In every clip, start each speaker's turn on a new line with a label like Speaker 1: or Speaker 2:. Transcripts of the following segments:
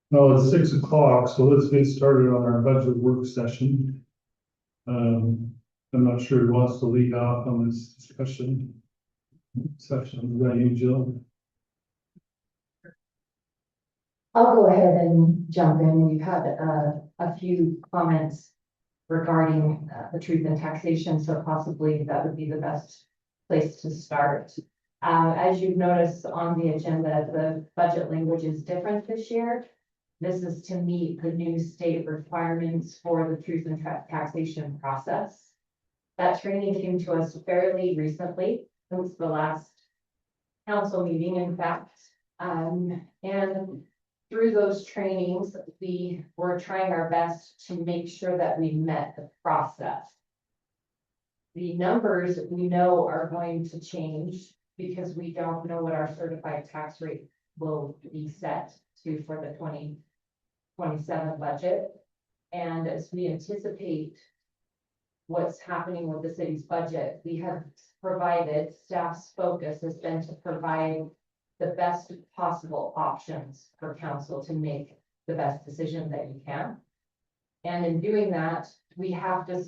Speaker 1: No, it's 6 o'clock, so let's get started on our budget work session. I'm not sure who wants to lead off on this discussion. Session, is that you, Jill?
Speaker 2: I'll go ahead and jump in. We've had a few comments regarding the truth in taxation, so possibly that would be the best place to start. As you've noticed on the agenda, the budget language is different this year. This is to meet the new state requirements for the truth in taxation process. That training came to us fairly recently, since the last council meeting, in fact. And through those trainings, we were trying our best to make sure that we met the process. The numbers we know are going to change because we don't know what our certified tax rate will be set to for the 2027 budget. And as we anticipate what's happening with the city's budget, we have provided, staff's focus has been to provide the best possible options for council to make the best decision that you can. And in doing that, we have to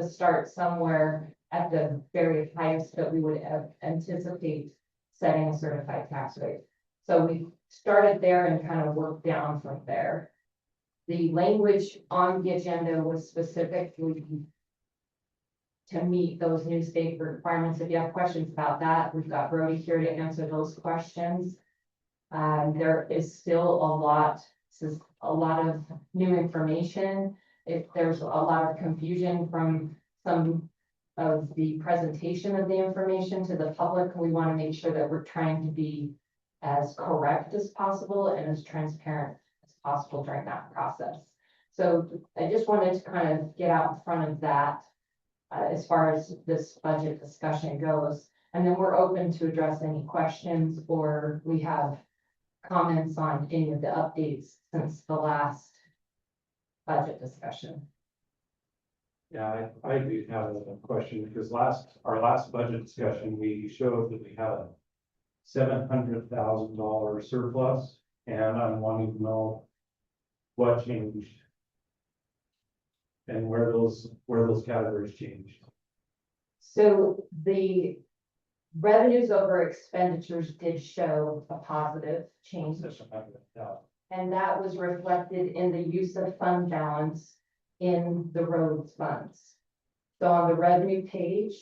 Speaker 2: start somewhere at the very highest that we would anticipate setting a certified tax rate. So we started there and kind of worked down from there. The language on the agenda was specifically to meet those new state requirements. If you have questions about that, we've got Brody here to answer those questions. There is still a lot of new information. If there's a lot of confusion from some of the presentation of the information to the public, we want to make sure that we're trying to be as correct as possible and as transparent as possible during that process. So I just wanted to kind of get out in front of that as far as this budget discussion goes. And then we're open to address any questions, or we have comments on any of the updates since the last budget discussion.
Speaker 3: Yeah, I do have a question, because our last budget discussion, we showed that we had a $700,000 surplus, and I'm wanting to know what changed and where those categories changed.
Speaker 2: So the revenues over expenditures did show a positive change, and that was reflected in the use of fund balance in the roads funds. So on the revenue page,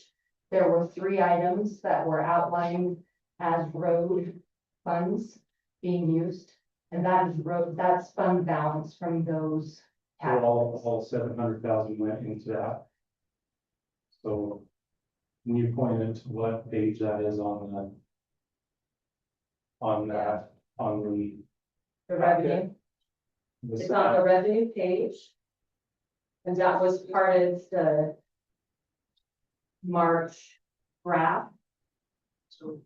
Speaker 2: there were 3 items that were outlined as road funds being used, and that's fund balance from those categories.
Speaker 3: All 700,000 went into that. So can you point into what page that is on the
Speaker 2: The revenue, it's on the revenue page. And that was part of the March graph. So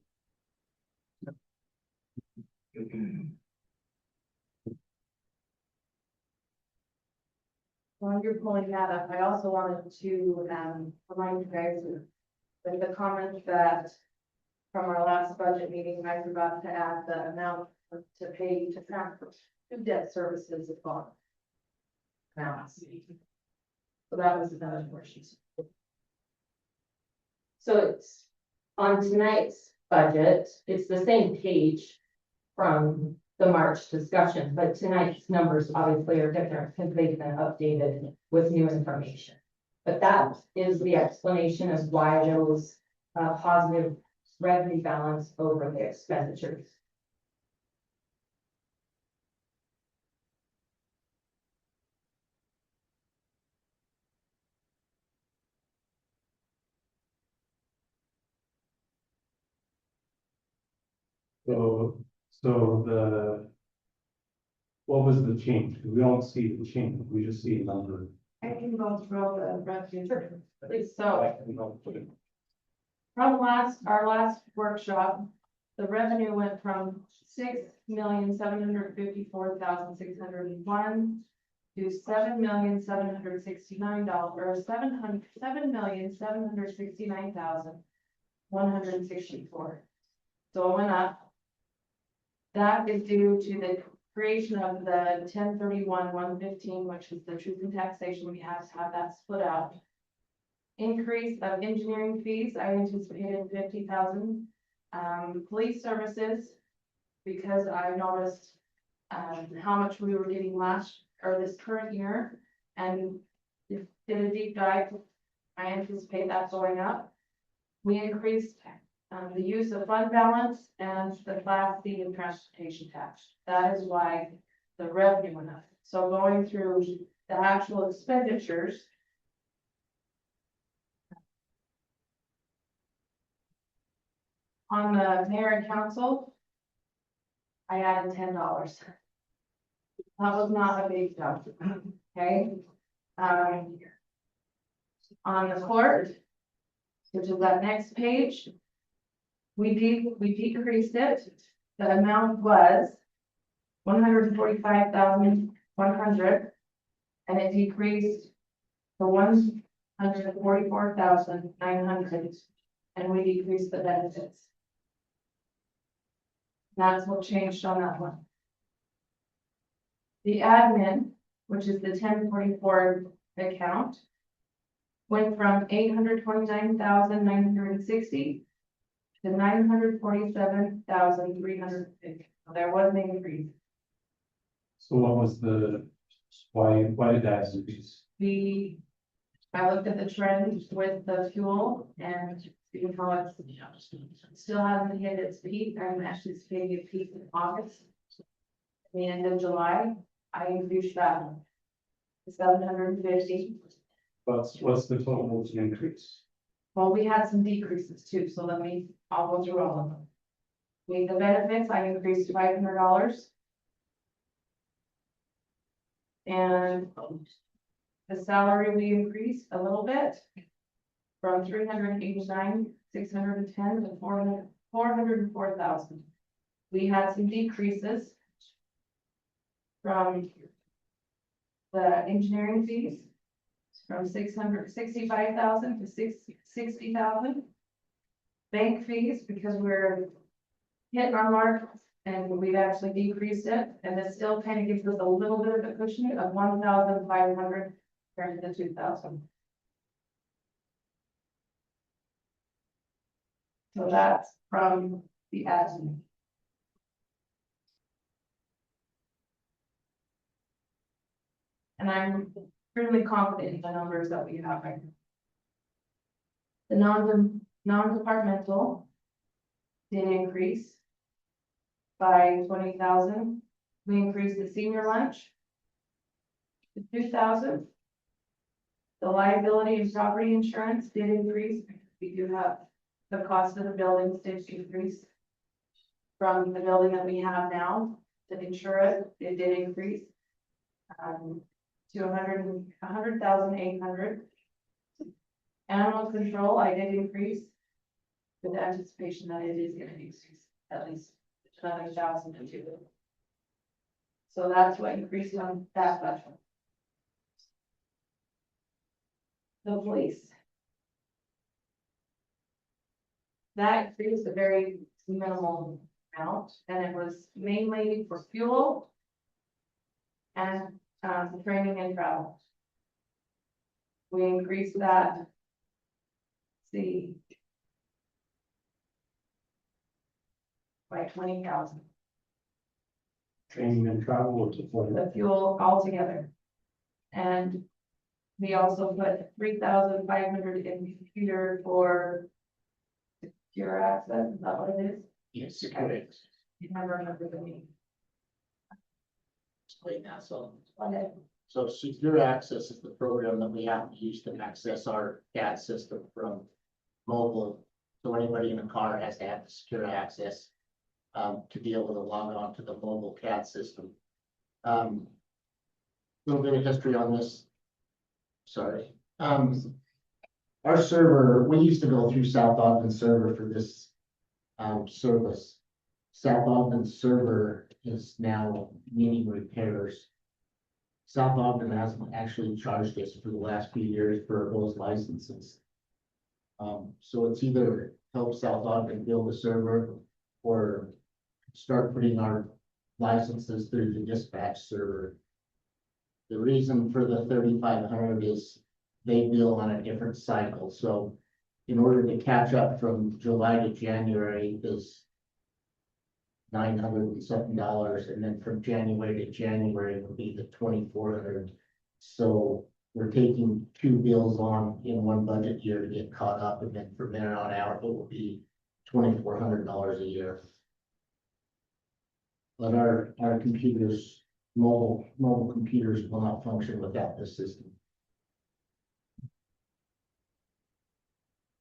Speaker 4: while you're pulling that up, I also wanted to remind you guys of the comment that from our last budget meeting, I forgot to add the amount to pay to transfer to debt services upon amounts. So that was another portion.
Speaker 2: So it's on tonight's budget, it's the same page from the March discussion, but tonight's numbers obviously are different because they've been updated with new information. But that is the explanation of why there was a positive revenue balance over the expenditures.
Speaker 3: What was the change? Because we don't see the change, we just see a number.
Speaker 4: I can go through the revenue.
Speaker 2: Please,
Speaker 4: So
Speaker 3: I can go put it.
Speaker 4: from our last workshop, the revenue went from $6,754,601 to $7,769,164. So it went up. That is due to the creation of the 1031-115, which is the truth and taxation, we have to have that split out. Increase of engineering fees, I anticipated 50,000. Police services, because I noticed how much we were getting this current year, and did a deep dive. I anticipate that going up. We increased the use of fund balance and the Class C and transportation tax. That is why the revenue went up. So going through the actual expenditures. On the mayor and council, I added $10. That was not a big jump, okay? On the court, which is that next page, we decreased it. The amount was 145,100, and it decreased to 144,900, and we decreased the benefits. That's what changed on that one. The admin, which is the 1044 account, went from 829,960 to 947,350. There was an increase.
Speaker 3: So what was why did that increase?
Speaker 4: I looked at the trend with the fuel and seeing how it's still hasn't hit its peak. I'm actually seeing it peak in August. At the end of July, I increased that to 750.
Speaker 3: What's the total increase?
Speaker 4: Well, we had some decreases too, so I'll go through all of them. The benefits, I increased $500. And the salary, we increased a little bit from 389,610 to 404,000. We had some decreases from the engineering fees from 665,000 to 60,000. Bank fees, because we're hitting our mark and we've actually decreased it, and it still kind of gives us a little bit of a cushion of 1,500 compared to the 2,000. So that's from the admin. And I'm really confident in the numbers that we have right now. The non-departmental did increase by 20,000. We increased the senior lunch to 2,000. The liability and property insurance did increase because we do have the cost of the buildings did increase from the building that we have now to insure it. It did increase to 100,800. Animal control, I did increase with the anticipation that it is going to increase at least another 1,000 to 2,000. So that's what increased on that budget. The police. That increased a very minimal amount, and it was mainly for fuel and training and travel. We increased that. See, by 20,000.
Speaker 3: Training and travel or support?
Speaker 4: The fuel altogether. And we also put 3,500 in computer for secure access. Is that what it is?
Speaker 5: Yes, security.
Speaker 4: You never remember the name.
Speaker 5: Explain that, so.
Speaker 4: Okay.
Speaker 5: So secure access is the program that we have to use to access our CAD system from mobile. So anybody in a car has to have the secure access to be able to log on to the mobile CAD system. Little bit of history on this. Sorry. Our server, we used to go through South Ogden server for this service. South Ogden server is now needing repairs. South Ogden hasn't actually charged us for the last few years for those licenses. So it's either help South Ogden build a server or start putting our licenses through the dispatch server. The reason for the 3,500 is they bill on a different cycle, so in order to catch up from July to January is $900 and something, and then from January to January will be the 2,400. So we're taking two bills on in one budget year to get caught up, and then from there on out, it will be $2,400 a year. But our computers, mobile computers will not function without this system.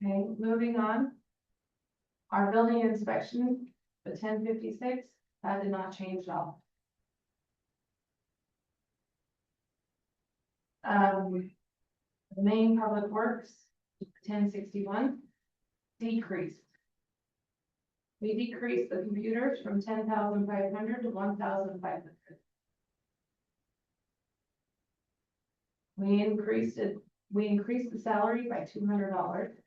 Speaker 4: Okay, moving on. Our building inspection, the 1056, that did not change at all. The main public works, 1061, decreased. We decreased the computers from 10,500 to 1,500. We increased the salary by $200.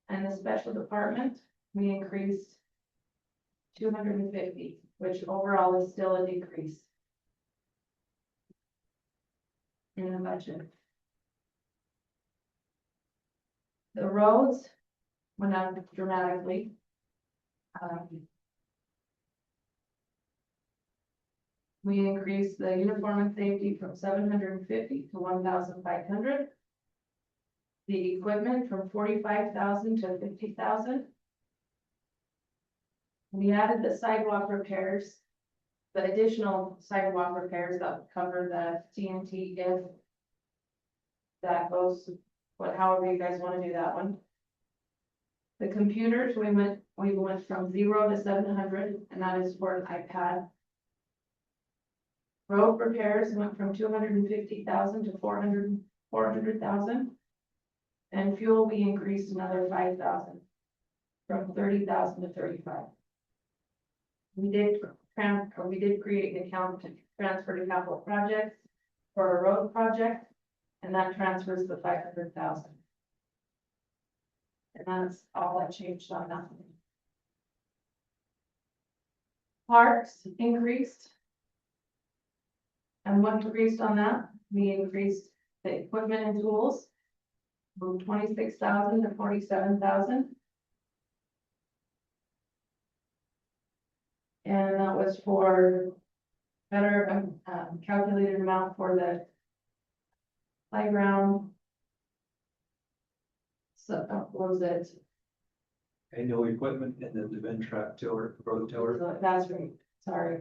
Speaker 4: And the special department, we increased 250, which overall is still a decrease in the budget. The roads went up dramatically. We increased the uniform and safety from 750 to 1,500. The equipment from 45,000 to 50,000. We added the sidewalk repairs, the additional sidewalk repairs that would cover the TNT if that goes, however you guys want to do that one. The computers, we went from 0 to 700, and that is for an iPad. Road repairs went from 250,000 to 400,000. And fuel, we increased another 5,000, from 30,000 to 35. We did create an account to transfer to capital projects for a road project, and that transfers the 500,000. And that's all that changed on that. Parks increased. And what increased on that? We increased the equipment and tools from 26,000 to 47,000. And that was for better calculated amount for the playground. So what was it?
Speaker 6: Annual equipment and then the bin track tiller, road tiller.
Speaker 4: So that's right, sorry.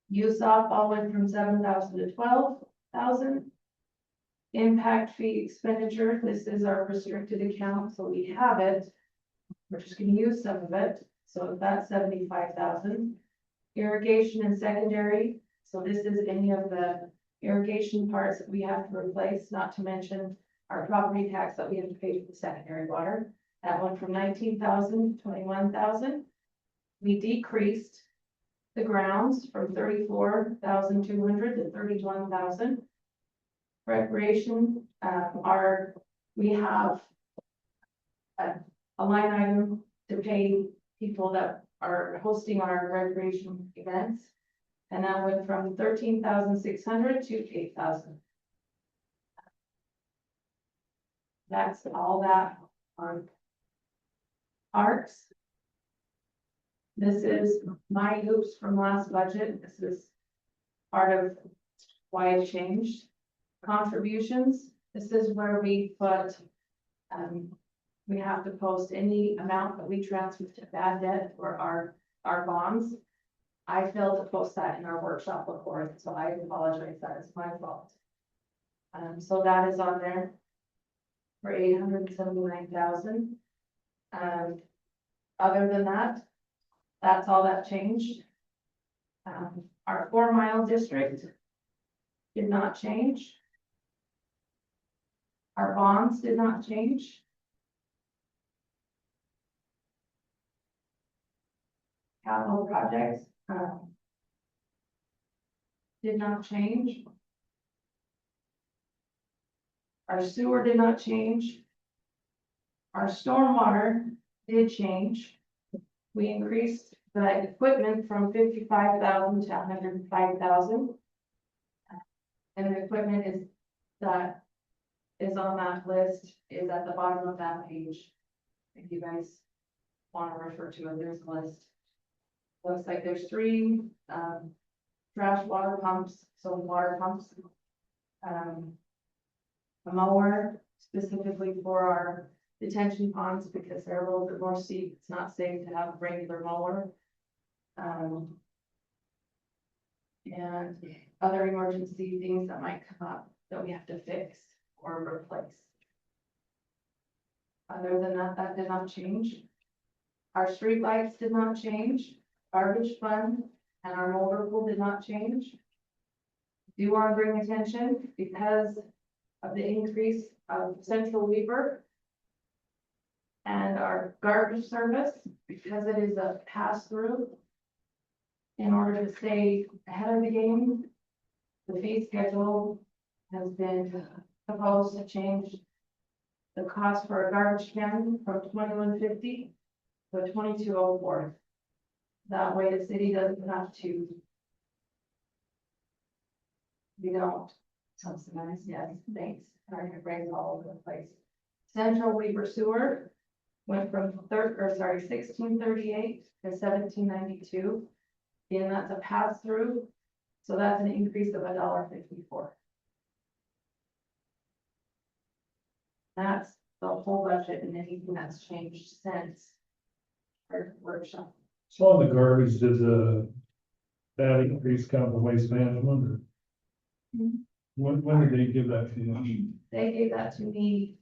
Speaker 4: Youth softball went from 7,000 to 12,000. Impact fee expenditure, this is our restricted account, so we have it. We're just gonna use some of it, so that's 75,000. Irrigation and secondary, so this is any of the irrigation parts that we have to replace, not to mention our property tax that we have to pay for the secondary water. That went from 19,000 to 21,000. We decreased the grounds from 34,200 to 31,000. Recreation, we have a line item to pay people that are hosting our recreation events. And that went from 13,600 to 8,000. That's all that on arts. This is my oops from last budget. This is part of why it changed. Contributions, this is where we put, we have to post any amount that we transfer to bad debt or our bonds. I failed to post that in our workshop report, so I apologize, that is my fault. So that is on there for 879,000. Other than that, that's all that changed. Our 4 mile district did not change. Our bonds did not change. Capital projects did not change. Our sewer did not change. Our stormwater did change. We increased the equipment from 55,000 to 105,000. And the equipment that is on that list is at the bottom of that page. If you guys want to refer to it, there's a list. Looks like there's 3, trash water pumps, so water pumps. A mower specifically for our detention ponds because they're a little bit more steep. It's not safe to have a regular mower. And other emergency things that might come up that we have to fix or replace. Other than that, that did not change. Our street lights did not change. Garbage fund and our motor pool did not change. Do want to bring attention because of the increase of Central Weaver and our garbage service, because it is a pass-through. In order to stay ahead of the game, the fee schedule has been proposed to change the cost for a garbage can from $21.50 to $22.04. That way the city doesn't have to. We don't subsidize, yes, thanks, trying to bring it all over the place. Central Weaver Sewer went from 1638 to 1792. And that's a pass through, so that's an increase of $1.54. That's the whole budget and anything that's changed since our workshop.
Speaker 1: So on the garbage, did that increase come from waste management or?
Speaker 4: Mhm.
Speaker 1: When did they give that to you?
Speaker 4: They gave that to me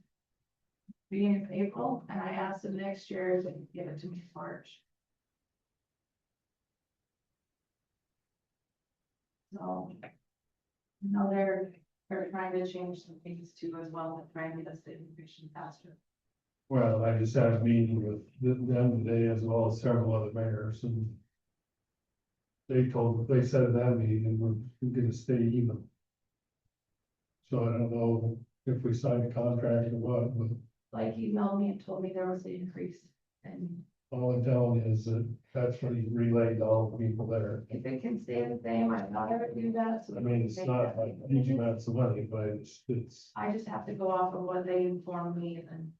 Speaker 4: beginning of April, and I asked them next year to give it to me in March. So, no, they're trying to change some things too as well, and trying to get us the information faster.
Speaker 1: Well, I just had a meeting with them today as well as several other mayors and they said at that meeting we're gonna stay even. So I don't know if we signed a contract or what, but
Speaker 4: Like he emailed me and told me there was an increase, and
Speaker 1: all I'm telling you is that that's what he relayed to all the people there.
Speaker 4: if it can stay the same, I'd rather do that. So
Speaker 1: I mean, it's not like huge amounts of money, but it's,
Speaker 4: I just have to go off of what they inform me and then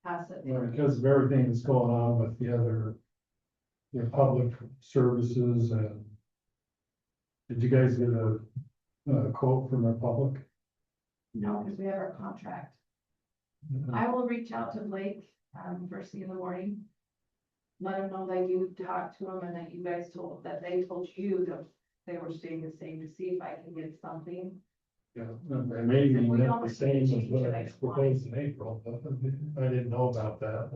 Speaker 4: pass it.
Speaker 1: you know, because of everything that's going on with the other, public services and did you guys get a quote from the public?
Speaker 4: No, because we have our contract. I will reach out to Blake, first thing in the morning. Let him know that you talked to him and that you guys that they told you that they were staying the same to see if I can get something.
Speaker 1: Yeah, and maybe
Speaker 4: If we
Speaker 1: not
Speaker 4: don't
Speaker 1: the same as
Speaker 4: change
Speaker 1: what
Speaker 4: it,
Speaker 1: I
Speaker 4: that's
Speaker 1: proposed in April, but I didn't know about that.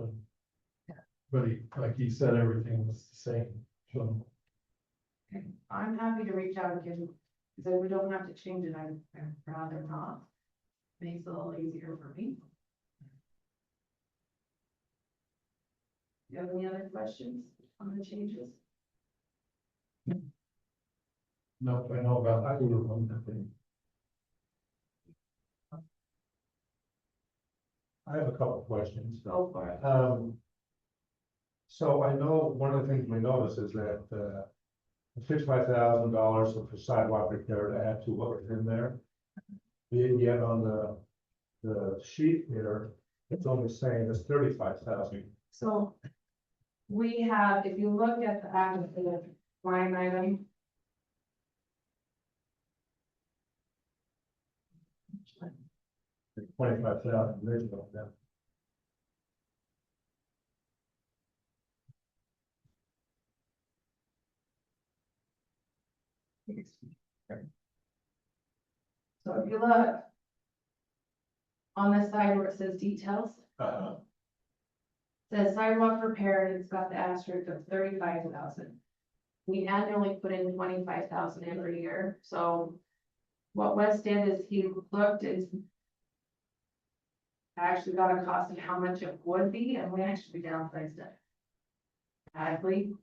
Speaker 1: But like he said, everything was the same, so.
Speaker 4: Okay, I'm happy to reach out again, because if we don't have to change it, I'd rather not. Makes it a little easier for me. You have any other questions on the changes?
Speaker 1: Nope, I know about that.
Speaker 7: I have a couple of questions.
Speaker 4: Go for it.
Speaker 7: So I know one of the things we noticed is that, $55,000 for sidewalk repair to add to what was in there. Yet on the sheet here, it's only saying it's 35,000.
Speaker 4: So we have, if you look at the active line item.
Speaker 7: $25,000 original, yeah.
Speaker 4: So if you look on the side where it says details, says sidewalk repair, and it's got the asterisk of 35,000. We annually put in 25,000 every year, so what Wes did is he looked and actually got a cost of how much it would be, and we actually downsized it. Dramatically.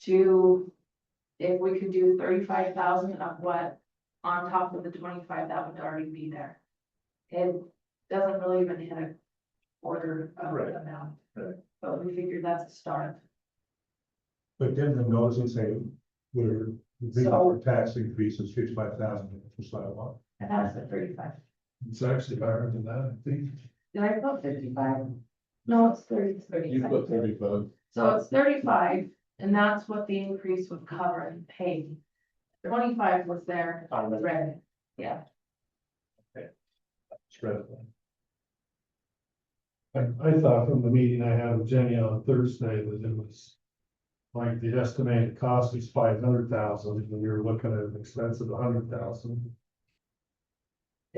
Speaker 4: To, if we could do 35,000 of what, on top of the 25 that would already be there. It doesn't really even hit a quarter of the amount,
Speaker 7: Right.
Speaker 4: but we figured that's a start.
Speaker 7: But then the notice and say, we're, the tax increase is 55,000 for sidewalk.
Speaker 2: And that's at 35.
Speaker 1: It's actually higher than that, I think.
Speaker 2: Did I put 55? No, it's 30, it's 35.
Speaker 7: 35.
Speaker 4: So it's 35, and that's what the increase would cover and pay. 25 was there on the red, yeah.
Speaker 7: Spread.
Speaker 1: I thought from the meeting I had with Jenny on Thursday that it was like the estimated cost is 500,000, and we were looking at an expense of 100,000.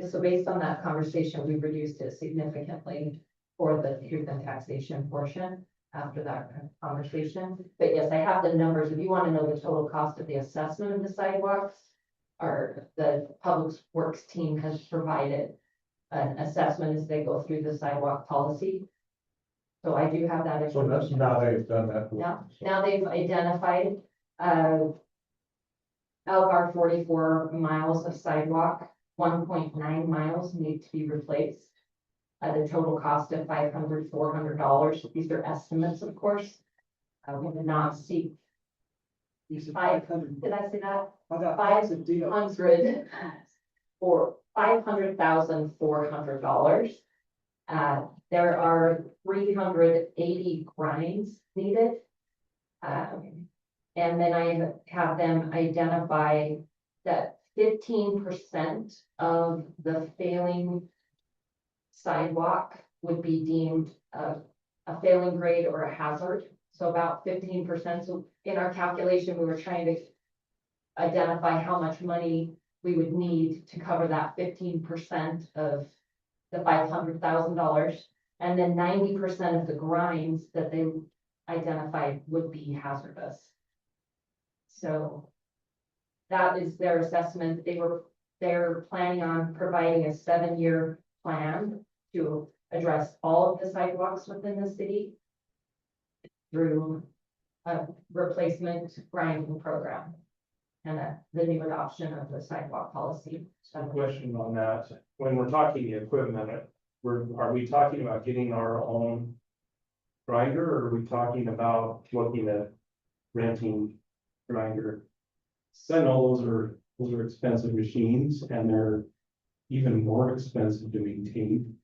Speaker 2: So based on that conversation, we reduced it significantly for the truth and taxation portion after that conversation. But yes, I have the numbers. If you want to know the total cost of the assessment of the sidewalks, or the public works team has provided an assessment as they go through the sidewalk policy. So I do have that
Speaker 7: So that's
Speaker 2: information.
Speaker 7: now they've done that.
Speaker 2: Now they've identified, of our 44 miles of sidewalk, 1.9 miles need to be replaced. At a total cost of $500, $400. These are estimates, of course. We did not seek. Did I say that? 500 or $500,400. There are 380 grinds needed. And then I have them identify that 15% of the failing sidewalk would be deemed a failing grade or a hazard. So about 15%. So in our calculation, we were trying to identify how much money we would need to cover that 15% of the $500,000. And then 90% of the grinds that they identified would be hazardous. So that is their assessment. They're planning on providing a 7-year plan to address all of the sidewalks within the city through a replacement grinding program and the new adoption of the sidewalk policy.
Speaker 3: Some question on that, when we're talking equipment, are we talking about getting our own grinder, or are we talking about looking at renting grinder? So I know those are expensive machines, and they're even more expensive to maintain.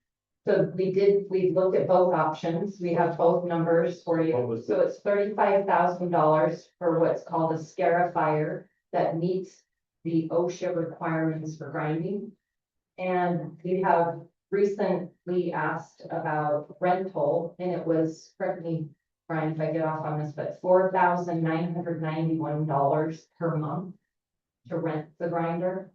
Speaker 2: So we looked at both options. We have both numbers for
Speaker 3: What
Speaker 2: you.
Speaker 3: was
Speaker 2: So it's $35,000 for what's called a scarifier that meets the OSHA requirements for grinding. And we have recently asked about rental, and it was, correct me, Brian, if I get off on this, but $4,991 per month to rent the grinder.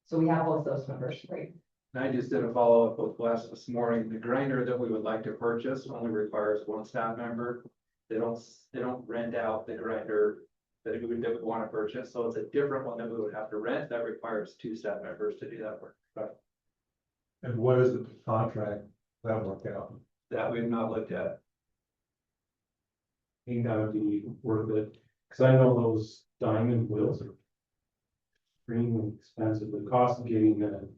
Speaker 2: So we have both those numbers for you.
Speaker 6: And I just did a follow-up with Wes this morning. The grinder that we would like to purchase only requires 1 staff member. They don't rent out the grinder that we would want to purchase. So it's a different one that we would have to rent. That requires 2 staff members to do that work. But
Speaker 7: And what is the contract that work out?
Speaker 6: that we've not looked at.
Speaker 3: I think that would be worth it, because I know those diamond wheels are extremely expensive. The cost of getting them,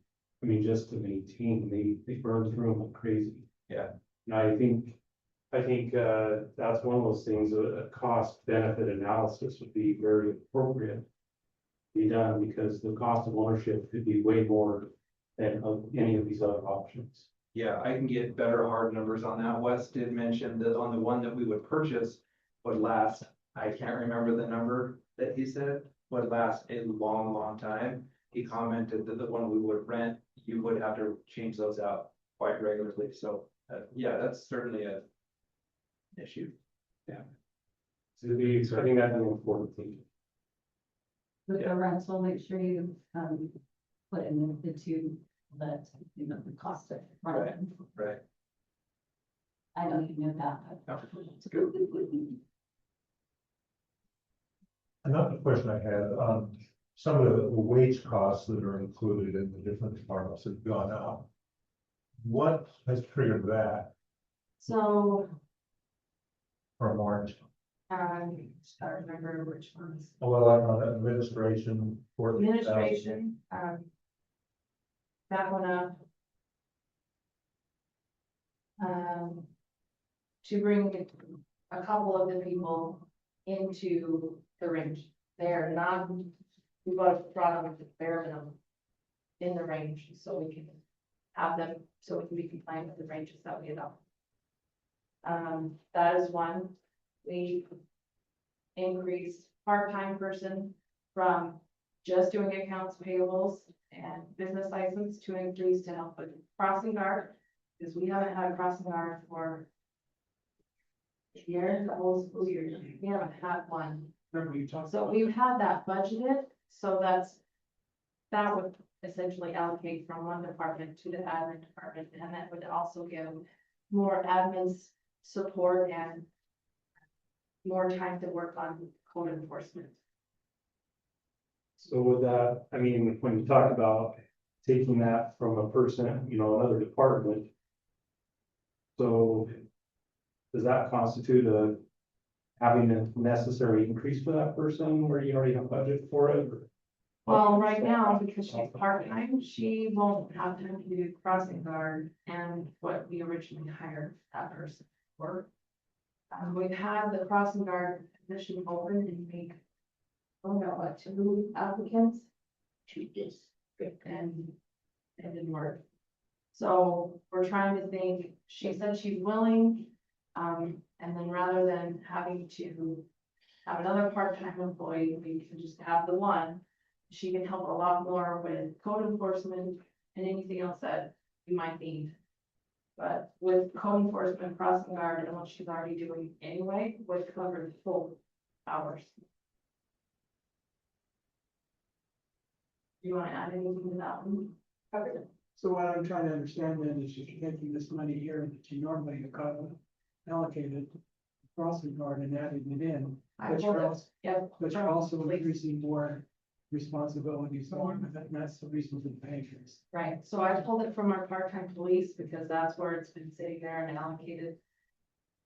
Speaker 3: I mean, just to maintain, they burn through them like crazy.
Speaker 6: Yeah.
Speaker 3: And I think that's one of those things, a cost benefit analysis would be very appropriate to be done, because the cost of ownership could be way more than of any of these other options.
Speaker 6: Yeah, I can get better hard numbers on that. Wes did mention that on the one that we would purchase would last, I can't remember the number that he said, would last a long, long time. He commented that the one we would rent, you would have to change those out quite regularly. So, yeah, that's certainly an issue.
Speaker 3: So I think that'd be an important thing.
Speaker 8: With the rental, make sure you, put in the 2 that, the cost of running.
Speaker 6: Right.
Speaker 8: I know you know that.
Speaker 7: Another question I had, some of the wage costs that are included in the different departments have gone up. What has triggered that
Speaker 4: So,
Speaker 7: from March?
Speaker 4: I don't remember which ones.
Speaker 7: Well, like on administration.
Speaker 4: Administration, that went up. To bring a couple of the people into the range. They're not, we brought them to bare minimum in the range, so we can have them, so we can be compliant with the ranges that we adopt. That is one. We increased part-time person from just doing accounts payables and business license to increase to help with crossing guard, because we haven't had a crossing guard for a year, the whole school year. We haven't had one.
Speaker 1: Remember you talked.
Speaker 4: So we've had that budgeted, so that would essentially allocate from one department to the admin department, and that would also give more admin support and more time to work on code enforcement.
Speaker 3: So with that, I mean, when you talk about taking that from a person, you know, another department. So does that constitute having a necessary increase for that person where you already have budget for it? Or-
Speaker 4: Well, right now, because she's part-time, she won't have time to do crossing guard and what we originally hired that person for. We've had the crossing guard position open and make, oh no, 2 applicants.
Speaker 5: Yes.
Speaker 4: And it didn't work. So we're trying to think, she said she's willing, and then rather than having to have another part-time employee, we can just have the one. She can help a lot more with code enforcement and anything else that we might need. But with code enforcement, crossing guard, and what she's already doing anyway, would cover the full hours. Do you want to add anything to that one? Okay.
Speaker 9: So what I'm trying to understand then is you're taking this money here that you normally have got allocated crossing guard and adding it in, but you're also increasing more responsibilities on it, and that's the reason for the pay increase.
Speaker 4: Right, so I pulled it from our part-time police because that's where it's been sitting there and allocated.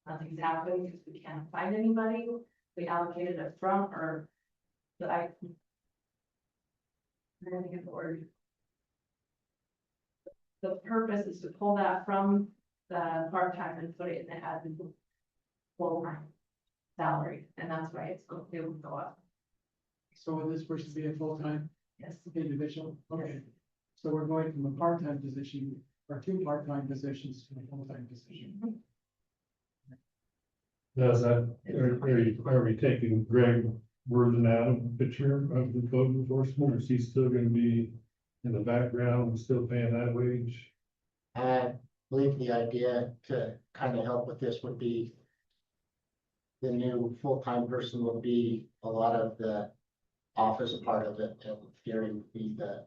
Speaker 4: Nothing's happened because we can't find anybody. We allocated it from, or I'm gonna get the word. The purpose is to pull that from the part-time and put it in the admin full-time salary, and that's why it would go up.
Speaker 9: So will this person be a full-time
Speaker 4: Yes.
Speaker 9: individual? Okay, so we're going from a part-time position, or 2 part-time positions to a full-time position.
Speaker 1: Does that, are we taking Greg Worthing out of the picture of the code enforcement, or is he still gonna be in the background and still paying that wage?
Speaker 5: I believe the idea to kind of help with this would be the new full-time person will be a lot of the office part of it, and Gary would be the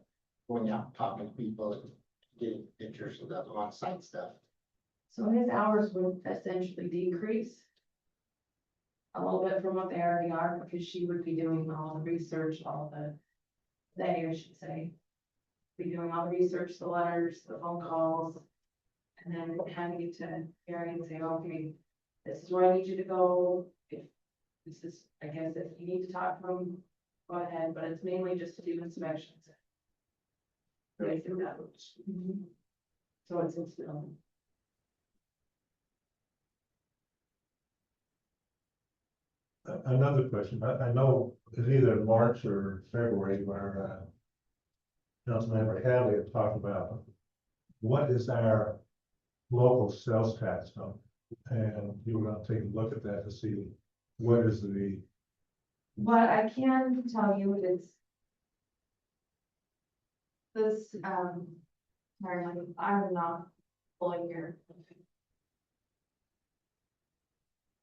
Speaker 5: going out and talking to people and getting pictures of the on-site stuff.
Speaker 4: So his hours would essentially decrease a little bit from what they already are, because she would be doing all the research, they, I should say, be doing all the research, the letters, the phone calls, and then handing it to Gary and say, okay, this is where I need you to go. If this is, I guess, if you need to talk to them, go ahead, but it's mainly just to do inspections. Right, so that was- So it's still.
Speaker 7: Another question, I know it's either March or February where, Councilmember Hadley had talked about what is our local sales tax number? And you were gonna take a look at that to see what is the,
Speaker 4: What I can tell you is this, sorry, I'm not pulling here.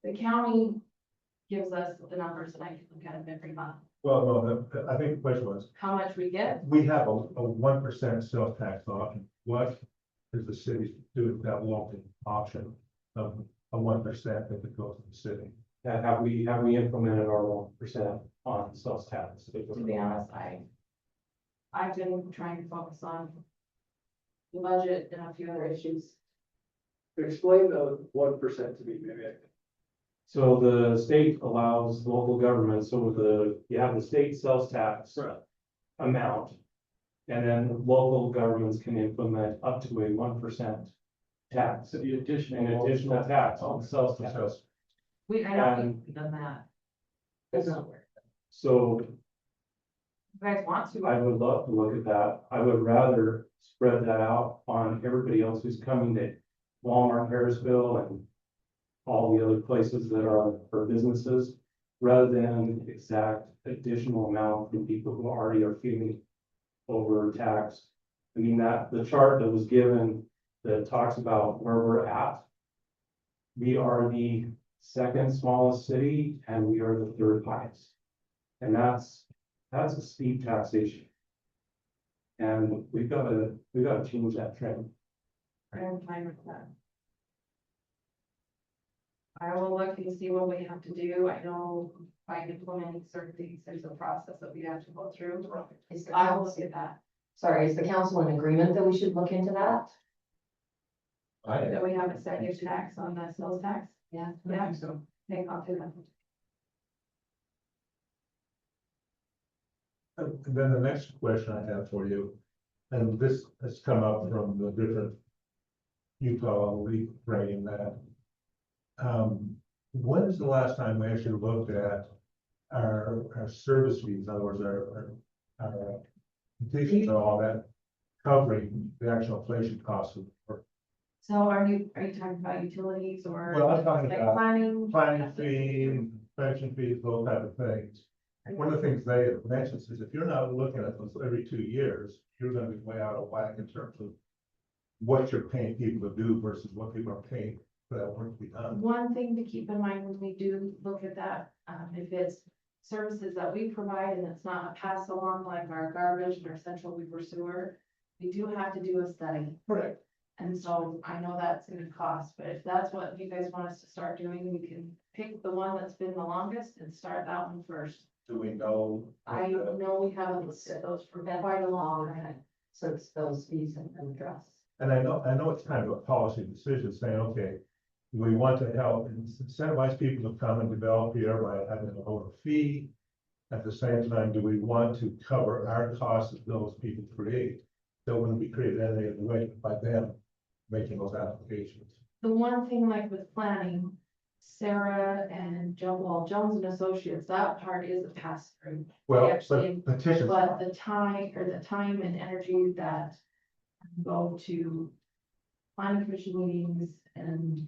Speaker 4: The county gives us the numbers that I can look at every month,
Speaker 7: well, no, I think the question was,
Speaker 4: how much we get.
Speaker 7: we have a 1% sales tax option. What is the city doing with that local option of a 1% that could go to the city?
Speaker 3: Have we implemented our 1% on sales tax?
Speaker 4: To be honest, I've been trying to focus on the budget and a few other issues.
Speaker 6: Explain the 1% to me, maybe.
Speaker 3: So the state allows local government, so you have the state sales tax amount. And then local governments can implement up to a 1% tax,
Speaker 6: So the
Speaker 3: an additional tax on sales tax.
Speaker 4: I know we've done that.
Speaker 3: So
Speaker 2: You guys want to?
Speaker 3: I would love to look at that. I would rather spread that out on everybody else who's coming to Walmart, Harrisville, and all the other places that are for businesses, rather than exact additional amount from people who already are feeling overtaxed. I mean, that, the chart that was given that talks about where we're at. We are the second smallest city and we are the third highest. And that's a steep taxation. And we've gotta change that trend.
Speaker 4: I'm fine with that. I will look and see what we have to do. I know by implementing certain things, there's a process that we have to go through.
Speaker 2: Is the
Speaker 4: I will
Speaker 2: council,
Speaker 4: look at that,
Speaker 2: sorry, is the council in agreement that we should look into that?
Speaker 4: that we haven't set your tax on the sales tax.
Speaker 2: Yeah.
Speaker 4: Yeah,
Speaker 9: So,
Speaker 4: okay, I'll do that.
Speaker 7: And then the next question I have for you, and this has come up from the different Utah league writing that. When is the last time we actually looked at our service fees, in other words, our completion and all that, covering the actual inflation costs of
Speaker 4: So are you talking about utilities or?
Speaker 7: Well, I'm talking
Speaker 4: like
Speaker 7: about
Speaker 4: planning
Speaker 7: fee, inspection fees, those type of things. One of the things they have mentioned is if you're not looking at those every 2 years, you're gonna be way out of whack in terms of what you're paying people to do versus what people are paying for that work to be done.
Speaker 4: One thing to keep in mind when we do look at that, if it's services that we provide and it's not a pass along like our garbage and our central weaver sewer, we do have to do a study.
Speaker 7: Correct.
Speaker 4: And so I know that's gonna cost, but if that's what you guys want us to start doing, we can pick the one that's been the longest and start that one first.
Speaker 7: Do we know?
Speaker 4: I know we haven't looked at those for quite a long time.
Speaker 2: Since those fees have been addressed.
Speaker 7: And I know it's kind of a policy decision saying, okay, we want to help incentivize people to come and develop here by having a lower fee. At the same time, do we want to cover our costs that those people create? That wouldn't be created any other way by them making those applications.
Speaker 4: The one thing like with planning, Sarah and Jones and Associates, that part is a pass through.
Speaker 7: Well,
Speaker 4: Actually,
Speaker 7: but petitions.
Speaker 4: But the time and energy that go to planning commission meetings and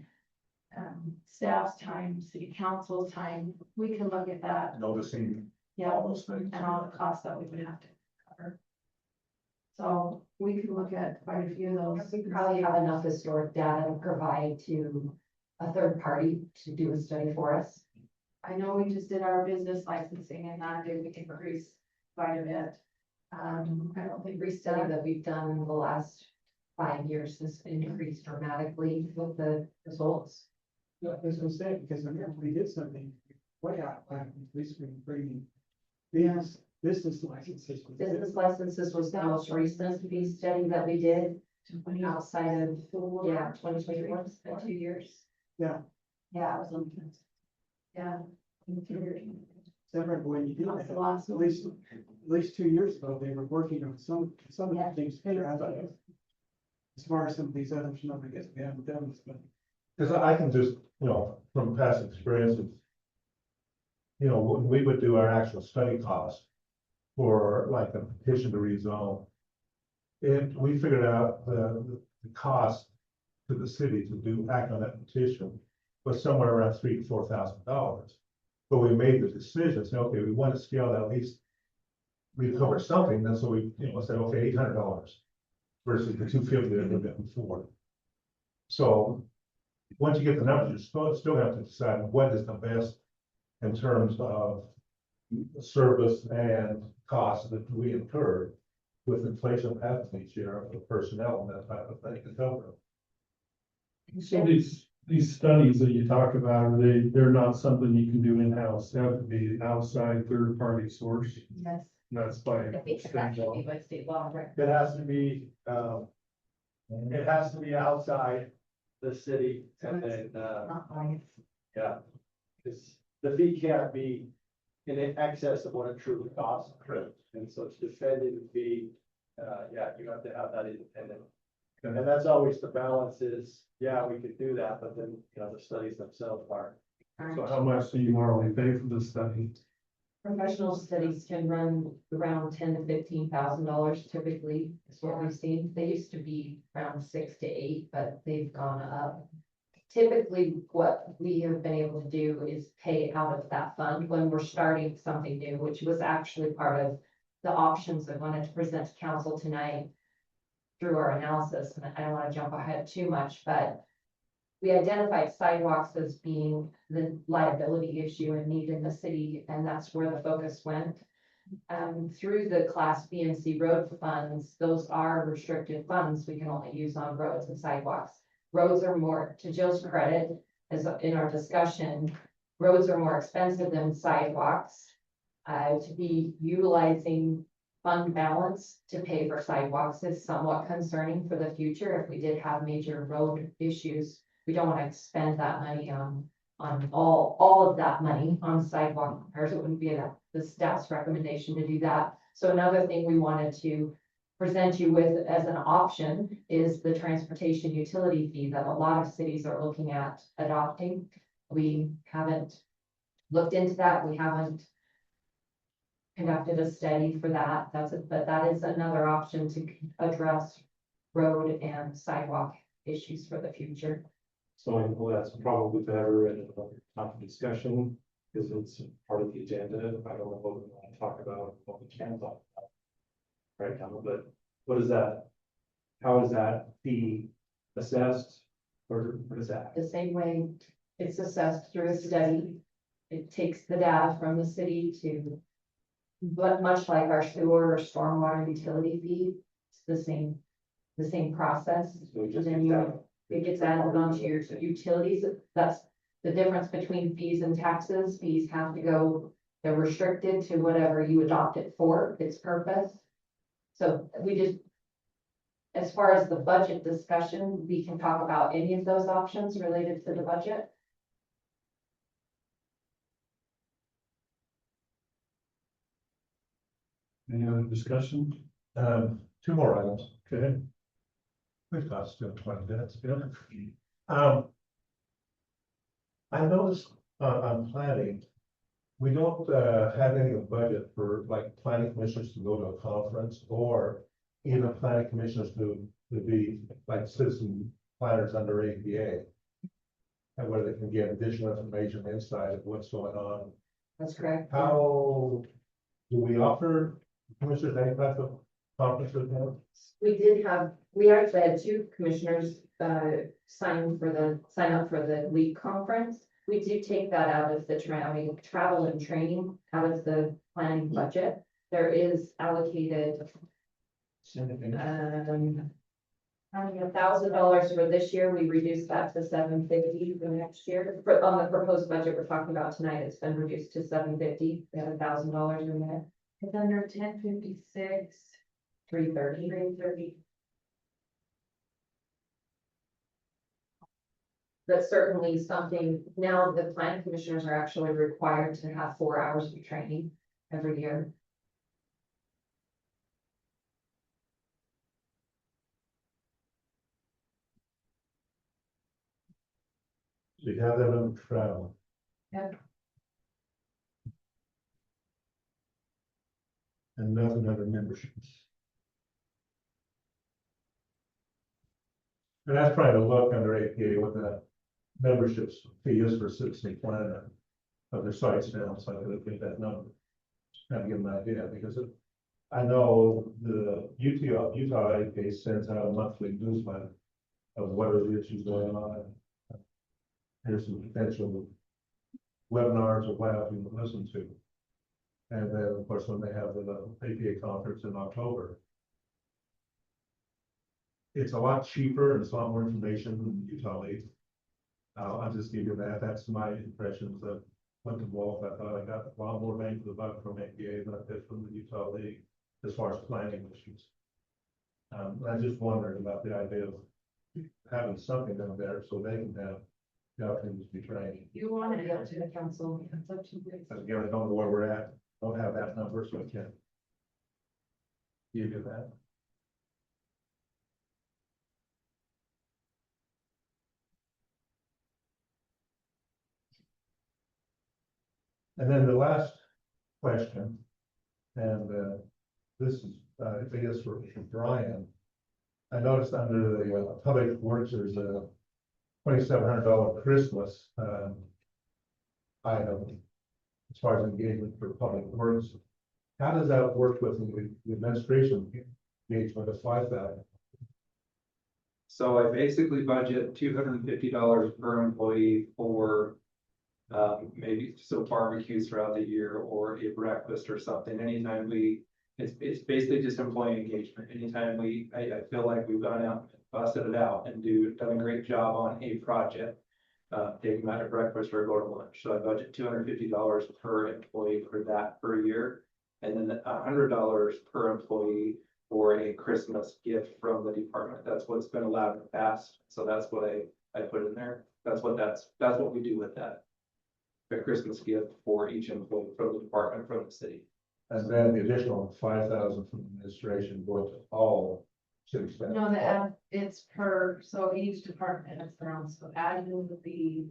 Speaker 4: staff's time, city council's time, we can look at that,
Speaker 7: Noticing
Speaker 4: yeah,
Speaker 7: all those things.
Speaker 4: and all the costs that we would have to cover. So we can look at quite a few of those.
Speaker 2: We probably have enough historic data to provide to a third party to do a study for us.
Speaker 4: I know we just did our business licensing and that did increase quite a bit. I don't think
Speaker 2: Every study that we've done in the last 5 years has increased dramatically with the results.
Speaker 9: yeah, as I said, because whenever we did something way out, back, at least we bring these business licenses.
Speaker 2: Business licenses was the most recent fee study that we did outside of, 2021, 2 years.
Speaker 9: Yeah.
Speaker 2: Yeah, it was
Speaker 4: Yeah.
Speaker 9: So I remember when you did
Speaker 4: That's
Speaker 9: that,
Speaker 4: the last
Speaker 9: at least 2 years ago, they were working on some of the things. As far as some of these others, no, I guess we haven't done this, but.
Speaker 7: Because I can just, from past experiences, when we would do our actual study cost for like a petition to rezone, we figured out the cost to the city to act on that petition was somewhere around $3,000 to $4,000. But we made the decision, say, okay, we want to scale that at least recover something, and so we, said, okay, $800 versus the $250 that we've been before. So once you get the numbers, you still have to decide what is the best in terms of service and costs that we incur with inflation happening each year of personnel and that type of thing to cover.
Speaker 1: So these studies that you talk about, they're not something you can do in-house, they have to be outside third-party source,
Speaker 2: Yes.
Speaker 1: that's by.
Speaker 2: I think it's actually by state law, right?
Speaker 10: It has to be, outside the city and then,
Speaker 2: Not mine.
Speaker 10: yeah. Cause the fee can't be in excess of what it truly costs.
Speaker 7: Correct.
Speaker 10: And so it's defended fee, you have to have that independent. And that's always the balance is, we could do that, but then, the studies themselves are.
Speaker 1: So how much do you normally pay for the study?
Speaker 2: Professional studies can run around $10,000 to $15,000 typically, is what we've seen. They used to be around 6 to 8, but they've gone up. Typically, what we have been able to do is pay out of that fund when we're starting something new, which was actually part of the options I wanted to present to council tonight through our analysis, and I don't want to jump ahead too much, but we identified sidewalks as being the liability issue and need in the city, and that's where the focus went. Through the Class B and C road funds, those are restricted funds we can only use on roads and sidewalks. Roads are more, to Jill's credit, as in our discussion, roads are more expensive than sidewalks. To be utilizing fund balance to pay for sidewalks is somewhat concerning for the future. If we did have major road issues, we don't want to spend that money on all of that money on sidewalk repairs. It wouldn't be the staff's recommendation to do that. So another thing we wanted to present you with as an option is the transportation utility fee that a lot of cities are looking at adopting. We haven't looked into that. We haven't conducted a study for that. But that is another option to address road and sidewalk issues for the future.
Speaker 3: So well, that's probably better in another time of discussion, because it's part of the agenda. I don't know what we want to talk about, what we can talk about right now, but what is that? How is that fee assessed? Or what is that?
Speaker 2: The same way it's assessed through a study. It takes the data from the city to, but much like our sewer or stormwater utility fee, it's the same process.
Speaker 3: So we just
Speaker 2: And then it gets added onto your utilities. That's the difference between fees and taxes. Fees have to go, they're restricted to whatever you adopt it for, its purpose. So we just, as far as the budget discussion, we can talk about any of those options related to the budget.
Speaker 1: Any other discussion?
Speaker 7: Two more items.
Speaker 1: Okay.
Speaker 7: We've got still 20 minutes. I noticed on planning, we don't have any budget for like planning commissioners to go to a conference or even planning commissioners to be like citizen planners under APA. And where they can get additional information inside of what's going on.
Speaker 2: That's correct.
Speaker 7: How do we offer commissioners any type of conference with them?
Speaker 2: We actually had 2 commissioners sign up for the LEAP conference. We do take that out of the travel and training out of the planning budget. There is allocated $1,000 for this year. We reduced that to $750 for next year. On the proposed budget we're talking about tonight, it's been reduced to $750. We have $1,000 in there.
Speaker 4: It's under 1056,
Speaker 2: 330.
Speaker 4: 330.
Speaker 2: That's certainly something, now the planning commissioners are actually required to have 4 hours of training every year.
Speaker 7: So you have that on travel.
Speaker 2: Yeah.
Speaker 7: And nothing under memberships. And that's trying to look under APA what the memberships fee is for citizen planner of their sites now, so I could get that number. Kind of give them an idea, because I know the Utah APA sends out a monthly newsletter of what are the issues going on. Here's some potential webinars or what have you to listen to. And then, of course, when they have the APA conference in October, it's a lot cheaper and it's a lot more information than Utah League. I'll just give you that. That's my impressions of went to Wolf. I thought I got a lot more bang for the buck from APA than I did from the Utah League as far as planning issues. I just wondered about the idea of having something down there so they can have the opportunity to be trained.
Speaker 2: You want to be up to the council. It's up to you.
Speaker 7: But again, I don't know where we're at. Don't have that number, so I can't give you that. And then the last question. And, this is, I guess for Brian. I noticed under the, public works, there's a $2,700 Christmas, item. As far as engagement for public works. How does that work with the administration engagement of $5,000?
Speaker 6: So I basically budget $250 per employee for maybe some barbecues throughout the year or a breakfast or something. Anytime it's basically just employee engagement. Anytime I feel like we've gone out, and busted it out and done a great job on a project. Take them out to breakfast or go to lunch. So I budget $250 per employee for that per year. And then $100 per employee for a Christmas gift from the department. That's what's been allowed in the past. So that's what I put in there. That's what we do with that. A Christmas gift for each employee from the department, from the city.
Speaker 7: And then the additional 5,000 from administration going to all city staff.
Speaker 4: No, it's per, so each department has their own, so admin would be,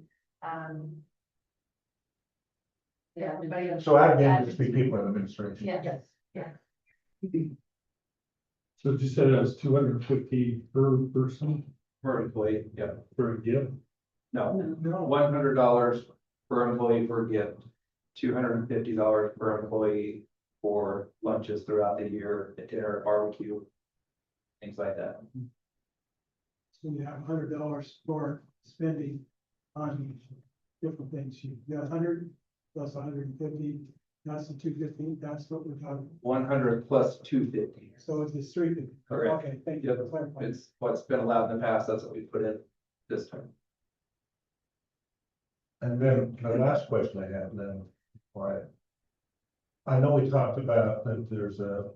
Speaker 4: yeah, everybody.
Speaker 7: So admin would be people in administration.
Speaker 4: Yes,
Speaker 1: So you said it was 250 per person
Speaker 6: Per employee, yeah.
Speaker 1: for a gift?
Speaker 6: No,
Speaker 9: No,
Speaker 6: $100 per employee per gift. $250 per employee for lunches throughout the year, a dinner, barbecue. Things like that.
Speaker 9: so you have $100 for spending on different things. You got 100 plus 150, that's the 250, that's what we're talking.
Speaker 6: 100 plus 250.
Speaker 9: So it's 350.
Speaker 6: Correct.
Speaker 9: Okay, thank you
Speaker 6: Yep.
Speaker 9: for clarifying.
Speaker 6: It's what's been allowed in the past. That's what we put in this time.
Speaker 7: And then the last question I have then, why? I know we talked about that there's a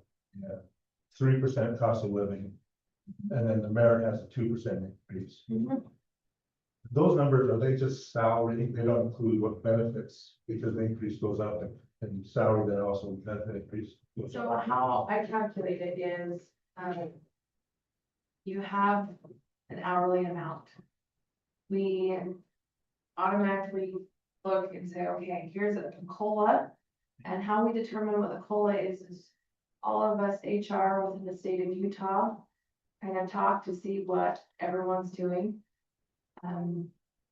Speaker 7: 3% cost of living. And then the merit has a 2% increase. Those numbers, are they just salary? They don't include what benefits, because the increase goes up and salary then also benefit increase. goes
Speaker 4: so
Speaker 7: up.
Speaker 4: how I calculate it is, you have an hourly amount. We automatically look and say, okay, here's a COLA. And how we determine what the COLA is all of us HR within the state of Utah kind of talk to see what everyone's doing.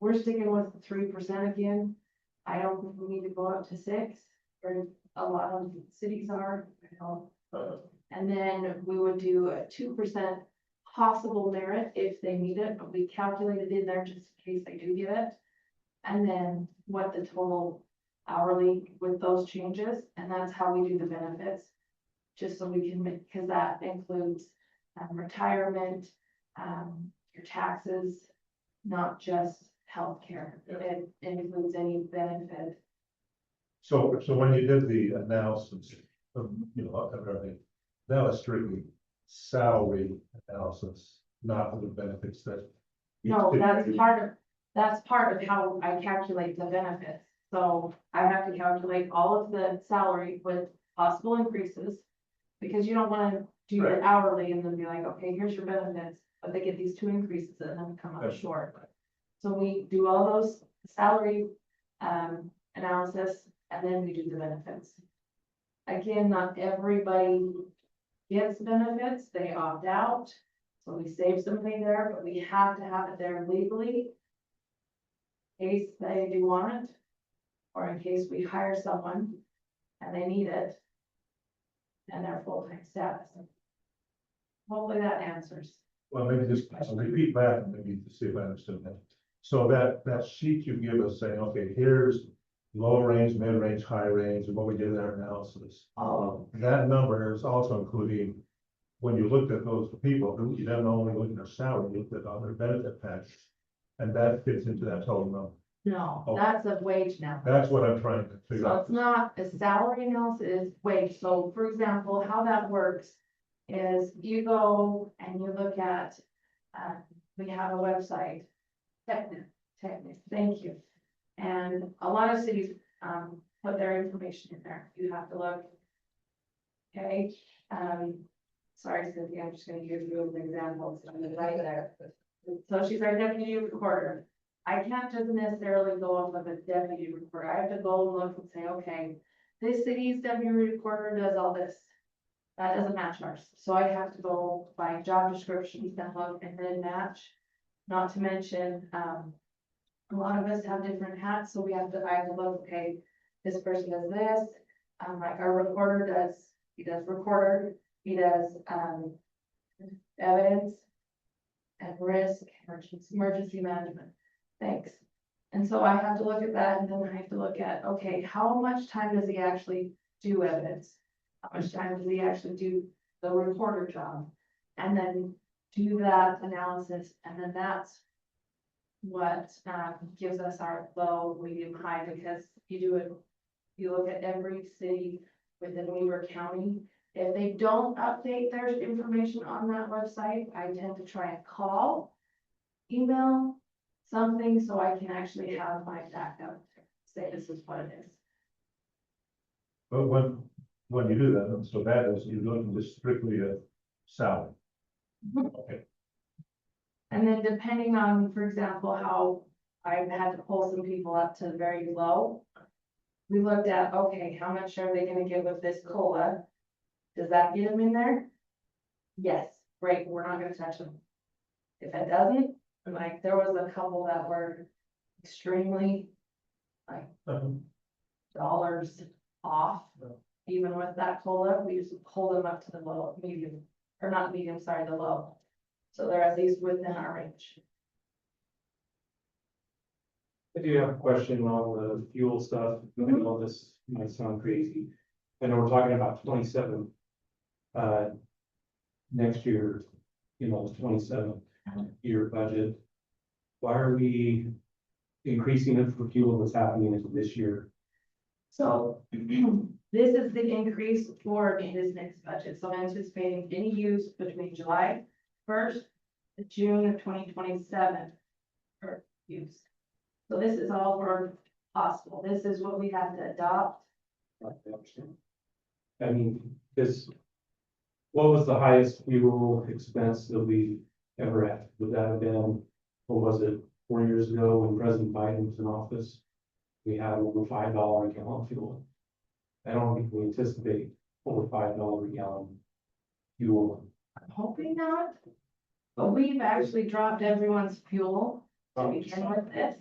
Speaker 4: We're sticking with the 3% again. I don't think we need to go up to 6, or a lot of cities are, you know. And then we would do a 2% possible merit if they need it, but we calculate it in there just in case they do get it. And then what the total hourly with those changes, and that's how we do the benefits. Just so we can make, because that includes retirement, your taxes, not just healthcare. It includes any benefit.
Speaker 7: So when you did the analysis of, of everything, that was strictly salary analysis, not for the benefits that.
Speaker 4: No, that's part of how I calculate the benefits. So I have to calculate all of the salary with possible increases. Because you don't wanna do
Speaker 7: Right.
Speaker 4: it hourly and then be like, okay, here's your benefits, but they get these 2 increases and then come up
Speaker 7: Right.
Speaker 4: short. So we do all those salary, analysis, and then we do the benefits. Again, not everybody gets benefits, they opt out, so we save something there, but we have to have it there legally. In case they do want it, or in case we hire someone and they need it. And their full-time status. Hopefully that answers.
Speaker 7: Well, maybe just I'll repeat back, maybe to see if I understood that. So that sheet you give us saying, okay, here's low range, mid range, high range, and what we did in our analysis. That number is also including, when you looked at those people, you didn't only look at their salary, you looked at all their benefit package. And that fits into that total number.
Speaker 4: No,
Speaker 7: Oh.
Speaker 4: that's a wage now.
Speaker 7: That's what I'm trying to figure
Speaker 4: So
Speaker 7: out.
Speaker 4: it's not a salary analysis, it's wage. So for example, how that works is you go and you look at, we have a website, Technic, thank you. And a lot of cities, put their information in there. You have to look. Okay, sorry, Cynthia, I'm just gonna give you an example. So I'm right there. So she's our deputy recorder. I can't just necessarily go off of a deputy recorder. I have to go and look and say, okay, this city's deputy recorder does all this. That doesn't match ours, so I have to go by job descriptions and look and then match. Not to mention, a lot of us have different hats, so I have to look, okay, this person does this. Like our recorder he does recorder, he does, evidence and risk, emergency management. Thanks. And so I have to look at that, and then I have to look at, okay, how much time does he actually do evidence? How much time does he actually do the recorder job? And then do that analysis, and then that's what gives us our low, medium, high, because you look at every city within Weaver County. If they don't update their information on that website, I tend to try and call, email, something, so I can actually have my backup, say this is what it is.
Speaker 7: But when you do that, so that is, you're looking just strictly at salary. Okay,
Speaker 4: And then depending on, for example, how I've had to pull some people up to very low. We looked at, okay, how much are they gonna give with this COLA? Does that get them in there? Yes, great, we're not gonna touch them. If it doesn't, like, there was a couple that were extremely, like, dollars off. Even with that COLA, we just pull them up to the low, medium, or not medium, sorry, the low. So they're at least within our range.
Speaker 3: I do have a question on the fuel stuff. I know this might sound crazy. I know we're talking about 27. Next year, the 27 year budget. Why are we increasing it for fuel that's happening into this year?
Speaker 4: So this is the increase for this next budget. So I'm anticipating any use between July 1st to June of 2027 for use. So this is all for possible. This is what we have to adopt.
Speaker 3: I understand. I mean, what was the highest fuel expense that we ever had? Would that have been, what was it, 4 years ago when President Biden was in office? We had over $5 a gallon fuel. I don't think we anticipate over $5 a gallon fuel.
Speaker 4: I'm hoping not. But we've actually dropped everyone's fuel to begin with this.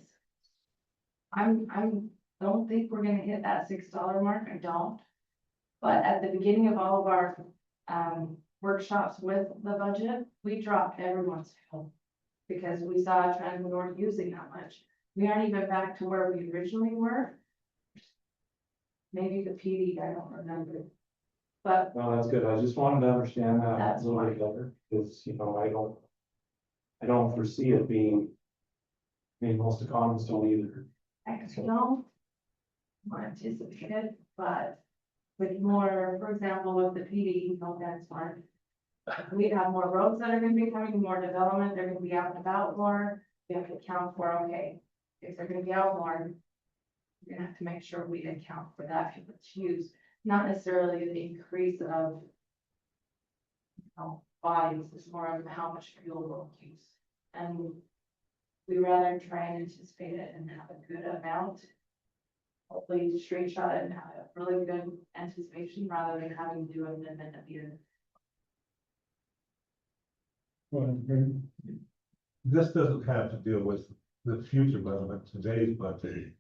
Speaker 4: Don't think we're gonna hit that $6 mark, I don't. But at the beginning of all of our, workshops with the budget, we dropped everyone's fuel. Because we saw a trend we weren't using that much. We aren't even back to where we originally were. Maybe the PD, I don't remember. But
Speaker 3: No, that's good. I just wanted to understand that
Speaker 4: That's
Speaker 3: a little bit better, because, I don't foresee it being, most economists don't either.
Speaker 4: I don't anticipate it, but with more, for example, with the PD, that's fine. We have more roads that are gonna be coming, more development, they're gonna be out and about more. We have to account for, okay, if they're gonna be out more, we're gonna have to make sure we account for that if it's used, not necessarily the increase of bodies, it's more of how much fuel we'll use. And we rather try and anticipate it and have a good amount. Hopefully screenshot it and have a really good anticipation rather than having to do an amendment at the end.
Speaker 7: this doesn't have to deal with the future budget, today's budget.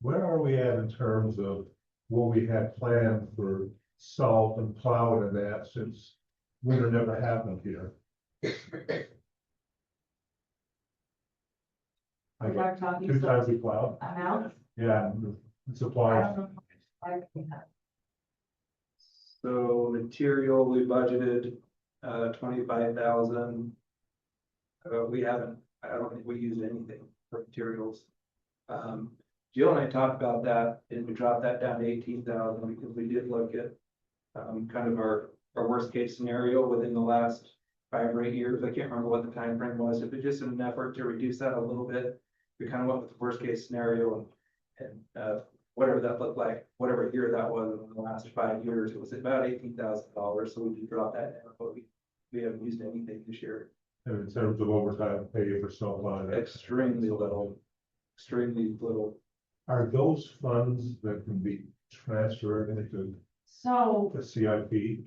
Speaker 7: Where are we at in terms of what we had planned for salt and plowing and that, since winter never happened here? I
Speaker 4: We
Speaker 7: got
Speaker 4: are talking
Speaker 7: 2 times we plowed,
Speaker 4: amount.
Speaker 7: yeah, and
Speaker 4: I
Speaker 7: supplies.
Speaker 4: don't know. I think that-
Speaker 6: So material, we budgeted, 25,000. I don't think we used anything for materials. Jill and I talked about that, and we dropped that down to 18,000 because we did look at, kind of our worst case scenario within the last 5 or 8 years. I can't remember what the time frame was. It was just in an effort to reduce that a little bit. We kind of went with the worst case scenario and whatever that looked like, whatever year that was in the last 5 years, it was about $18,000. So we did drop that down, but we haven't used anything this year.
Speaker 7: And in terms of overtime pay for salt plowing.
Speaker 6: Extremely little, extremely little.
Speaker 7: Are those funds that can be transfer into
Speaker 4: So
Speaker 7: the CIP?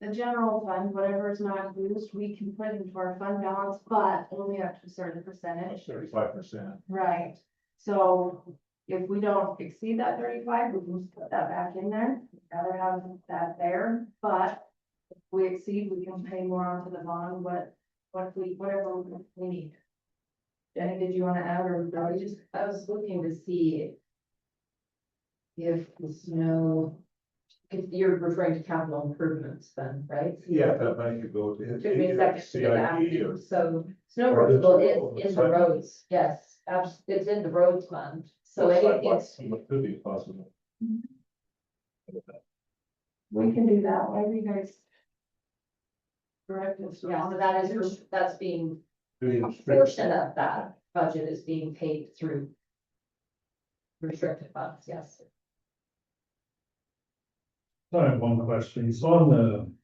Speaker 4: The general fund, whatever is not used, we can put into our fund balance, but only up to a certain percentage.
Speaker 7: 35%.
Speaker 4: Right, so if we don't exceed that 35, we can just put that back in there, rather have that there, but. If we exceed, we can pay more onto the bond, whatever we need.
Speaker 2: Jenny, did you want to add, or I was looking to see if the snow, if you're referring to capital improvements then, right?
Speaker 7: Yeah, that money could go to.
Speaker 2: Took me a second to
Speaker 7: CIP
Speaker 2: get that.
Speaker 7: or-
Speaker 2: So snow
Speaker 7: Or the
Speaker 2: removal
Speaker 7: roads,
Speaker 2: is in the
Speaker 7: right?
Speaker 2: roads, yes, it's in the roads fund. So it's,
Speaker 7: It could be possible.
Speaker 4: We can do that, whatever you guys. Correct.
Speaker 2: yeah, so that is, that's being,
Speaker 7: Doing
Speaker 2: a
Speaker 7: it
Speaker 2: portion of that budget is being paid through restricted funds, yes.
Speaker 1: I have one question. So on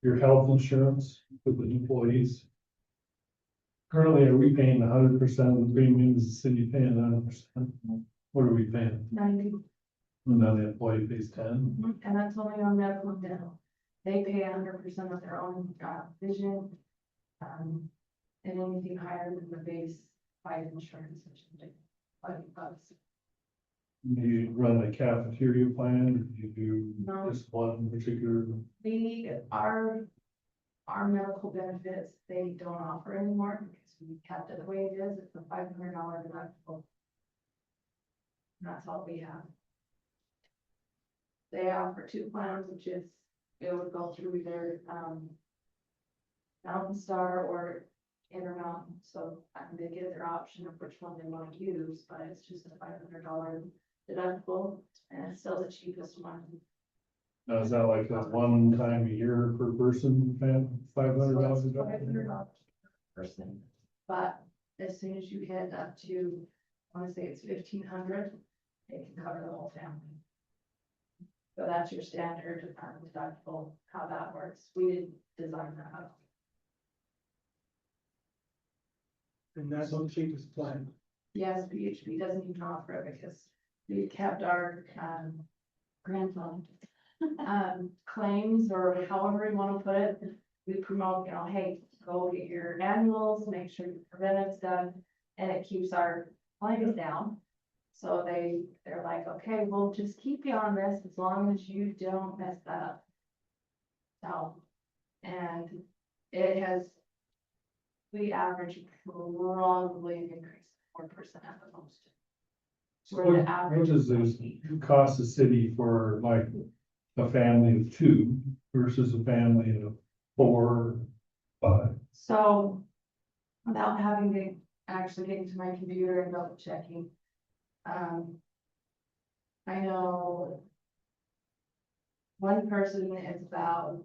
Speaker 1: your health insurance for the employees. Currently, are we paying 100% of the premiums, the city paying 100%? What are we paying?
Speaker 4: 90,
Speaker 1: And now the employee pays 10?
Speaker 4: and that's only on medical and dental. They pay 100% of their own vision. And anything higher than the base life insurance, which is like $5.
Speaker 1: Do you run a cafeteria plan? Or do you do
Speaker 4: No.
Speaker 1: just one particular?
Speaker 4: Our medical benefits, they don't offer anymore because we kept it the way it is. It's a $500 deductible. And that's all we have. They offer two plans, which is, it would go through either, Mountain Star or Intermountain, so they get their option of which one they want to use, but it's just a $500 deductible, and it's still the cheapest one.
Speaker 1: Now, is that like a one time a year per person, $500?
Speaker 4: $500 per person, but as soon as you hit up to, I want to say it's 1,500, it can cover the whole family. So that's your standard deductible, how that works. We didn't design that out.
Speaker 9: And that's the cheapest plan.
Speaker 4: Yes, PHP doesn't even offer it because we kept our,
Speaker 8: Grandfather.
Speaker 4: claims or however you want to put it. We promote, hey, go get your annuals, make sure your preventive's done, and it keeps our claims down. So they're like, okay, we'll just keep you on this as long as you don't mess that up. So, and it has, we average probably increase 4% at the most.
Speaker 1: So what does this cost the city for like a family of 2 versus a family of 4, 5?
Speaker 4: So, without having to actually get into my computer and double checking, I know one person is about,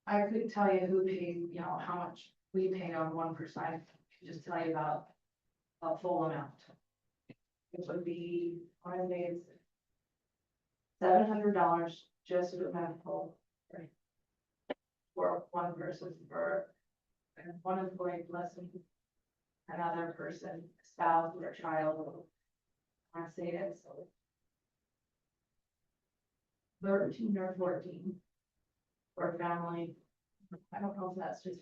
Speaker 4: I couldn't tell you who paid, how much we paid on 1%. I could just tell you about a full amount. It would be, I think it's $700 just for medical. Right. For one person, for one employee blessing another person, spouse or child. I say it's 13 or 14 for family. I don't know if that's just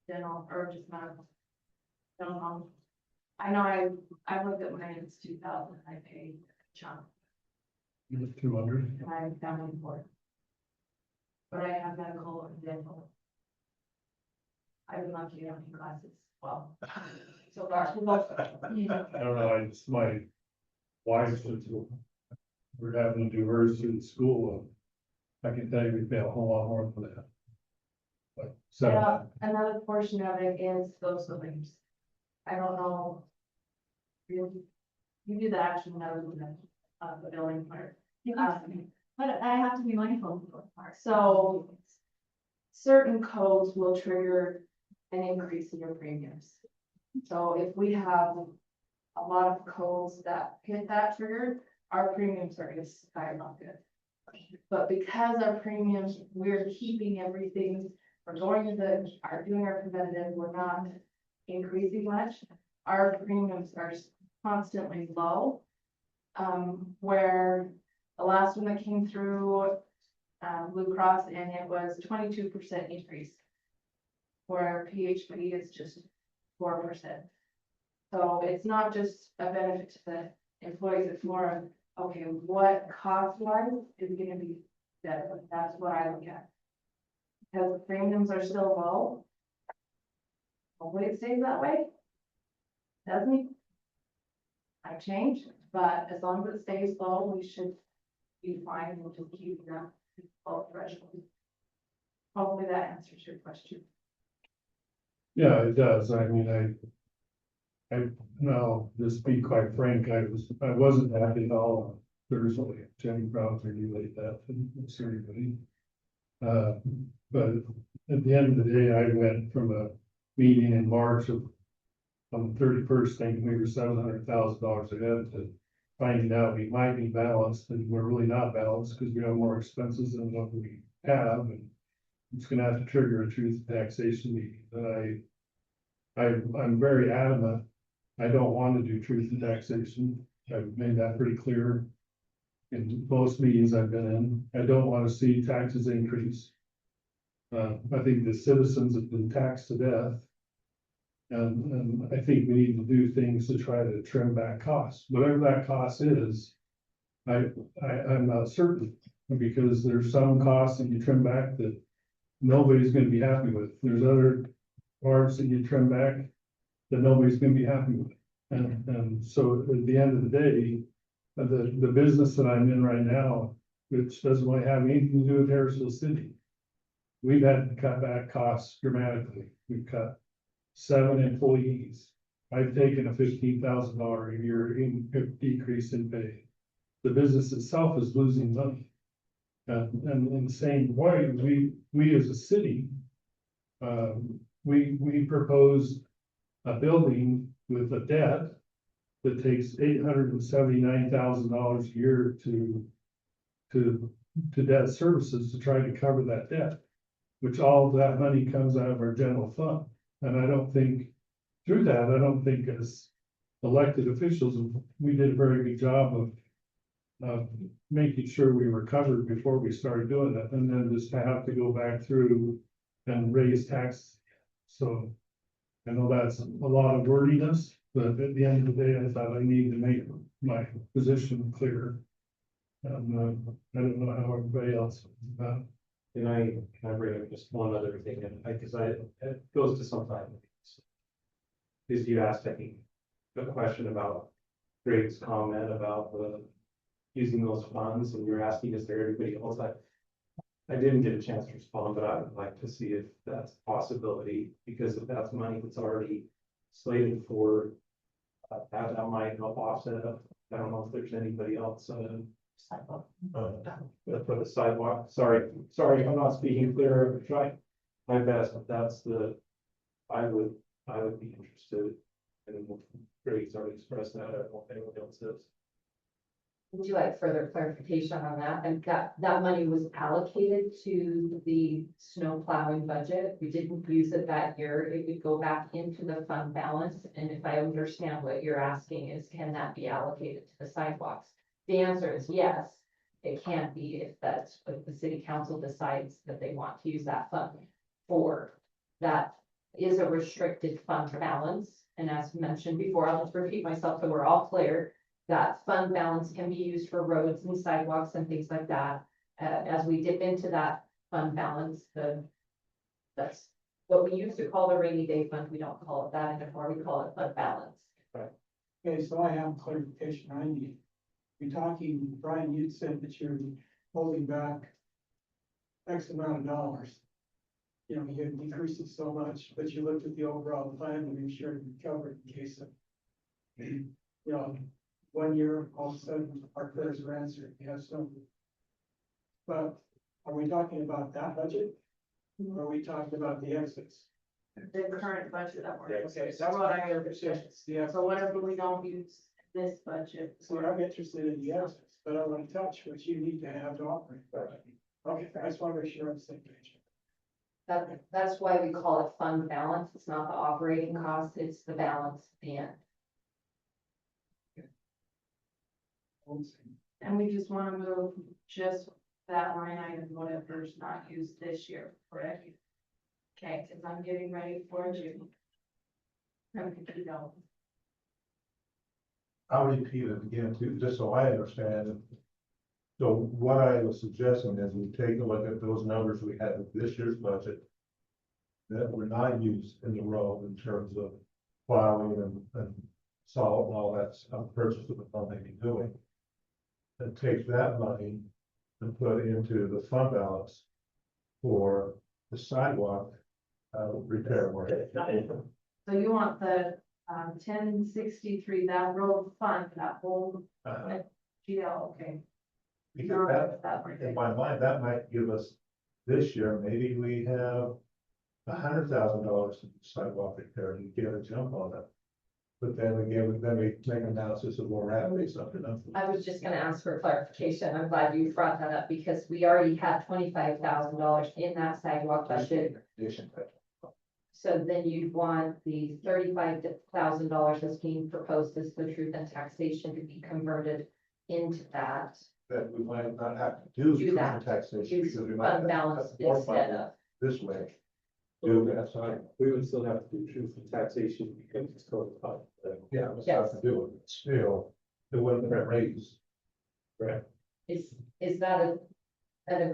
Speaker 4: dental or just medical. Don't know. I know I looked at mine, it's 2,000, I paid a chunk,
Speaker 1: 200?
Speaker 4: and I family for it. But I have medical and dental. I've been lucky to have any classes, well, so far.
Speaker 1: I don't know, my wife, we're having to do hers through the school. I can tell you we pay a whole lot more for that. Like,
Speaker 4: Yeah,
Speaker 1: so,
Speaker 4: another portion of it is those claims. I don't know. You do the action, that was the billing part.
Speaker 8: But I have to be mindful of the part.
Speaker 4: So certain codes will trigger an increase in your premiums. So if we have a lot of codes that hit that trigger, our premiums are just skyrocket. But because our premiums, we're keeping everything, we're going to doing our preventative, we're not increasing much. our premiums are constantly low. Where the last one that came through, Blue Cross, and it was 22% increase. Where PHP is just 4%. So it's not just a benefit to the employees, it's more of, okay, what cost wise is gonna be better, that's what I look at. Because the premiums are still low. Hopefully it stays that way. Doesn't. I've changed, but as long as it stays low, we should be fine, we'll just keep that low threshold. Hopefully that answers your question.
Speaker 1: Yeah, it does. I mean, no, just be quite frank, I wasn't happy at all on Thursday. Jenny probably relayed that to everybody. But at the end of the day, I went from a meeting in March on the 31st, thinking we were $700,000 ahead, to finding out we might be balanced, and we're really not balanced because we have more expenses than what we have, and it's gonna have to trigger a truth and taxation meeting. And I'm very adamant, I don't want to do truth and taxation. I've made that pretty clear in most meetings I've been in. I don't want to see taxes increase. I think the citizens have been taxed to death. And I think we need to do things to try to trim back costs, whatever that cost is. I'm not certain, because there's some costs that you trim back that nobody's gonna be happy with. There's other parts that you trim back that nobody's gonna be happy with. And so at the end of the day, the business that I'm in right now, which doesn't really have anything to do with Harrisville City, we've had to cut back costs dramatically. We've cut 7 employees. I've taken a $15,000 a year decrease in pay. The business itself is losing money. And in the same way, we as a city, we proposed a building with a debt that takes $879,000 a year to debt services to try to cover that debt, which all of that money comes out of our general fund. And I don't think as elected officials, we did a very good job of making sure we were covered before we started doing that, and then just to have to go back through and raise taxes. So I know that's a lot of wordiness, but at the end of the day, I thought I needed to make my position clear. I don't know how everybody else feels about it.
Speaker 3: Can I bring up just one other thing, and because it goes to something. Is you asked, I think, a question about Greg's comment about using those funds, and you're asking, is there anybody else? I didn't get a chance to respond, but I would like to see if that's a possibility, because if that's money that's already slated for, that might help offset it. I don't know if there's anybody else, for the sidewalk. Sorry, I'm not speaking clear. I'm trying my best, but that's I would be interested. And Greg's already expressed that. I don't know if anyone else is.
Speaker 2: Would you like further clarification on that? And that money was allocated to the snow plowing budget. We didn't use it that year. It would go back into the fund balance. And if I understand what you're asking is, can that be allocated to the sidewalks? The answer is yes. It can be if that's what the city council decides that they want to use that fund for. That is a restricted fund balance. And as mentioned before, I'll just repeat myself so we're all clear. That fund balance can be used for roads and sidewalks and things like that. As we dip into that fund balance, that's what we used to call the rainy day fund. We don't call it that anymore. We call it fund balance.
Speaker 9: Okay, so I have clarification I need. You're talking, Brian, you said that you're holding back X amount of dollars. You know, you decreased it so much, but you looked at the overall plan to make sure you covered in case of, you know, 1 year, all of a sudden, our prayers are answered, we have some. But are we talking about that budget? Or are we talking about the exits?
Speaker 4: The current budget that we're.
Speaker 9: Okay,
Speaker 4: That's what I understand.
Speaker 9: Yeah,
Speaker 4: So whatever we don't use this budget.
Speaker 9: so I'm interested in the exits, but I want to touch what you need to have to operate. Okay, I just want to make sure I'm on the same page.
Speaker 2: That's why we call it fund balance. It's not the operating cost, it's the balance at the end.
Speaker 4: And we just want to move just that line item, whatever's not used this year, correct? Okay, because I'm getting ready for June. You know,
Speaker 7: I'll repeat it again too, just so I understand. So what I was suggesting is we take a look at those numbers we had with this year's budget that were not used in the road in terms of plowing and salt and all that stuff, purchase of the fund may be doing. And take that money and put into the fund balance for the sidewalk repair work.
Speaker 4: so you want the 1063, that road fund, that whole GL, okay.
Speaker 7: Because that, in my mind, that might give us, this year, maybe we have $100,000 in sidewalk repair and get a jump on it. But then we make analysis of more rapidly something.
Speaker 2: I was just gonna ask for clarification. I'm glad you brought that up because we already had $25,000 in that sidewalk budget. So then you'd want the $35,000 that's being proposed as the truth and taxation to be converted into that.
Speaker 7: That we might not have to do.
Speaker 2: Do that.
Speaker 7: Taxation.
Speaker 2: Use
Speaker 7: because we might have
Speaker 2: fund
Speaker 7: to
Speaker 2: balance
Speaker 7: cut more
Speaker 2: instead
Speaker 7: money
Speaker 2: of.
Speaker 7: This way. Do that, sorry.
Speaker 3: We would still have to do truth and taxation because it's codified.
Speaker 7: Yeah, we have to do it, still, it wouldn't raise.
Speaker 2: Is that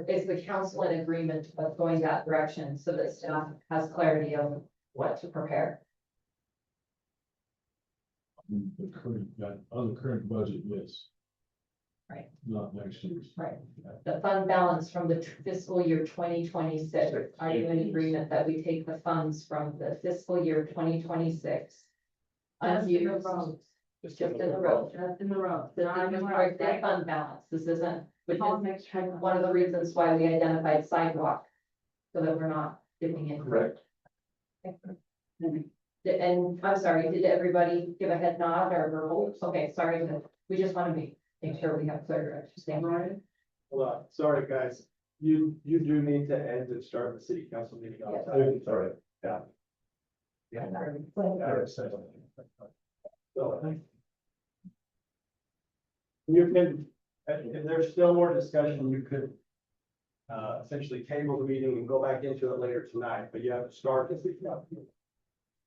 Speaker 2: is the council in agreement of going that direction so that staff has clarity of what to prepare?
Speaker 11: On the current budget, yes.
Speaker 2: Right.
Speaker 11: Not next year's.
Speaker 2: Right. The fund balance from the fiscal year 2026, are you in agreement that we take the funds from the fiscal year 2026?
Speaker 4: Just in the
Speaker 2: Unused,
Speaker 4: roads,
Speaker 2: just in the road.
Speaker 4: just in the road.
Speaker 2: This
Speaker 4: Not in
Speaker 2: is
Speaker 4: the
Speaker 2: part
Speaker 4: road,
Speaker 2: of the
Speaker 4: right?
Speaker 2: fund balance. This isn't, which
Speaker 4: I'll
Speaker 2: is
Speaker 4: make sure.
Speaker 2: one of the reasons why we identified sidewalk. So that we're not dipping in.
Speaker 3: Correct.
Speaker 2: And I'm sorry, did everybody give a head nod or verbal? Okay, sorry, we just want to make sure we have clear understanding.
Speaker 10: Ryan? Hold on, sorry, guys. You do need to end and start the city council meeting on
Speaker 2: Yes.
Speaker 10: time.
Speaker 7: Sorry.
Speaker 10: Yeah. So, you can, if there's still more discussion, you could essentially table the meeting and go back into it later tonight, but you have to start the city council.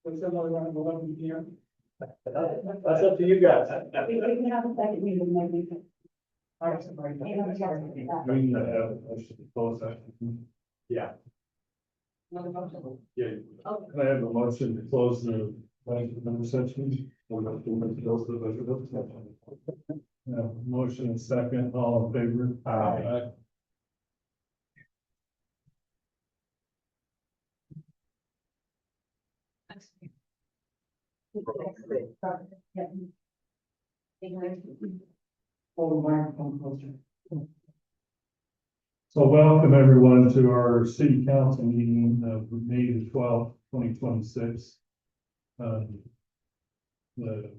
Speaker 9: What's that around 11 p.m.?
Speaker 10: That's up to you guys.
Speaker 8: We can have a second meeting, maybe.
Speaker 1: We need to have a motion to close that.
Speaker 10: Yeah. Yeah.
Speaker 1: Can I have a motion to close the budget number section? Or not to close the budget section? Motion and second, all in favor? Aye. So welcome everyone to our city council meeting of May the 12th, 2026. The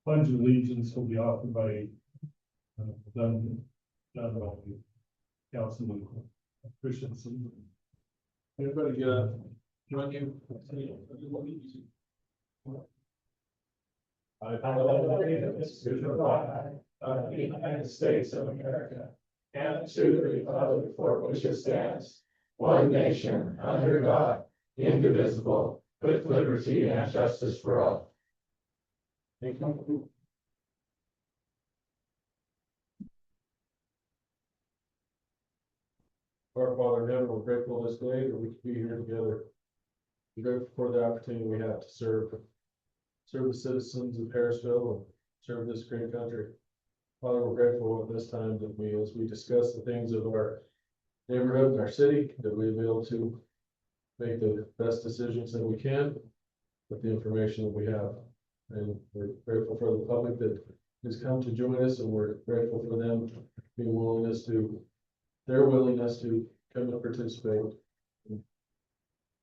Speaker 1: pledge of allegiance will be offered by Councilman Christensen.
Speaker 11: Everybody get up, join you. I pledge allegiance to the flag of the United States of America and to the republic for which it stands, one nation, under God, indivisible, with liberty and justice for all. Thank you. Our Father in heaven, we're grateful this day that we could be here together. We're grateful for the opportunity we have to serve the citizens of Harrisville and serve this great country. Father, we're grateful at this time that as we discuss the things of our neighborhood and our city, that we'll be able to make the best decisions that we can with the information that we have. And we're grateful for the public that has come to join us, and we're grateful for them being their willingness to come and participate.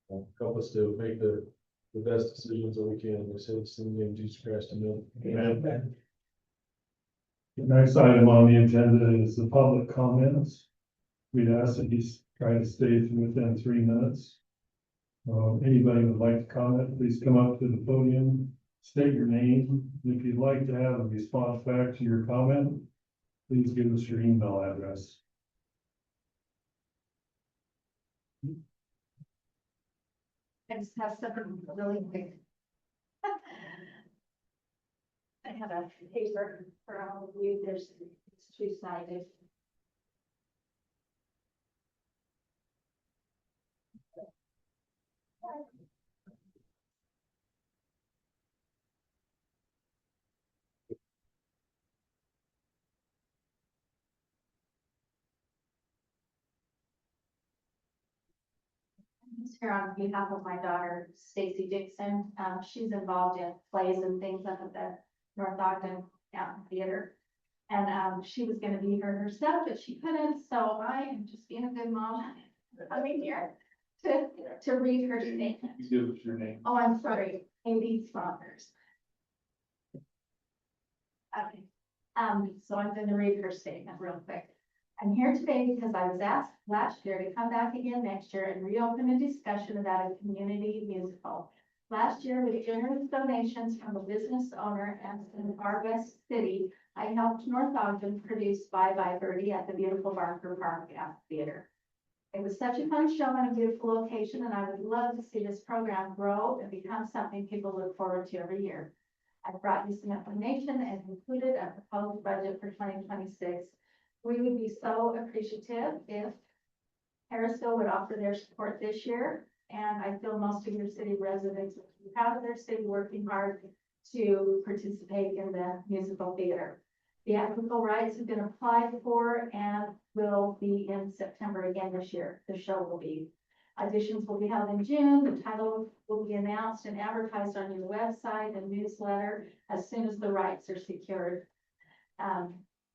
Speaker 11: And help us to make the best decisions that we can. We say this in the name of Jesus Christ. Amen.
Speaker 1: Amen. The next item on the agenda is the public comments. We'd ask that you Try to stay within 3 minutes. Anybody would like to comment, please come up to the podium, state your name. And if you'd like to have a response back to your comment, please give us your email address.
Speaker 4: I just have something really quick. I have a paper for all of you, it's two-sided. I'm just here on behalf of my daughter, Stacy Dixon. She's involved in plays and things up at the North Ogden Theater. And she was gonna be here herself, but she couldn't, so I am just being a good mom. Coming here to read her statement.
Speaker 1: Give us your name.
Speaker 4: Oh, I'm sorry, Amy Saunders. Okay, so I'm gonna read her statement real quick. I'm here today because I was asked last year to come back again next year and reopen a discussion about a community musical. Last year, with generous donations from a business owner and in Argus City, I helped North Ogden produce Bye Bye Birdie at the beautiful Barker Park Theater. It was such a fun show and a beautiful location, and I would love to see this program grow and become something people look forward to every year. I brought you some information and included a proposed budget for 2026. We would be so appreciative if Harrisville would offer their support this year. And I feel most of your city residents would be proud of their city working hard to participate in the musical theater. Theatrical rights have been applied for and will be in September again this year. The show will be. Auditions will be held in June. The title will be announced and advertised on your website and newsletter as soon as the rights are secured.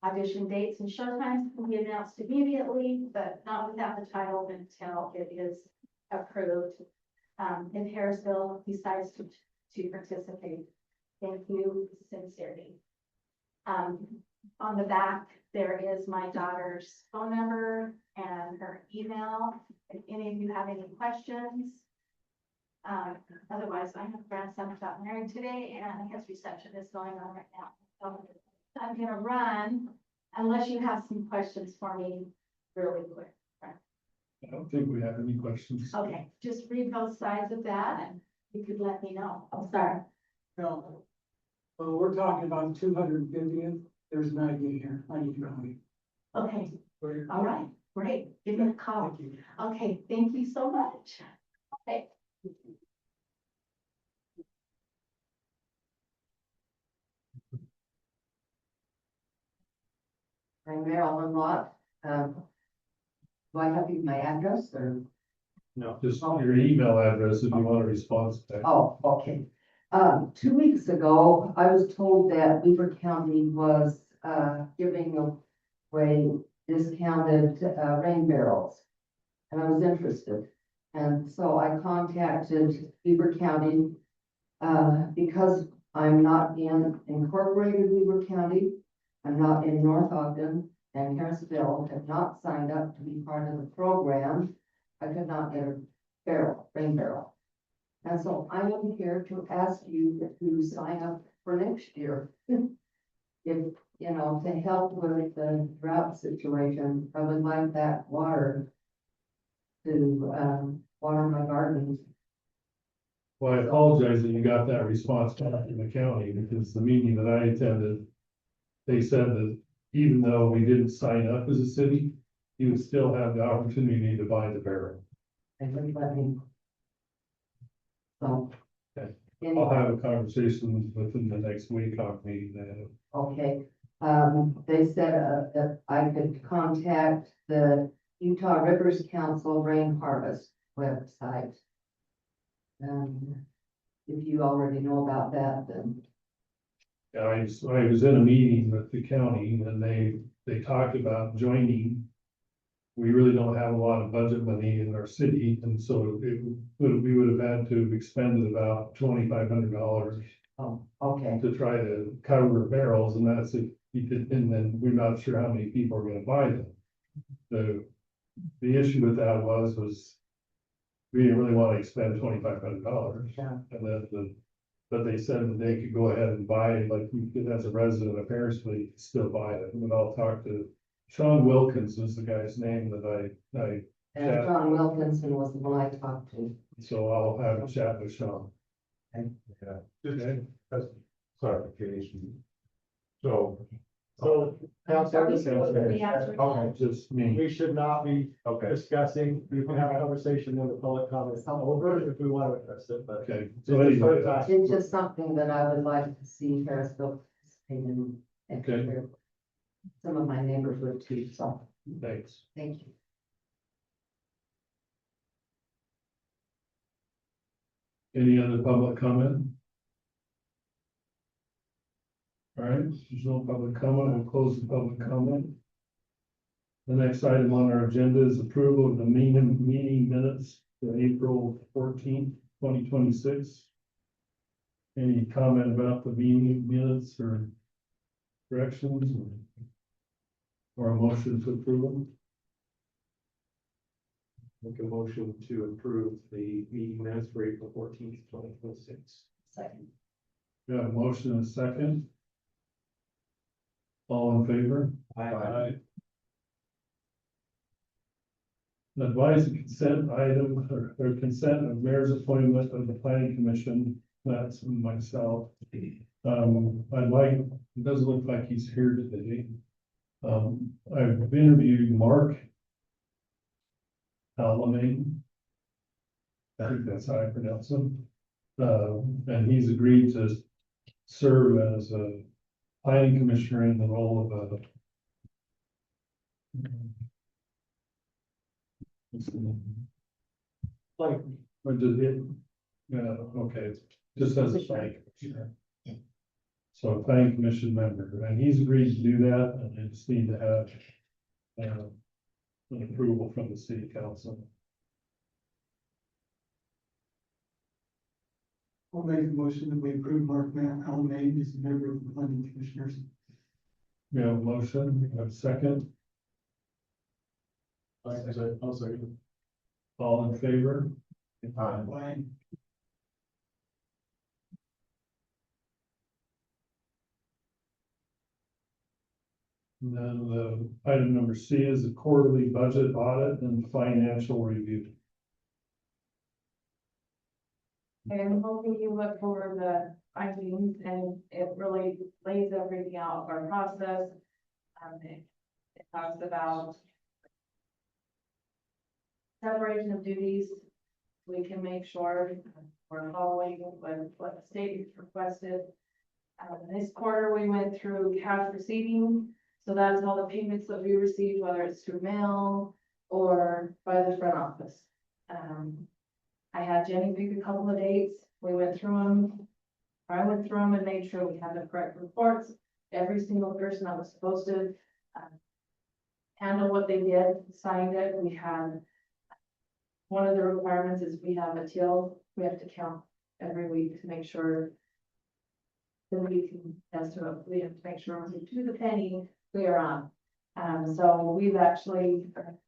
Speaker 4: Audition dates and showtimes will be announced immediately, but not without the title until it is approved. If Harrisville decides to participate. Thank you sincerely. On the back, there is my daughter's phone number and her email. If any of you have any questions. Otherwise, I have a grandson who got married today and his reception is going on right now. So I'm gonna run unless you have some questions for me really quick.
Speaker 1: I don't think we have any questions.
Speaker 4: Okay, just read both sides of that and you could let me know. I'm sorry.
Speaker 9: No. Well, we're talking about 250th, there's an idea here, I need to know.
Speaker 4: Okay, all right, great. Give me a call.
Speaker 9: Thank you.
Speaker 4: Okay, thank you so much. Okay.
Speaker 12: I'm Marilyn Lott. Do I have my address or?
Speaker 3: No.
Speaker 1: Just your email address if you want a response back.
Speaker 12: Oh, okay. 2 weeks ago, I was told that Weaver County was, giving away discounted, rain barrels. And I was interested. And so I contacted Weaver County, because I'm not in incorporated Weaver County. I'm not in North Ogden, and Harrisville have not signed up to be part of the program. I could not get a rain barrel. And so I am here to ask you to sign up for next year. If, to help with the drought situation, I would like that water to, water my gardens.
Speaker 1: Well, I apologize that you got that response back from the county, because the meeting that I attended, they said that even though we didn't sign up as a city, you would still have the opportunity to buy the barrel.
Speaker 12: And then let me. So.
Speaker 1: Okay. I'll
Speaker 12: Anyway,
Speaker 1: have a conversation within the next week on meeting.
Speaker 12: okay, they said, that I could contact the Utah Rivers Council Rain Harvest website. If you already know about that, then.
Speaker 1: I was in a meeting with the county and they talked about joining. We really don't have a lot of budget money in our city, and so we would have had to expend about $2,500
Speaker 12: Oh, okay,
Speaker 1: to try to cover barrels, and that's if you did, and then we're not sure how many people are gonna buy them. So the issue with that was we didn't really want to expend $2,500.
Speaker 12: Yeah.
Speaker 1: And but they said that they could go ahead and buy it, like you could, as a resident of Harrisville, you could still buy it. And I'll talk to Sean Wilkins is the guy's name that
Speaker 12: And
Speaker 1: Yeah.
Speaker 12: John Wilkinson was the one I talked to.
Speaker 1: so I'll have a chat with Sean.
Speaker 7: Yeah, just as clarification. So.
Speaker 5: Council,
Speaker 4: We have to-
Speaker 7: Okay,
Speaker 1: Just me.
Speaker 10: We should not be
Speaker 7: okay.
Speaker 10: discussing, we can have a conversation when the public comments come over if we want to address it, but.
Speaker 1: Okay,
Speaker 10: Just
Speaker 1: so
Speaker 10: the
Speaker 1: anyway,
Speaker 10: first time.
Speaker 12: It's just something that I would like to see Harrisville participate in.
Speaker 1: Okay.
Speaker 12: Some of my neighbors would too, so
Speaker 1: thanks.
Speaker 12: thank you.
Speaker 1: Any other public comment? All right, if there's no public comment, we'll close the public comment. The next item on our agenda is approval of the meeting minutes for April 14th, 2026. Any comment about the meeting minutes or corrections or a motion to approve them?
Speaker 3: Make a motion to approve the meeting minutes for April 14th, 2026.
Speaker 12: Second.
Speaker 1: We have a motion and a second. All in favor?
Speaker 3: Aye.
Speaker 1: Advise the consent item or consent of mayor's appointment of the planning commission, that's myself. I'd like, it doesn't look like he's here today. I've interviewed Mark Alamain. I think that's how I pronounce him. And he's agreed to serve as a planning commissioner in the role of a like, or did it, yeah, okay, just as a planning commissioner. So a planning commission member, and he's agreed to do that, and I just need to have an approval from the city council.
Speaker 9: I'll make a motion that we approve Mark Almaine as a member of the planning commissioners.
Speaker 1: We have a motion, we have a second,
Speaker 11: I'll second.
Speaker 1: all in favor?
Speaker 9: Why?
Speaker 1: And then the item number C is the quarterly budget audit and financial review.
Speaker 4: I'm hoping you look for the findings and it really lays everything out, our process. It talks about separation of duties. We can make sure we're following what the state requested. This quarter, we went through cash receiving. So that's all the payments that we received, whether it's through mail or by the front office. I had Jenny pick a couple of dates. We went through them. I went through them and made sure we had the correct reports. Every single person that was supposed to handle what they did, signed it. We had, one of the requirements is we have a till. We have to count every week to make sure that we can estimate, we have to make sure to the penny we are on. So we've actually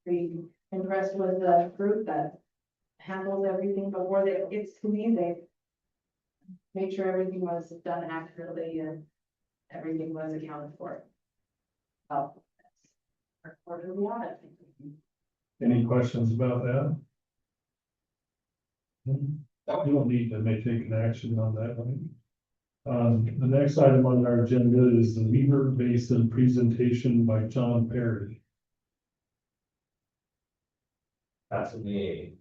Speaker 4: been impressed with the group that handles everything before it gets to me. They made sure everything was done accurately and everything was accounted for. Oh, that's our quarterly audit.
Speaker 1: Any questions about that? You don't need to take an action on that, right? The next item on our agenda is the Weaver Basin presentation by John Perry.
Speaker 13: That's me.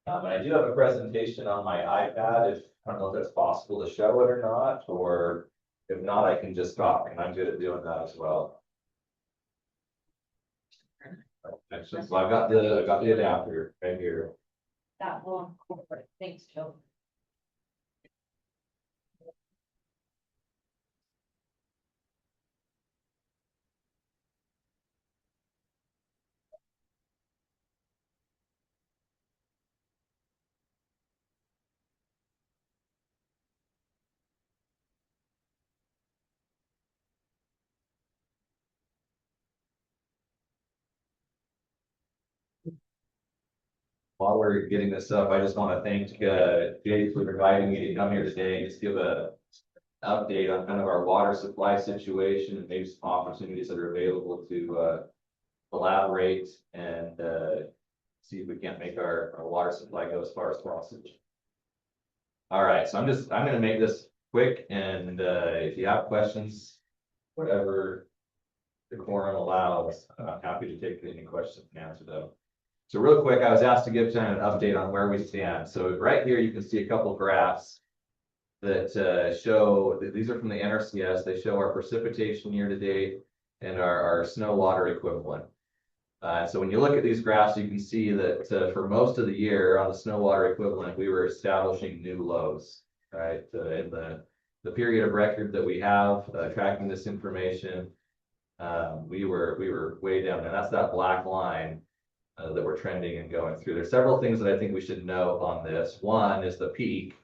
Speaker 13: And I do have a presentation on my iPad, I don't know if it's possible to show it or not, or if not, I can just talk, and I'm good at doing that as well. Excellent, so I've got the adapter right here.
Speaker 2: That will incorporate. Thanks, Joe.
Speaker 13: while we're getting this up, I just want to thank Jay for inviting me to come here today and just give a update on kind of our water supply situation and maybe some opportunities that are available to collaborate and see if we can't make our water supply go as far as possible. All right, so I'm gonna make this quick, and if you have questions, whatever the quorum allows, I'm happy to take any questions and answer them. So real quick, I was asked to give kind of an update on where we stand. So right here, you can see a couple graphs that show, these are from the NRCS, they show our precipitation year to date and our snow water equivalent. So when you look at these graphs, you can see that for most of the year on the snow water equivalent, we were establishing new lows, right? In the period of record that we have tracking this information, we were way down there. That's that black line that we're trending and going through. There's several things that I think we should know on this. One is the peak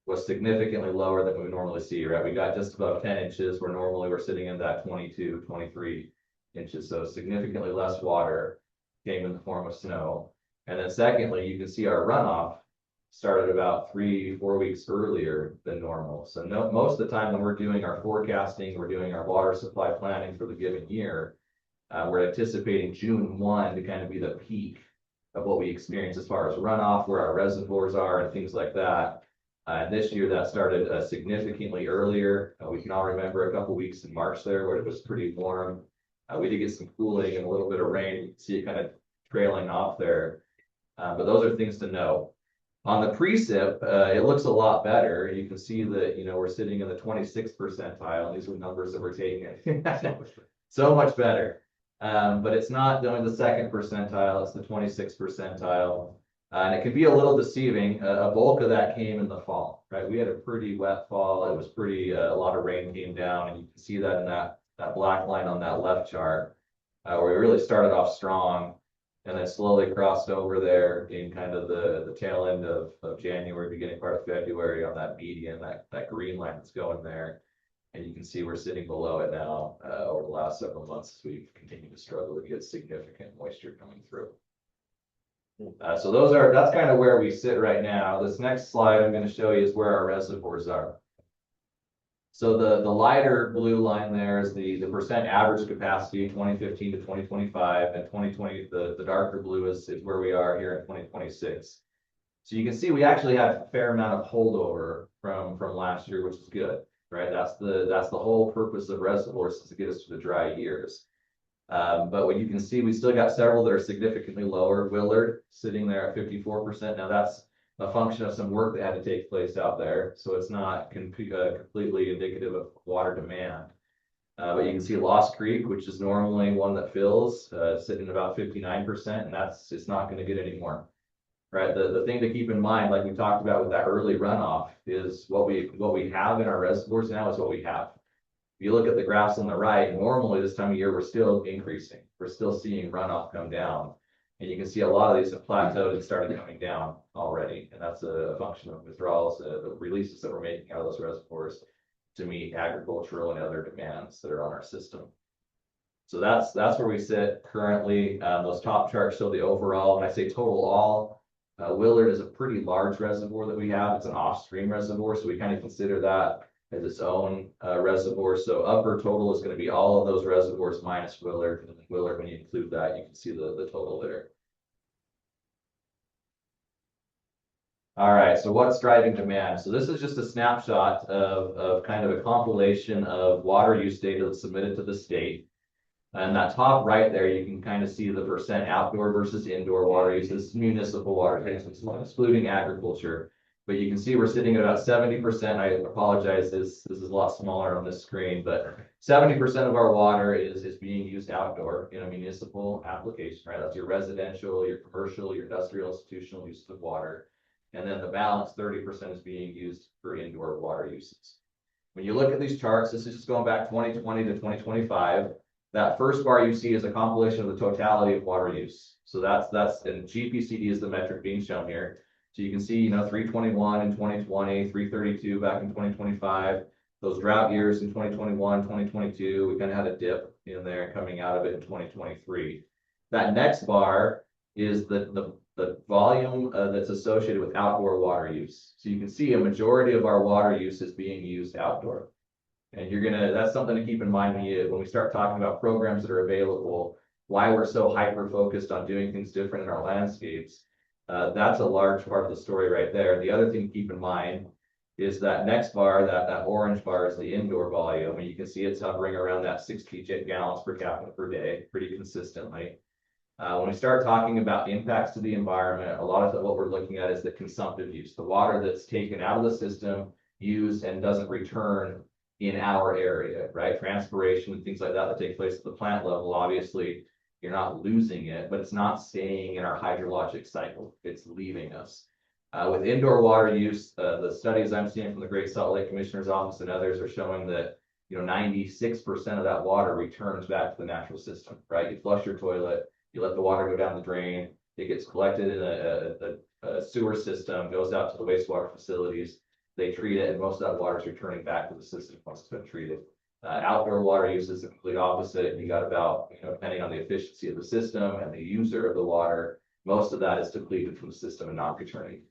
Speaker 13: was significantly lower than we normally see, right? We got just about 10 inches where normally we're sitting in that 22, 23 inches. So significantly less water came in the form of snow. And then secondly, you can see our runoff started about 3-4 weeks earlier than normal. So most of the time when we're doing our forecasting, we're doing our water supply planning for the given year, we're anticipating June 1 to kind of be the peak of what we experience as far as runoff, where our reservoirs are and things like that. And this year that started significantly earlier. We can all remember a couple weeks in March there where it was pretty warm. We did get some cooling and a little bit of rain. You can see it kind of trailing off there. But those are things to know. On the precip, it looks a lot better. You can see that, we're sitting in the 26th percentile. These were numbers that we're taking. So much better. But it's not only the second percentile, it's the 26th percentile. And it can be a little deceiving. A bulk of that came in the fall, right? We had a pretty wet fall. It was a lot of rain came down, and you can see that in that black line on that left chart, where we really started off strong and then slowly crossed over there in kind of the tail end of January, beginning part of February on that median, that green line that's going there. And you can see we're sitting below it now over the last several months as we've continued to struggle to get significant moisture coming through. So that's kind of where we sit right now. This next slide I'm going to show you is where our reservoirs are. So the lighter blue line there is the percent average capacity 2015 to 2025, and 2020, the darker blue is where we are here in 2026. So you can see we actually had a fair amount of holdover from last year, which is good, right? That's the whole purpose of reservoirs, is to get us to the dry years. But what you can see, we still got several that are significantly lower. Willard sitting there at 54%. Now that's a function of some work that had to take place out there. So it's not completely indicative of water demand. But you can see Lost Creek, which is normally one that fills, sitting at about 59%, and it's not going to get any more. Right. The thing to keep in mind, like we talked about with that early runoff, is what we have in our reservoirs now is what we have. If you look at the graphs on the right, normally this time of year, we're still increasing. We're still seeing runoff come down. And you can see a lot of these have plateaued and started coming down already. And that's a function of withdrawals, the releases that we're making out of those reservoirs to meet agricultural and other demands that are on our system. So that's where we sit currently. Those top charts show the overall. When I say total all, Willard is a pretty large reservoir that we have. It's an off-stream reservoir, so we kind of consider that as its own reservoir. So upper total is going to be all of those reservoirs minus Willard. And Willard, when you include that, you can see the total there. All right, so what's driving demand? So this is just a snapshot of kind of a compilation of water use data that's submitted to the state. And that top right there, you can kind of see the percent outdoor versus indoor water use. This is municipal water, excluding agriculture. But you can see we're sitting at about 70%. I apologize, this is a lot smaller on this screen, but 70% of our water is being used outdoor in a municipal application, right? That's your residential, your commercial, your industrial, institutional use of water. And then the balance 30% is being used for indoor water uses. When you look at these charts, this is just going back 2020 to 2025. That first bar you see is a compilation of the totality of water use. So that's and GPCD is the metric being shown here. So you can see, 321 in 2020, 332 back in 2025, those drought years in 2021, 2022, we kind of had a dip in there coming out of it in 2023. That next bar is the the volume that's associated with outdoor water use. So you can see a majority of our water use is being used outdoor. And that's something to keep in mind when we start talking about programs that are available, why we're so hyper focused on doing things different in our landscapes. That's a large part of the story right there. The other thing to keep in mind is that next bar, that orange bar is the indoor volume, and you can see it's hovering around that 60 gallons per capita per day, pretty consistently. When we start talking about impacts to the environment, a lot of what we're looking at is the consumptive use, the water that's taken out of the system, used, and doesn't return in our area, right? Transpiration and things like that take place at the plant level. Obviously, you're not losing it, but it's not staying in our hydrologic cycle. It's leaving us. With indoor water use, the studies I'm seeing from the Great Salt Lake Commissioner's Office and others are showing that 96% of that water returns back to the natural system, right? You flush your toilet, you let the water go down the drain, it gets collected in a sewer system, goes out to the wastewater facilities, they treat it, and most of that water is returning back to the system once it's been treated. Outdoor water use is the complete opposite. You got about, depending on the efficiency of the system and the user of the water, most of that is depleted from the system and not returning.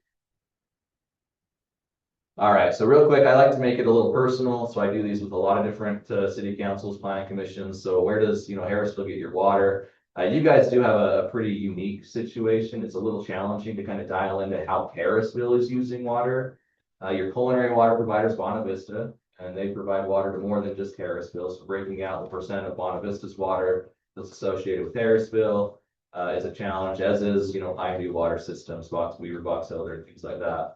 Speaker 13: All right, so real quick, I like to make it a little personal. So I do these with a lot of different city councils, planning commissions. So where does, Harrisville get your water? You guys do have a pretty unique situation. It's a little challenging to kind of dial into how Harrisville is using water. Your culinary water provider is Bonavista Vista, and they provide water to more than just Harrisville. So breaking out the percent of Bonavista Vista's water that's associated with Harrisville is a challenge, as is, Pineview water systems, Weaver, Box Elder, and things like that.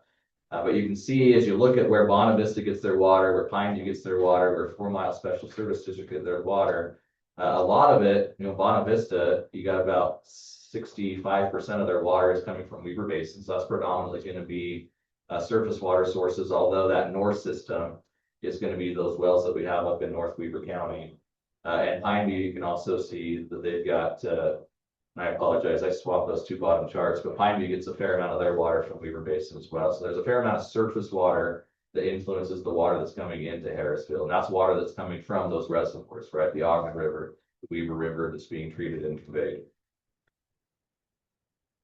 Speaker 13: But you can see as you look at where Bonavista Vista gets their water, where Pineview gets their water, where 4 Mile Special Service District gets their water, a lot of it, Bonavista Vista, you got about 65% of their water is coming from Weaver Basin. So that's predominantly going to be surface water sources, although that north system is going to be those wells that we have up in North Weaver County. And Pineview, you can also see that they've got, and I apologize, I swapped those two bottom charts, but Pineview gets a fair amount of their water from Weaver Basin as well. So there's a fair amount of surface water that influences the water that's coming into Harrisville. And that's water that's coming from those reservoirs, right? The Ogden River, the Weaver River that's being treated and conveyed.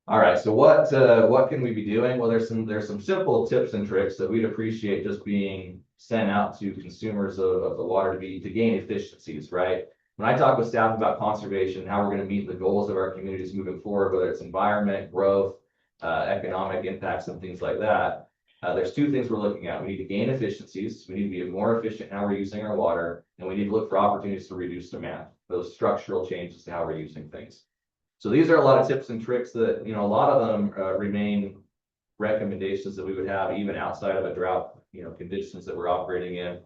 Speaker 13: All right, so what can we be doing? Well, there's some simple tips and tricks that we'd appreciate just being sent out to consumers of the water to gain efficiencies, right? When I talk with staff about conservation, how we're going to meet the goals of our communities moving forward, whether it's environment, growth, economic impacts, and things like that, there's two things we're looking at. We need to gain efficiencies. We need to be more efficient in how we're using our water, and we need to look for opportunities to reduce demand, those structural changes to how we're using things. So these are a lot of tips and tricks that, a lot of them remain recommendations that we would have even outside of a drought, conditions that we're operating in.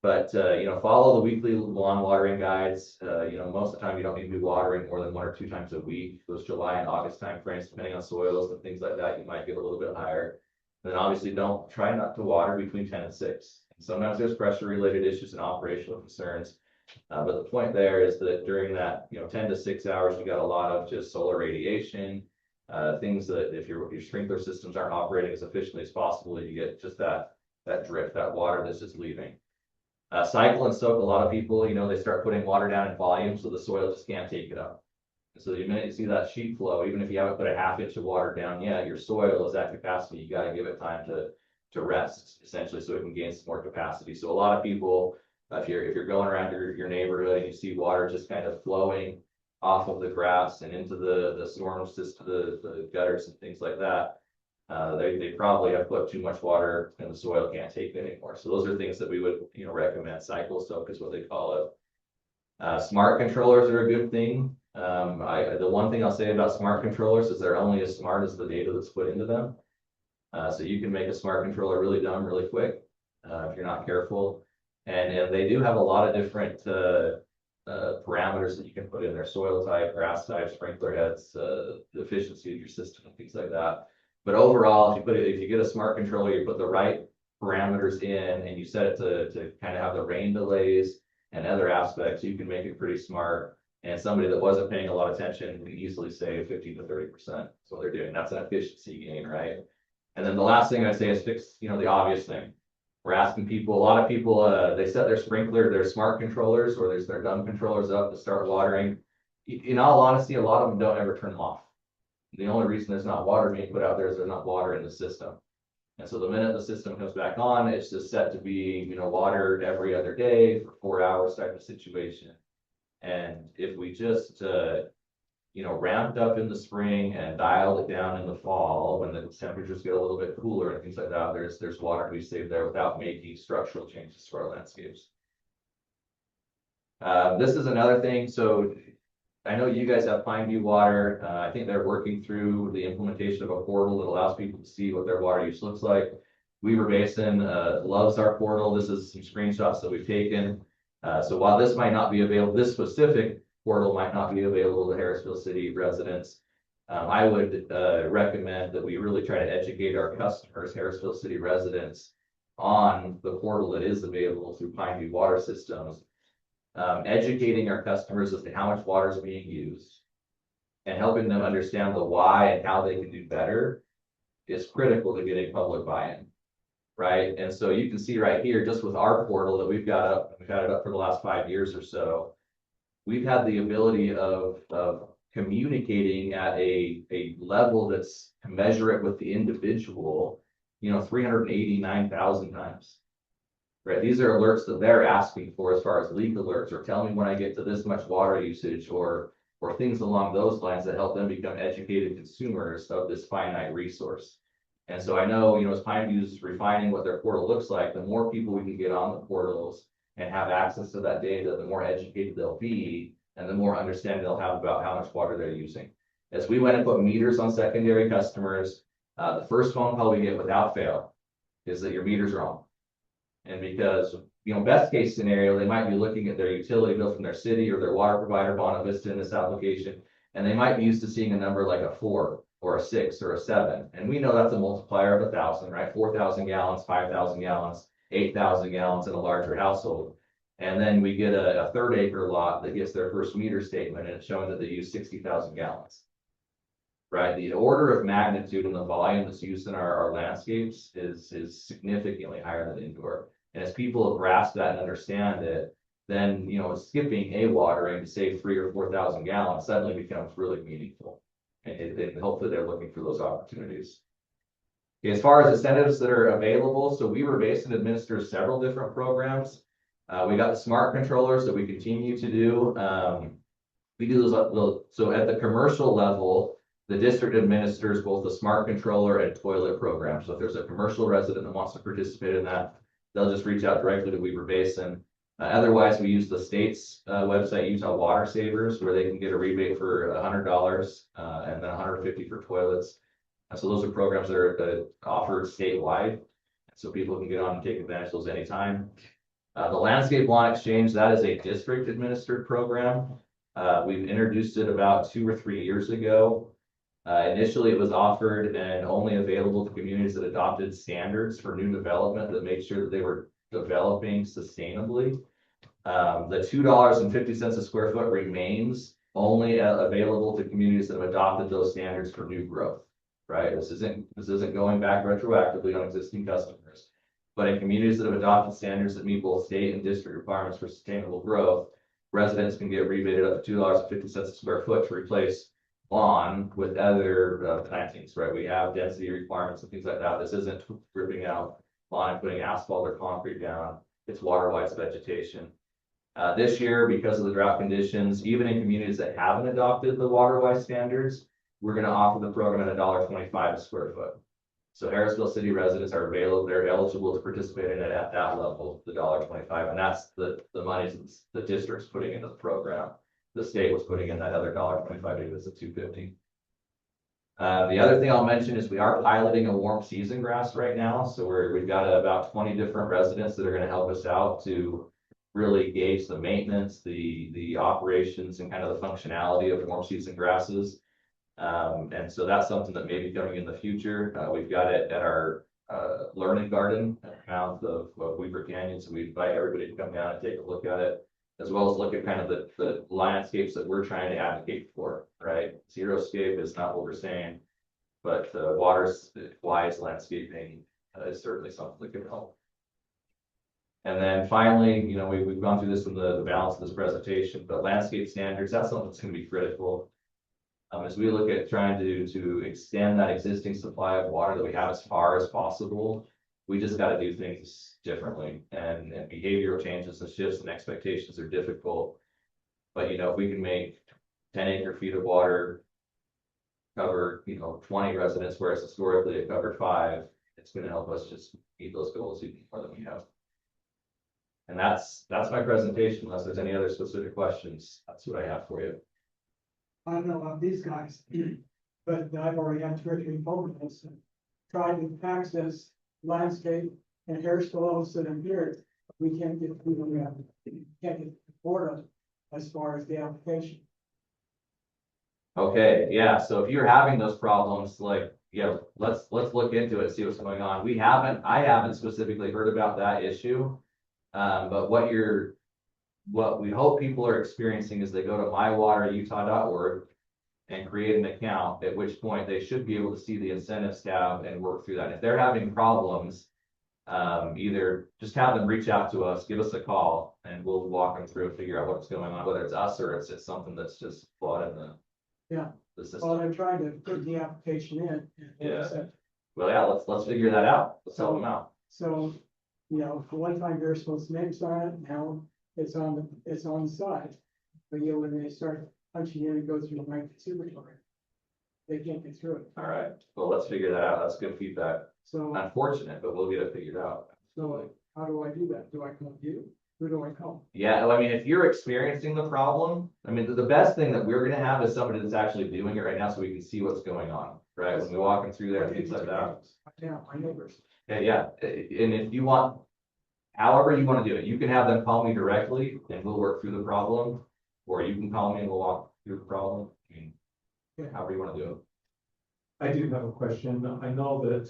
Speaker 13: But, follow the weekly lawn watering guides. Most of the time you don't need to be watering more than 1 or 2 times a week. Those July and August timeframes, depending on soils and things like that, you might get a little bit higher. And then obviously try not to water between 10 and 6. And sometimes there's pressure related issues and operational concerns. But the point there is that during that, 10 to 6 hours, you got a lot of just solar radiation, things that if your sprinkler systems aren't operating as efficiently as possible, you get just that drift, that water that's just leaving. Cycle and soak, a lot of people, they start putting water down in volume, so the soil just can't take it up. So the minute you see that sheet flow, even if you haven't put a ½ inch of water down yet, your soil is at capacity. You got to give it time to rest, essentially, so it can gain some more capacity. So a lot of people, if you're going around your neighborhood and you see water just kind of flowing off of the grass and into the storm system, the gutters and things like that, they probably have put too much water and the soil can't take it anymore. So those are things that we would recommend. Cycle soak is what they call it. Smart controllers are a good thing. The one thing I'll say about smart controllers is they're only as smart as the data that's put into them. So you can make a smart controller really dumb really quick if you're not careful. And they do have a lot of different parameters that you can put in there: soil type, grass type, sprinkler heads, the efficiency of your system, and things like that. But overall, if you get a smart controller, you put the right parameters in and you set it to kind of have the rain delays and other aspects, you can make it pretty smart. And somebody that wasn't paying a lot of attention can easily save 15 to 30%. That's what they're doing. That's an efficiency gain, right? And then the last thing I'd say is fix, the obvious thing. We're asking people, a lot of people, they set their smart controllers or their dumb controllers up to start watering. In all honesty, a lot of them don't ever turn them off. The only reason there's not water being put out there is there's not water in the system. And so the minute the system comes back on, it's just set to be, watered every other day for 4 hours type of situation. And if we just, ramped up in the spring and dialed it down in the fall, when the temperatures get a little bit cooler and things like that, there's water to be saved there without making structural changes to our landscapes. This is another thing. So I know you guys have Pine View Water. I think they're working through the implementation of a portal that allows people to see what their water use looks like. Weaver Basin loves our portal. This is some screenshots that we've taken. So while this might not be available, this specific portal might not be available to Harrisville City residents, I would recommend that we really try to educate our customers, Harrisville City residents, on the portal that is available through Pine View Water Systems. Educating our customers as to how much water is being used and helping them understand the why and how they can do better is critical to getting public buy-in, right? And so you can see right here, just with our portal that we've got up, we've had it up for the last 5 years or so, we've had the ability of communicating at a level that's commensurate with the individual, 389,000 times. Right, these are alerts that they're asking for as far as leak alerts, or tell me when I get to this much water usage, or things along those lines that help them become educated consumers of this finite resource. And so I know, as Pine View's refining what their portal looks like, the more people we can get on the portals and have access to that data, the more educated they'll be, and the more understanding they'll have about how much water they're using. As we went and put meters on secondary customers, the first phone call we get without fail is that your meter's wrong. And because, best case scenario, they might be looking at their utility bill from their city or their water provider, Bonavista Vista in this application, and they might be used to seeing a number like a 4 or a 6 or a 7. And we know that's a multiplier of 1,000, right? 4,000 gallons, 5,000 gallons, 8,000 gallons in a larger household. And then we get a 3rd acre lot that gets their first meter statement and it's showing that they use 60,000 gallons. Right, the order of magnitude and the volume that's used in our landscapes is significantly higher than indoor. And as people grasp that and understand it, then skipping a watering to save 3,000 or 4,000 gallons suddenly becomes really meaningful. And hopefully they're looking for those opportunities. As far as incentives that are available, so Weaver Basin administers several different programs. We got the smart controllers that we continue to do. We do those, so at the commercial level, the district administers both the smart controller and toilet program. So if there's a commercial resident that wants to participate in that, they'll just reach out directly to Weaver Basin. Otherwise, we use the state's website, Utah Water Savers, where they can get a rebate for $100 and then $150 for toilets. So those are programs that are offered statewide. So people can get on and take advantage of those anytime. The Landscape Lawn Exchange, that is a district administered program. We've introduced it about 2 or 3 years ago. Initially, it was offered and only available to communities that adopted standards for new development that made sure that they were developing sustainably. The $2.50 a square foot remains only available to communities that have adopted those standards for new growth. Right, this isn't going back retroactively on existing customers, but in communities that have adopted standards that meet both state and district requirements for sustainable growth, residents can get rebated up to $2.50 a square foot to replace lawn with other plantings, right? We have density requirements and things like that. This isn't ripping out lawn and putting asphalt or concrete down. It's water-wise vegetation. This year, because of the drought conditions, even in communities that haven't adopted the water-wise standards, we're going to offer the program at $1.25 a square foot. So Harrisville City residents are available, they're eligible to participate in it at that level, the $1.25, and that's the money the district's putting into the program. The state was putting in that other $1.25, it was a $2.50. The other thing I'll mention is we are piloting a warm season grass right now. So we've got about 20 different residents that are going to help us out to really gauge the maintenance, the operations, and kind of the functionality of warm season grasses. And so that's something that may be coming in the future. We've got it at our learning garden at the mouth of Weaver Canyon. So we invite everybody to come down and take a look at it, as well as look at kind of the landscapes that we're trying to advocate for, right? Xeriscape is not what we're saying, but water-wise landscaping is certainly something that can help. And then finally, we've gone through this in the balance of this presentation, but landscape standards, that's something that's going to be critical. As we look at trying to extend that existing supply of water that we have as far as possible, we just gotta do things differently, and behavioral changes and shifts and expectations are difficult. But you know, if we can make 10 acre feet of water cover, 20 residents, whereas historically it covered 5, it's gonna help us just meet those goals even more than we have. And that's my presentation, unless there's any other specific questions, that's what I have for you.
Speaker 9: I don't know about these guys, but I've already had 2 or 3 phone calls and tried to access landscape and hairstyles that I'm here. We can't get through them, can't get forward as far as the application.
Speaker 13: Okay, yeah, so if you're having those problems, like, let's look into it, see what's going on. I haven't specifically heard about that issue. But what we hope people are experiencing is they go to mywaterutah.org and create an account, at which point they should be able to see the incentives tab and work through that. If they're having problems, either just have them reach out to us, give us a call, and we'll walk them through and figure out what's going on, whether it's us or it's something that's just flawed in the
Speaker 9: Well,
Speaker 13: system.
Speaker 9: they're trying to put the application in.
Speaker 13: Yeah. Well, yeah, let's figure that out. Let's help them out.
Speaker 9: So, for one time you're supposed to name sign it, now it's on the side. But when they start punching in and go through my supervisor, they can't get through it.
Speaker 13: All right, well, let's figure that out. That's good feedback.
Speaker 9: So,
Speaker 13: Unfortunate, but we'll get it figured out.
Speaker 9: how do I do that? Do I call you? Who do I call?
Speaker 13: Yeah, well, I mean, if you're experiencing the problem, I mean, the best thing that we're gonna have is somebody that's actually doing it right now, so we can see what's going on, right? When we walk them through there, things like that.
Speaker 9: Yeah, my neighbors.
Speaker 13: Yeah, and if you want, however you wanna do it, you can have them call me directly and we'll work through the problem. Or you can call me and we'll walk through the problem. I mean, however you wanna do it.
Speaker 3: I do have a question. I know that,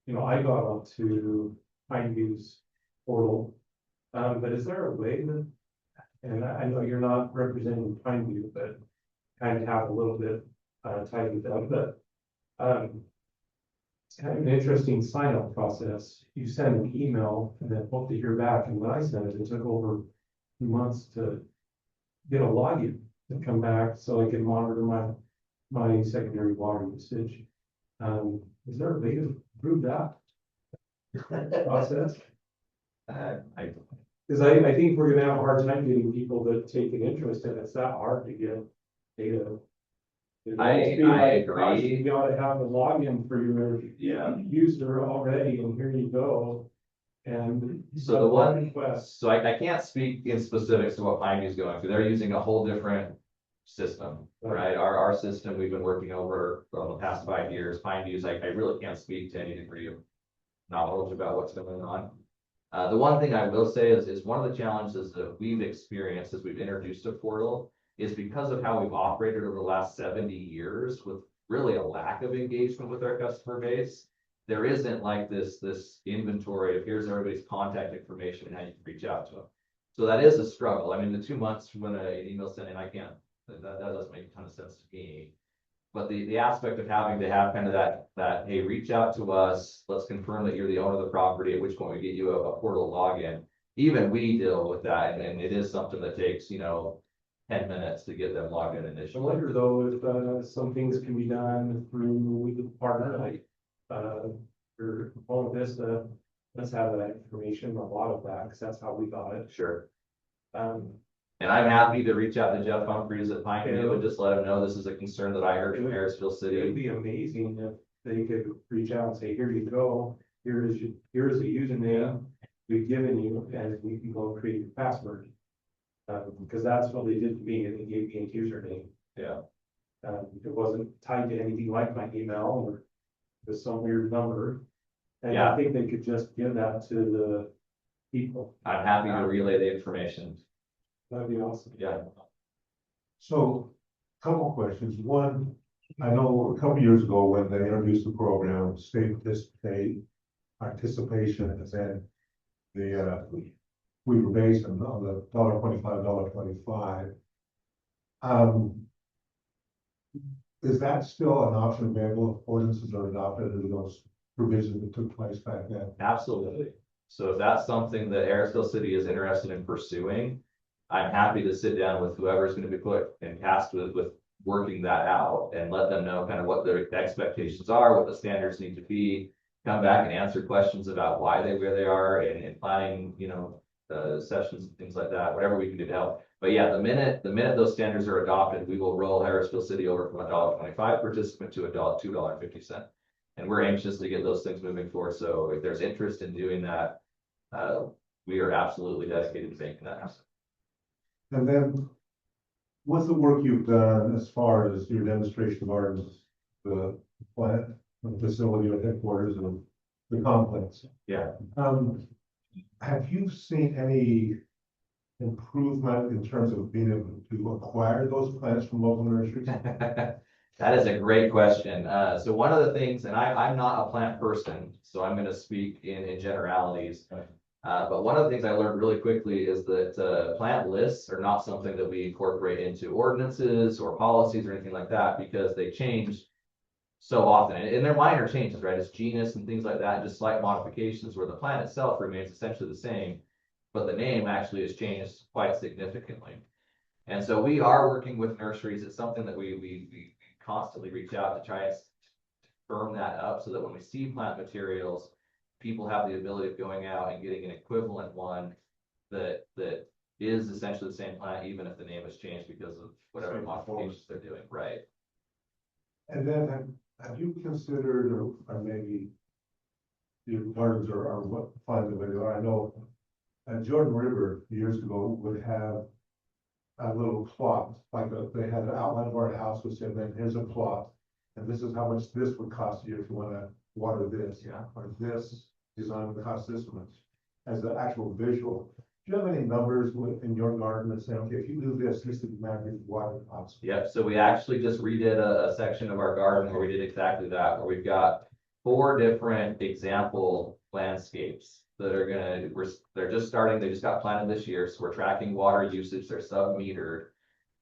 Speaker 3: I got onto Pineview's portal. But is there a way that, and I know you're not representing Pineview, but kind of have a little bit tied with them, but it's kind of an interesting sign up process. You send an email and then hope to hear back. And when I sent it, it took over 2 months to get a login to come back so I can monitor my secondary water usage. Is there a way to improve that process? Because I think we're gonna have a hard time getting people to take an interest in it. It's that hard to get data. It'd almost be
Speaker 13: I
Speaker 3: like, gosh,
Speaker 13: agree.
Speaker 3: You gotta have a login for your user already, and here you go. And
Speaker 13: So the one,
Speaker 3: request.
Speaker 13: so I can't speak in specifics to what Pineview's going through. They're using a whole different system, right? Our system, we've been working over for the past 5 years. Pineview's, I really can't speak to any degree of knowledge about what's going on. The one thing I will say is one of the challenges that we've experienced as we've introduced a portal is because of how we've operated over the last 70 years with really a lack of engagement with our customer base. There isn't like this inventory of here's everybody's contact information and how you can reach out to them. So that is a struggle. I mean, the 2 months when an email sent in, that doesn't make a ton of sense to me. But the aspect of having to have kind of that, hey, reach out to us, let's confirm that you're the owner of the property, at which point we get you a portal login. Even we deal with that, and it is something that takes, 10 minutes to get them logged in
Speaker 3: I
Speaker 13: initially.
Speaker 3: wonder though if some things can be done through the partner, like your Phone Vista. Let's have that information, a lot of that, because that's how we got it.
Speaker 13: Sure.
Speaker 3: Um,
Speaker 13: And I'm happy to reach out to Jeff Humphreys at Pineview and just let him know this is a concern that I heard from Harrisville
Speaker 3: It'd
Speaker 13: City.
Speaker 3: be amazing if they could reach out and say, here you go, here's a username we've given you, and you can go create your password. Because that's what they did to me, and they gave me a username.
Speaker 13: Yeah.
Speaker 3: It wasn't tied to anything like my email or with some weird number. And
Speaker 13: Yeah.
Speaker 3: I think they could just give that to the people.
Speaker 13: I'm happy to relay the information.
Speaker 3: That'd be awesome.
Speaker 13: Yeah.
Speaker 7: So, couple questions. One, I know a couple years ago when they introduced the program, state participation, and then we were based on the $1.25, $1.25. Is that still an option available if ordinances are adopted as those provisions that took place back then?
Speaker 13: Absolutely. So if that's something that Harrisville City is interested in pursuing, I'm happy to sit down with whoever's going to be put and tasked with working that out and let them know kind of what their expectations are, what the standards need to be. Come back and answer questions about why they, where they are and planning, you know, sessions and things like that, whatever we can do to help. But yeah, the minute those standards are adopted, we will roll Harrisville City over from $1.25 participant to $2.50. And we're anxious to get those things moving forward. So if there's interest in doing that, we are absolutely dedicated to making that happen.
Speaker 7: And then, what's the work you've done as far as your demonstration gardens, the plant, the facility or headquarters of the complex?
Speaker 13: Yeah.
Speaker 7: Have you seen any improvement in terms of being able to acquire those plants from local nurseries?
Speaker 13: That is a great question. So one of the things, and I'm not a plant person, so I'm going to speak in generalities. But one of the things I learned really quickly is that plant lists are not something that we incorporate into ordinances or policies or anything like that because they change so often. And they're minor changes, right? It's genus and things like that, just slight modifications where the plant itself remains essentially the same, but the name actually has changed quite significantly. And so we are working with nurseries. It's something that we constantly reach out to try and firm that up so that when we see plant materials, people have the ability of going out and getting an equivalent one that is essentially the same plant, even if the name has changed because of whatever modifications they're doing, right?
Speaker 7: And then have you considered, or maybe your gardens are what find the way they are? I know Jordan River years ago would have a little plot, they had an outline of our house which said, then here's a plot, and this is how much this would cost you if you want to water this,
Speaker 13: Yeah.
Speaker 7: or this design would cost this much, as the actual visual. Do you have any numbers in your garden that say, okay, if you do this, this is the average water cost?
Speaker 13: Yep, so we actually just redid a section of our garden where we did exactly that, where we've got 4 different example landscapes that are they're just starting, they just got planted this year, so we're tracking water usage, they're sub-metered.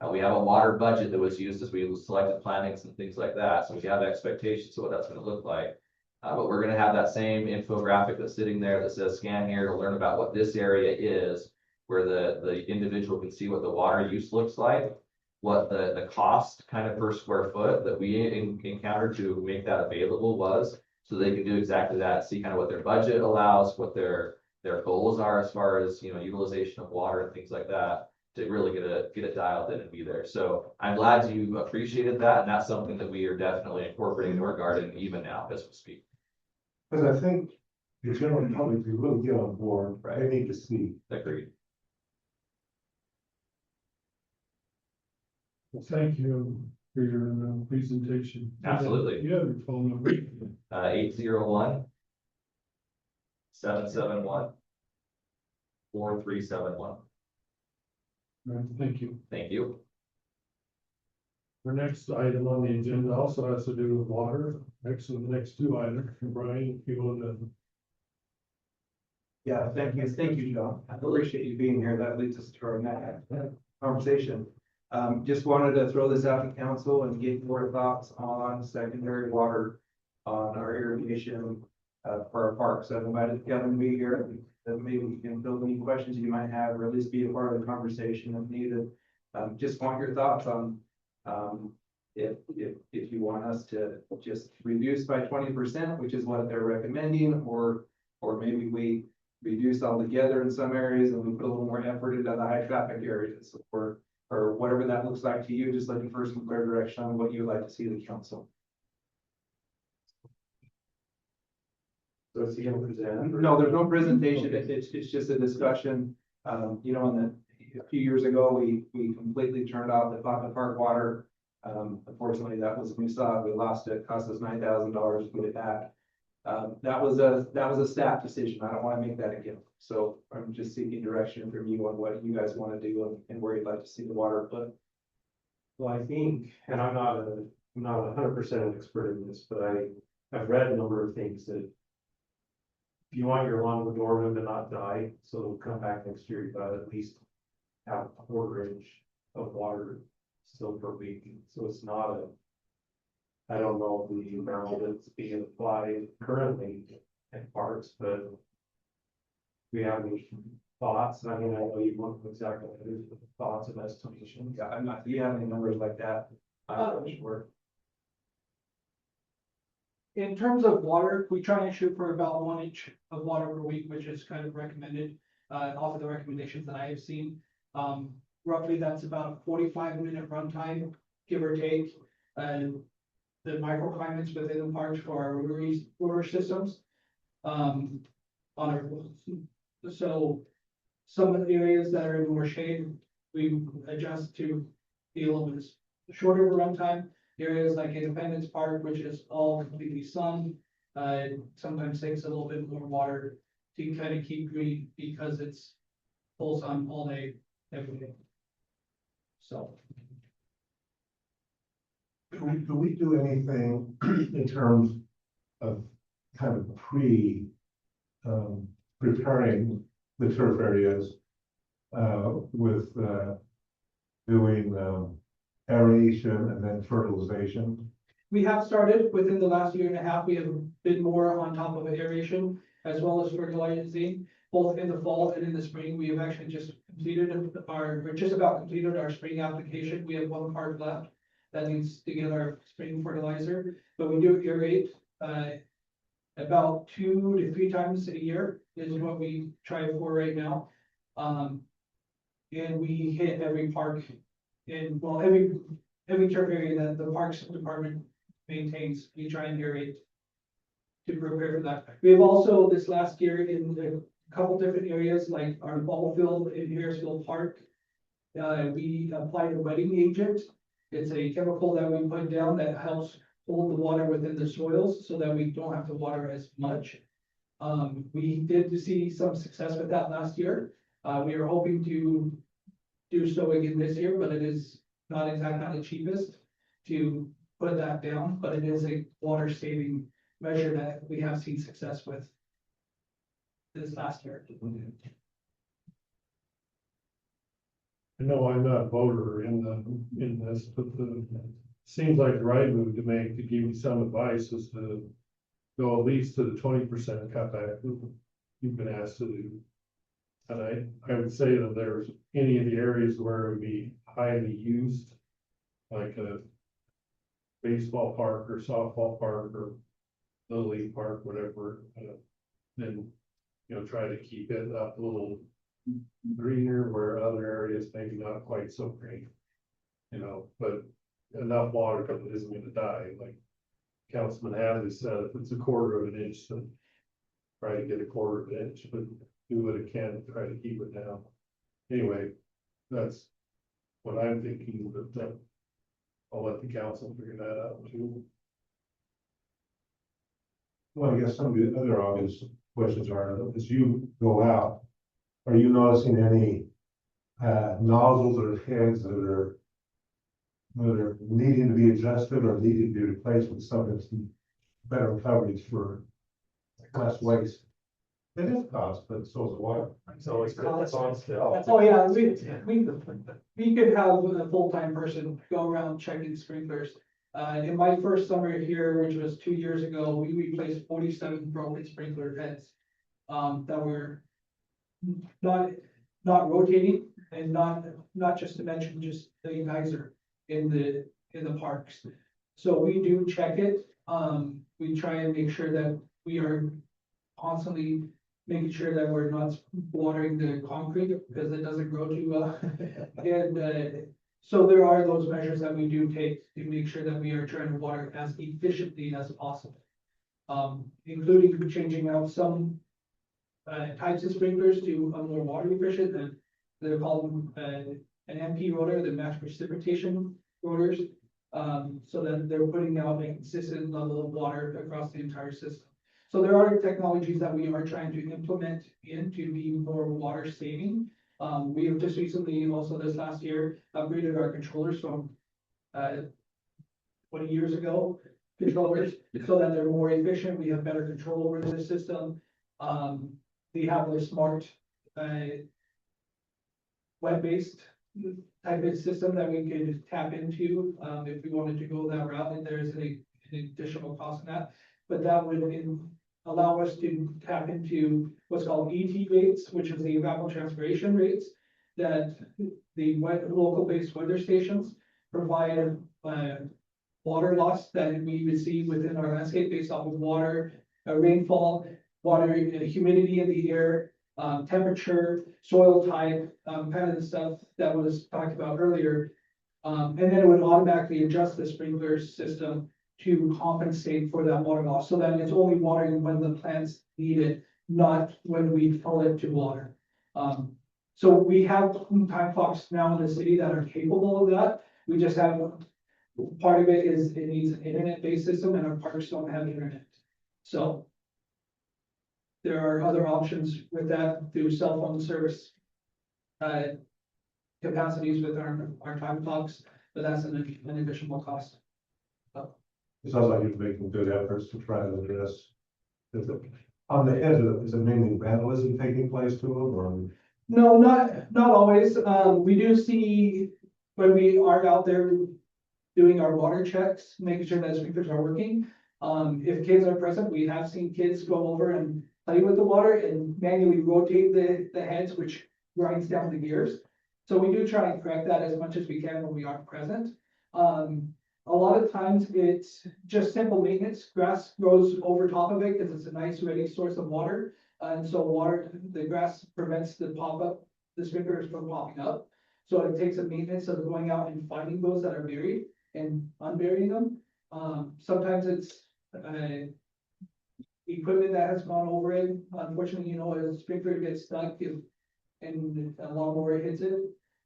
Speaker 13: We have a water budget that was used as we selected plantings and things like that, so we have expectations of what that's gonna look like. But we're gonna have that same infographic that's sitting there that says scan here to learn about what this area is, where the individual can see what the water use looks like, what the cost kind of per square foot that we encountered to make that available was, so they can do exactly that, see kind of what their budget allows, what their goals are as far as, you know, utilization of water and things like that, to really get it dialed in and be there. So I'm glad you appreciated that, and that's something that we are definitely incorporating into our garden even now as we speak.
Speaker 7: Because I think the general public, to really get on board,
Speaker 13: Right.
Speaker 7: they need to see.
Speaker 13: Agreed.
Speaker 1: Well, thank you for your presentation.
Speaker 13: Absolutely.
Speaker 1: You have your phone number.
Speaker 13: 801-771-4371.
Speaker 1: Right, thank you.
Speaker 13: Thank you.
Speaker 1: Our next item on the agenda also has to do with water. Actually, the next 2 items, Brian, if you want to.
Speaker 10: Yeah, thank you, John. I appreciate you being here. That leads us to our next conversation. Just wanted to throw this out to council and get your thoughts on secondary water, on our irrigation, for our parks. I've invited Kevin to be here, that maybe we can field any questions you might have, or at least be a part of the conversation if needed. Just want your thoughts on, if you want us to just reduce by 20%, which is what they're recommending, or maybe we reduce altogether in some areas and we put a little more effort into the high traffic areas, or whatever that looks like to you. Just looking for some clear direction on what you would like to see the council.
Speaker 3: So it's gonna present?
Speaker 10: No, there's no presentation. It's just a discussion. You know, a few years ago, we completely turned off the pocket park water. Unfortunately, that was, we saw, we lost it, cost us $9,000 to put it back. That was a staff decision. I don't want to make that again. So I'm just seeking direction from you on what you guys want to do and where you'd like to see the water put.
Speaker 3: Well, I think, and I'm not 100% expert in this, but I've read a number of things that if you want your lawn dormant to not die, so it'll come back next year, you gotta at least have a 1/4 inch of water still per week. So it's not I don't know the amount that's being applied currently in parks, but we have any thoughts? I mean, I know you want exactly thoughts and estimations.
Speaker 10: Yeah, I'm not, do you have any numbers like that?
Speaker 6: Sure.
Speaker 9: In terms of water, we try and shoot for about 1 inch of water per week, which is kind of recommended, off of the recommendations that I have seen. Roughly, that's about a 45-minute runtime, give or take. And the microclimates within the parks for our rotor systems. On our, so some of the areas that are in more shade, we adjust to be a little bit shorter of a runtime. Areas like Independence Park, which is all completely sun, sometimes takes a little bit more water to kind of keep green because it's full sun all day, every day. So.
Speaker 7: Do we do anything in terms of kind of preparing the turf areas with doing aeration and then fertilization?
Speaker 9: We have started within the last 1.5 years. We have been more on top of aeration as well as fertilizing, both in the fall and in the spring. We have actually just we're just about completed our spring application. We have 1 part left that needs to get our spring fertilizer, but we do aerate about 2 to 3 times a year is what we try for right now. And we hit every park in, well, every turf area that the Parks Department maintains, we try and aerate to prepare for that. We have also this last year in a couple different areas, like our ball field in Harrisville Park. We applied a wetting agent. It's a chemical that we put down that helps hold the water within the soils so that we don't have to water as much. We did see some success with that last year. We are hoping to do so again this year, but it is not exactly the cheapest to put that down, but it is a water saving measure that we have seen success with this last year.
Speaker 1: I know I'm not a voter in this, but seems like the right move to make, to give you some advice, is to go at least to the 20% cutback you've been asked to do. And I would say that there's any of the areas where it would be highly used, like a baseball park or softball park or little league park, whatever, then, try to keep it up a little greener where other areas maybe not quite so green. But enough water that it isn't gonna die, like Councilman Hadley said, if it's 1/4 of an inch, then try to get 1/4 of an inch, but do what it can to try to keep it down. Anyway, that's what I'm thinking, but I'll let the council figure that out too.
Speaker 7: Well, I guess some of the other obvious questions are, as you go out, are you noticing any nozzles or heads that are needing to be adjusted or needing to be replaced with something that's better coverage for less waste? It is cost, but so is water.
Speaker 3: So it's on still.
Speaker 9: Oh, yeah, we could have a full-time person go around checking sprinklers. In my first summer here, which was 2 years ago, we replaced 47 broken sprinkler heads. That were not rotating, and not just to mention just the geyser in the parks. So we do check it. We try and make sure that we are constantly making sure that we're not watering the concrete because it doesn't grow too well. And so there are those measures that we do take to make sure that we are trying to water as efficiently as possible. Including changing out some types of sprinklers to a more water efficient, and they're called an MP rotor, the mass precipitation rotors, so that they're putting out a consistent level of water across the entire system. So there are technologies that we are trying to implement in to be more water saving. We have just recently, also this last year, upgraded our controllers from 20 years ago, controllers, so that they're more efficient. We have better control over the system. We have a smart web-based type of system that we could tap into if we wanted to go that route, and there's an additional cost in that. But that would allow us to tap into what's called ET rates, which is the evapotranspiration rates that the local based weather stations provide, water loss that we receive within our landscape based off of water, rainfall, water, humidity in the air, temperature, soil type, kind of the stuff that was talked about earlier. And then it would automatically adjust the sprinkler system to compensate for that water loss, so that it's only watering when the plants need it, not when we fill it to water. So we have time clocks now in the city that are capable of that. We just have, part of it is it needs an internet-based system, and our parks don't have internet. So there are other options with that through cell phone service capacities with our time clocks, but that's an additional cost.
Speaker 7: It sounds like you're making good efforts to try to address. On the edge of it, is it mainly vandalism taking place to them, or?
Speaker 9: No, not always. We do see when we are out there doing our water checks, making sure that sprinklers are working. If kids are present, we have seen kids go over and play with the water and manually rotate the heads, which grinds down the gears. So we do try and correct that as much as we can when we are present. A lot of times it's just simple maintenance. Grass grows over top of it because it's a nice ready source of water. And so the grass prevents the sprinklers from popping up. So it takes a maintenance of going out and finding those that are buried and unburying them. Sometimes it's equipment that has gone over it. Unfortunately, a sprinkler gets stuck and a lawnmower hits it,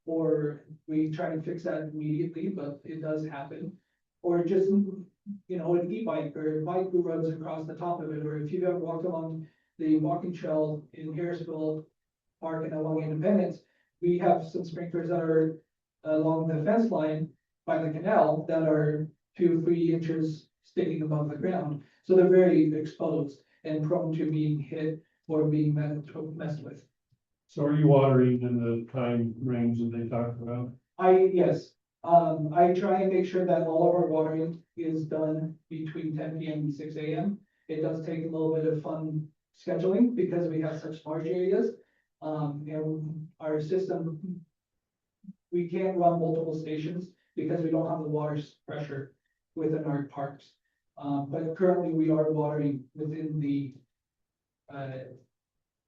Speaker 9: or we try to fix that immediately, but it does happen. Or just, an e-bike or a bike who runs across the top of it, or if you've ever walked along the walking trail in Harrisville Park and along Independence, we have some sprinklers that are along the fence line by the canal that are 2-3 inches sticking above the ground. So they're very exposed and prone to being hit or being messed with.
Speaker 1: So are you watering in the time range that they talked about?
Speaker 9: Yes, I try and make sure that all of our watering is done between 10 PM and 6 AM. It does take a little bit of fun scheduling because we have such large areas. And our system, we can't run multiple stations because we don't have the water pressure within our parks. But currently we are watering within the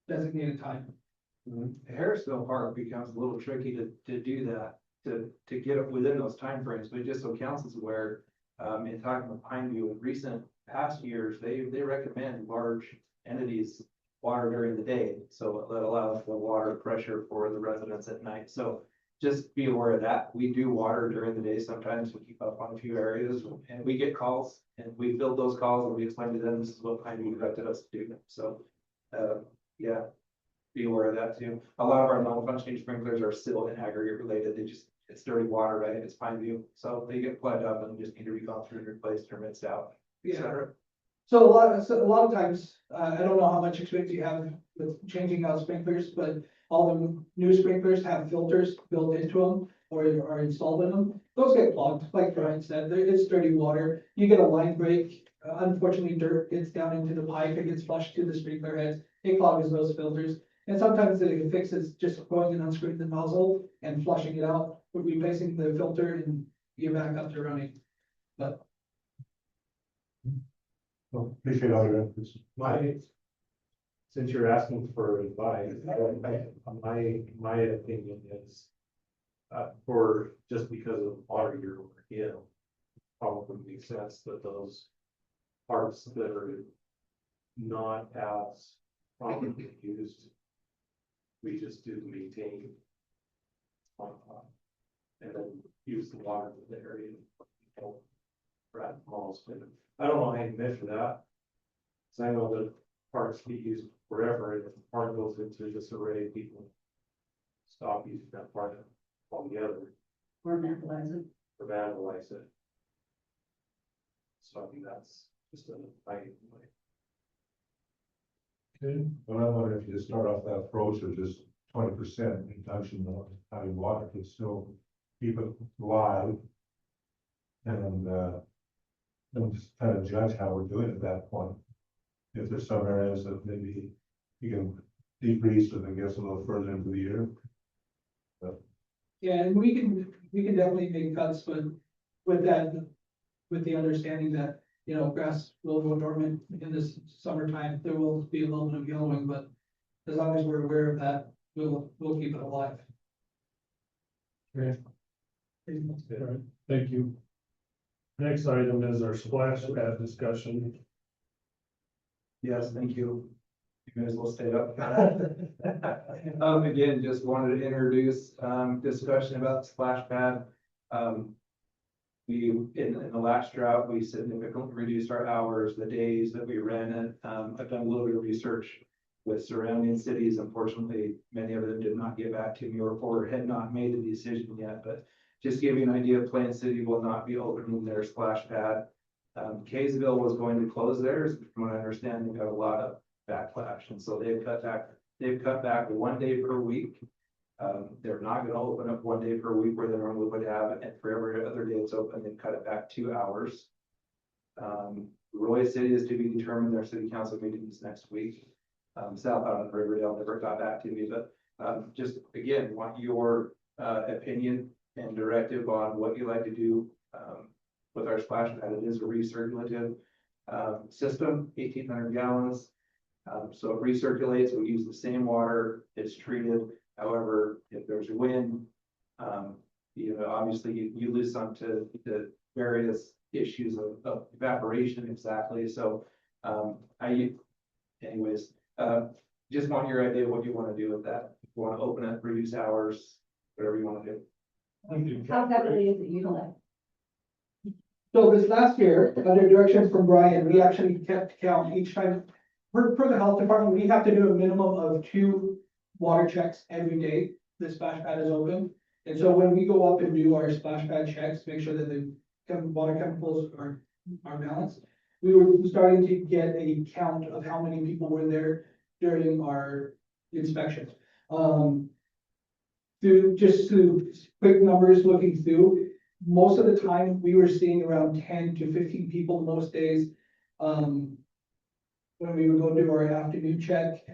Speaker 9: designated time.
Speaker 10: Harrisville Park becomes a little tricky to do that, to get it within those timeframes, but just so council's aware, in talking with Pineview in recent past years, they recommend large entities water during the day, so that allows the water pressure for the residents at night. So just be aware of that. We do water during the day. Sometimes we keep up on a few areas and we get calls and we field those calls and we explain to them this is what Pineview directed us to do. So, yeah, be aware of that too. A lot of our non-functioning sprinklers are still in aggregate related. It's dirty water, right? It's Pineview. So they get plugged up and just need to be gone through and replaced or rinsed out, et cetera.
Speaker 9: So a lot of times, I don't know how much experience you have with changing out sprinklers, but all the new sprinklers have filters built into them or are installed in them. Those get clogged, like Brian said, it's dirty water. You get a line break. Unfortunately, dirt gets down into the pipe. It gets flushed to the sprinkler heads. It clogs those filters. And sometimes the fix is just going and unscrewing the nozzle and flushing it out, replacing the filter, and you're back up to running. But
Speaker 7: Well, appreciate all your efforts.
Speaker 3: Since you're asking for advice, my opinion is, for just because of water you're in, probably makes sense that those parts that are not as properly used, we just do maintain on top, and then use the water in the area. Right, almost. I don't know how you measure that. Cause I know that parks get used forever, and if the park goes into disarray, people stop using that part altogether
Speaker 8: Or vandalize it.
Speaker 3: or vandalize it. So I think that's just a fighting way.
Speaker 7: Okay, well, I wonder if you just start off that approach of just 20% reduction of having water could still keep it alive. And then just kind of judge how we're doing at that point. If there's some areas that maybe you can decrease, and I guess a little further into the year.
Speaker 9: yeah, and we can we can definitely make cuts, but with that, with the understanding that, you know, grass will go dormant in this summertime, there will be a little bit of yellowing, but as long as we're aware of that, we'll keep it alive.
Speaker 1: Okay. All right, thank you. Next item is our splash pad discussion.
Speaker 10: Yes, thank you. You guys will stay up. Again, just wanted to introduce, discussion about the splash pad. We, in the last drought, we significantly reduced our hours, the days that we ran it. I've done a little bit of research with surrounding cities. Unfortunately, many of them did not get back to me or had not made the decision yet, but just to give you an idea, Plain City will not be opening their splash pad. Kaysville was going to close theirs, from what I understand, they got a lot of backlash, and so they've cut back 1 day per week. They're not gonna open up 1 day per week where they normally would have, and for every other day it's open, they've cut it back 2 hours. Roy City is to be determined, their city council meeting is next week. Southbound and Riverdale never got back to me, but, just again, want your, opinion and directive on what you like to do, with our splash pad. It is a recirculative, system, 1,800 gallons. So it recirculates, we use the same water, it's treated. However, if there's wind, you know, obviously you lose some to the various issues of evaporation exactly. So, anyways, just want your idea what you want to do with that. If you want to open it, reduce hours, whatever you want to do.
Speaker 8: How heavily is it utilized?
Speaker 9: So this last year, under direction from Brian, we actually kept count each time. For the health department, we have to do a minimum of 2 water checks every day the splash pad is open. And so when we go up and do our splash pad checks, make sure that the water chemicals are balanced. We were starting to get a count of how many people were there during our inspections. Through quick numbers looking through, most of the time, we were seeing around 10 to 15 people most days. When we would go do our afternoon check.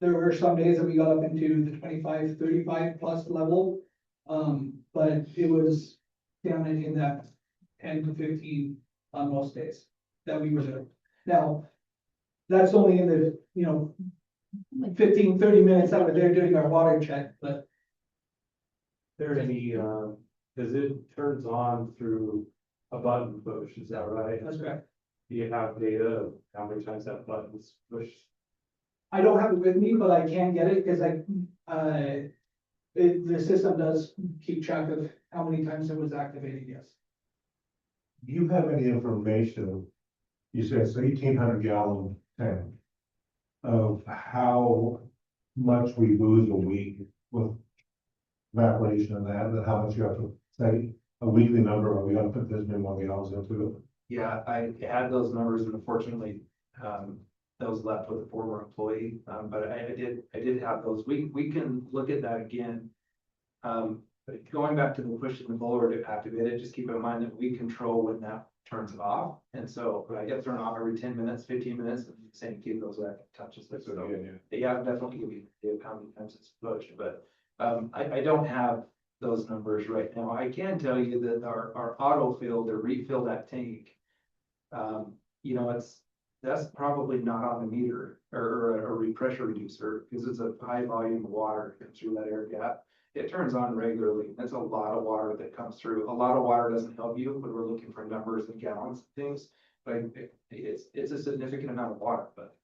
Speaker 9: There were some days that we got up into the 25, 35 plus level. But it was down in that 10 to 15 on most days that we were there. Now, that's only in the, 15, 30 minutes that we're there doing our water check, but
Speaker 3: There any, cause it turns on through a button push, is that right?
Speaker 9: that's correct.
Speaker 3: Do you have data of how many times that button's pushed?
Speaker 9: I don't have it with me, but I can get it because the system does keep track of how many times it was activated, yes.
Speaker 7: Do you have any information? You said it's 1,800 gallon tank. Of how much we lose a week with evaporation of that, and how much you have to say a weekly number, or we gotta put this many more gallons into it.
Speaker 10: Yeah, I had those numbers, and unfortunately, those left with a former employee, but I did have those. We can look at that again. But going back to the push and the blower to activate it, just keep in mind that we control when that turns it off. And so I get thrown off every 10 minutes, 15 minutes, and the same key goes back and touches it. So yeah, definitely give you the idea of how many times it's pushed, but I don't have those numbers right now. I can tell you that our autofill to refill that tank, that's probably not on the meter or a pressure reducer, because it's a high volume of water that comes through that air gap. It turns on regularly. That's a lot of water that comes through. A lot of water doesn't help you, but we're looking for numbers and gallons and things. But it's a significant amount of water, but.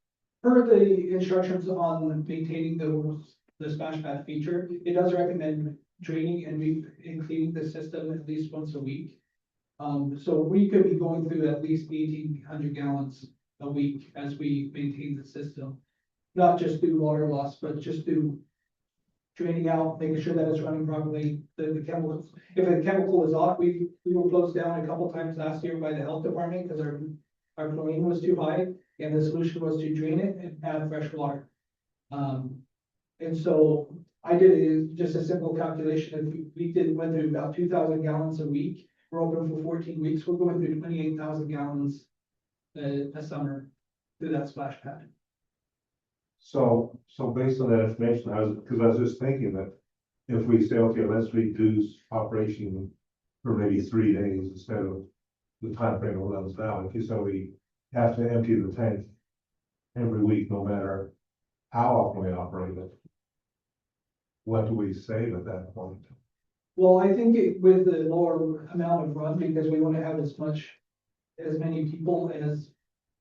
Speaker 9: Per the instructions on maintaining the splash pad feature, it does recommend draining and cleaning the system at least once a week. So we could be going through at least 1,800 gallons a week as we maintain the system. Not just through water loss, but just through draining out, making sure that it's running properly, the chemicals. If a chemical is off, we were closed down a couple times last year by the health department because our chlorine was too high, and the solution was to drain it and add fresh water. And so I did just a simple calculation. If we went through about 2,000 gallons a week, we're open for 14 weeks, we're going through 28,000 gallons a summer through that splash pad.
Speaker 7: So based on that information, because I was just thinking that if we say, okay, let's reduce operation for maybe 3 days instead of the time frame it runs down, if you say we have to empty the tank every week, no matter how often we operate it, what do we save at that point?
Speaker 9: Well, I think with the lower amount of run, because we want to have as many people as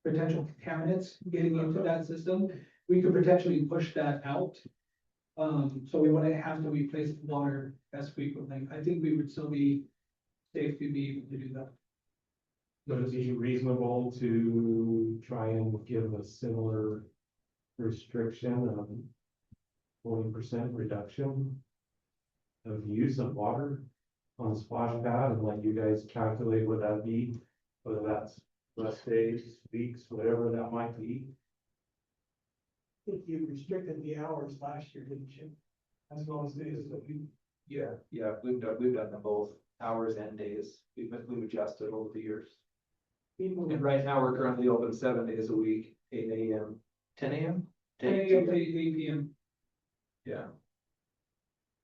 Speaker 9: potential contaminants getting into that system, we could potentially push that out. So we wouldn't have to replace the water as frequently. I think we would still be safe to be able to do that.
Speaker 3: Would it be reasonable to try and give a similar restriction of 40% reduction of use of water on the splash pad and let you guys calculate what that'd be, whether that's less days, weeks, whatever that might be?
Speaker 9: I think you restricted the hours last year, didn't you? As well as days that we.
Speaker 6: Yeah, we've done them both, hours and days. We've adjusted over the years. And right now, we're currently open 7 days a week, 8 AM, 10 AM?
Speaker 9: 10 AM to 8 PM.
Speaker 6: Yeah,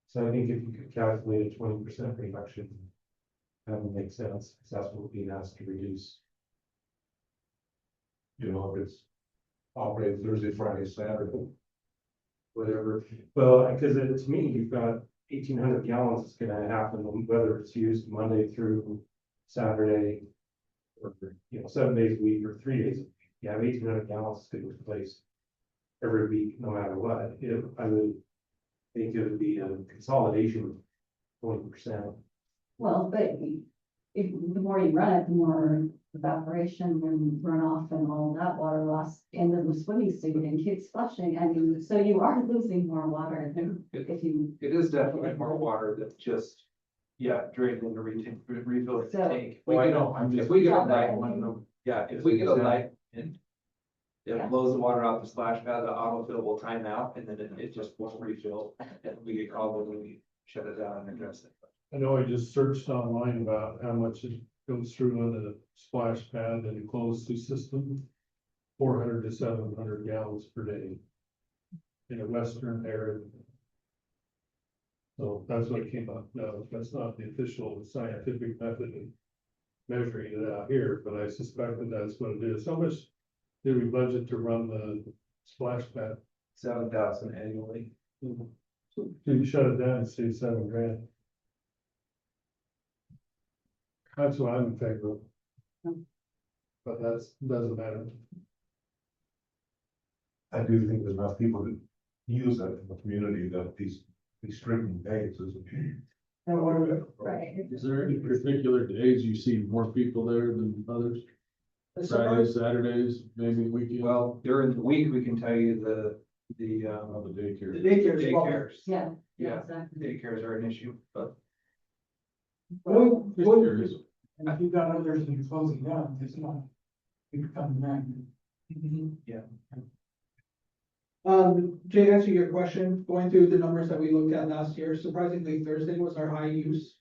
Speaker 3: So I think if you could calculate a 20% reduction, that would make sense, because that's what we're being asked to reduce.
Speaker 7: You know, if it's operated Thursday, Friday, Saturday.
Speaker 3: Whatever, well, because to me, you've got 1,800 gallons that's gonna happen, whether it's used Monday through Saturday. Or, 7 days a week or 3 days a week, you have 1,800 gallons to be replaced every week, no matter what. I would think it would be a consolidation of 20%.
Speaker 8: Well, but the more you run it, the more evaporation and runoff and all that water loss and then the swimming suit and kids splashing. I mean, so you are losing more water than if you.
Speaker 6: it is definitely more water than just, drained in the refill the
Speaker 8: So-
Speaker 6: tank.
Speaker 3: Well, I know, I'm just.
Speaker 6: If we get a
Speaker 8: Yeah,
Speaker 6: light,
Speaker 8: but-
Speaker 6: yeah, if we get a
Speaker 3: 50%.
Speaker 6: light and
Speaker 8: Yeah.
Speaker 6: it blows the water out the splash pad, the autofill will time out and then it just won't refill. And we get called when we shut it down and address it.
Speaker 1: I know I just searched online about how much it goes through on a splash pad and a closed system. 400 to 700 gallons per day. In a western area. So that's what came up. No, that's not the official scientific method of measuring it out here, but I suspect that that's what it is. How much did we budget to run the splash pad?
Speaker 6: 7,000 annually.
Speaker 1: So you shut it down and save $7,000. That's what I'm in favor of. But doesn't matter.
Speaker 7: I do think there's enough people that use that in the community that these restricting days is.
Speaker 8: Right.
Speaker 11: Is there any particular days you see more people there than others? Fridays, Saturdays, maybe weekends?
Speaker 6: Well, during the week, we can tell you the
Speaker 11: Of the daycare.
Speaker 6: daycares.
Speaker 8: Yeah.
Speaker 6: Yeah,
Speaker 8: Exactly.
Speaker 6: daycares are an issue, but
Speaker 11: Just curious.
Speaker 9: And if you've got others that are closing down, it's not. You can come back.
Speaker 6: yeah.
Speaker 9: Jay, to answer your question, going through the numbers that we looked at last year, surprisingly, Thursday was our high use.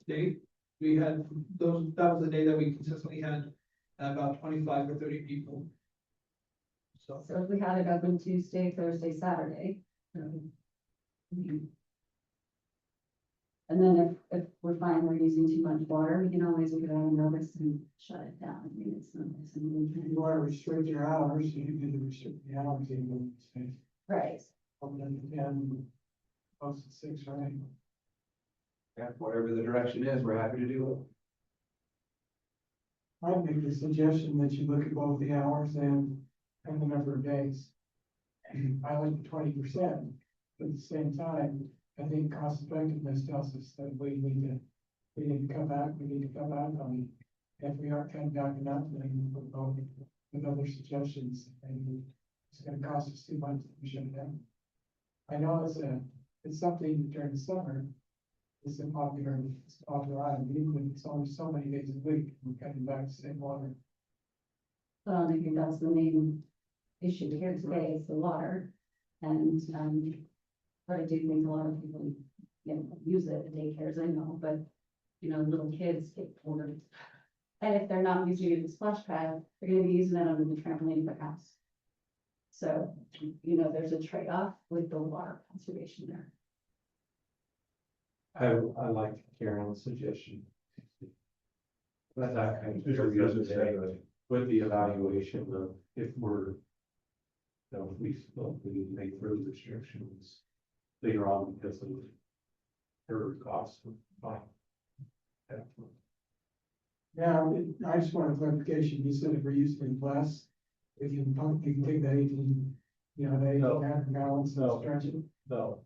Speaker 9: Day, we had that was the day that we consistently had about 25 or 30 people. So,
Speaker 8: So if we had it open Tuesday, Thursday, Saturday. And then if we're finding we're using too much water, we can always look at our notice and shut it down. I mean, it's not.
Speaker 9: you want to restrict your hours, you can restrict the hours in the space.
Speaker 8: Right.
Speaker 9: From 10, close to 6, right?
Speaker 6: Yeah, whatever the direction is, we're happy to do
Speaker 9: I'd make the suggestion that you look at both the hours and the number of days. I like the 20%, but at the same time, I think cost effectiveness tells us that we need to come back on it. If we aren't coming back enough, then we'll go with other suggestions, and it's gonna cost us too much, we shouldn't have. I know it's something during the summer, it's a popular item, even if it's only so many days a week, we're coming back to same water.
Speaker 8: Well, I think that's the main issue here today is the water. And, but I do think a lot of people, use it in daycares, I know, but, little kids get older. And if they're not using it in the splash pad, they're gonna be using it under the trampoline in their house. So, there's a trade-off with the water conservation there.
Speaker 3: I like Karen's suggestion. But that kind of
Speaker 7: Just
Speaker 3: every
Speaker 7: use
Speaker 3: other
Speaker 7: it
Speaker 3: day
Speaker 7: separately.
Speaker 3: with the evaluation of if we're. If we still need to make further restrictions later on because of. Their costs. Fine.
Speaker 9: Yeah, I just want a clarification, you said if we're using less, we can take that 18, you know, that 18 balance and
Speaker 11: No.
Speaker 9: stretch it.
Speaker 11: No,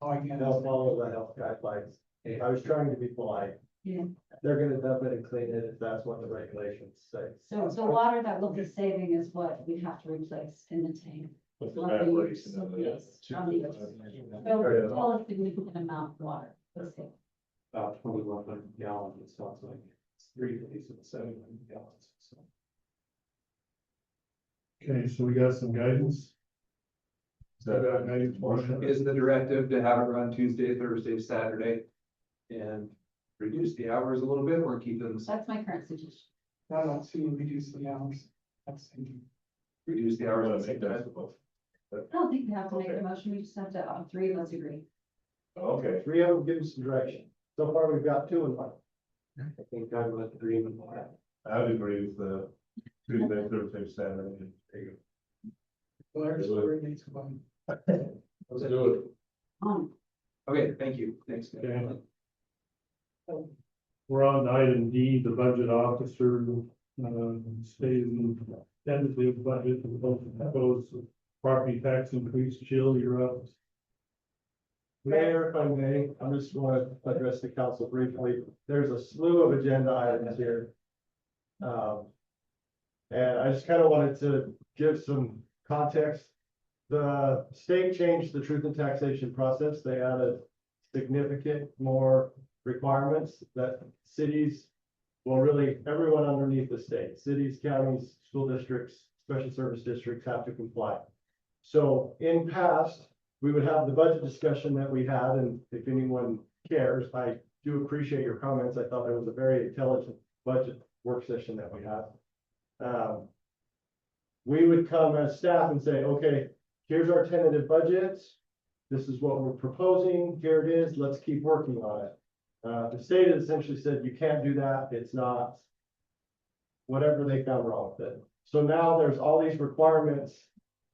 Speaker 9: Oh, I can't.
Speaker 11: they'll follow the health guidelines. I was trying to be polite.
Speaker 8: Yeah.
Speaker 11: They're gonna dump it and clean it if that's what the regulations say.
Speaker 8: So the water that we'll be saving is what we have to replace in the tank.
Speaker 11: With the
Speaker 8: Not the
Speaker 11: evaporation
Speaker 8: use.
Speaker 11: of it.
Speaker 8: Yes, on the use. So it's still a significant amount of water. Let's see.
Speaker 3: About 2,100 gallons, it sounds like it's 3 days and 700 gallons, so.
Speaker 1: Okay, so we got some guidance.
Speaker 7: Is that
Speaker 1: Guidance motion?
Speaker 10: Is the directive to have it run Tuesday, Thursday, Saturday? And reduce the hours a little bit or keep them,
Speaker 8: That's my current suggestion.
Speaker 9: I don't see you reduce the hours. That's thinking.
Speaker 10: reduce the
Speaker 7: I
Speaker 10: hours?
Speaker 7: want to make that.
Speaker 8: I don't think we have to make a motion. We just have to, all three of us agree.
Speaker 7: Okay.
Speaker 11: Three of them give us some direction. So far, we've got two and one.
Speaker 3: I think I'm with agreement on that.
Speaker 7: I would agree with the Tuesday, Thursday, Saturday.
Speaker 9: Well, there's where it needs to go.
Speaker 11: Let's do
Speaker 10: Okay, thank you, thanks.
Speaker 1: Okay. We're on item D, the budget officer, stating tentative budget of both proposed property tax increase. Jill, you're up.
Speaker 11: Mayor, if I may, I just want to address the council briefly. There's a slew of agenda items here. And I just kind of wanted to give some context. The state changed the truth and taxation process. They added significant more requirements that cities, well, really everyone underneath the state, cities, counties, school districts, special service districts have to comply. So in past, we would have the budget discussion that we had, and if anyone cares, I do appreciate your comments. I thought it was a very intelligent budget work session that we had. We would come as staff and say, okay, here's our tentative budget. This is what we're proposing. Here it is. Let's keep working on it. The state essentially said, you can't do that. It's not whatever they found wrong with it. So now there's all these requirements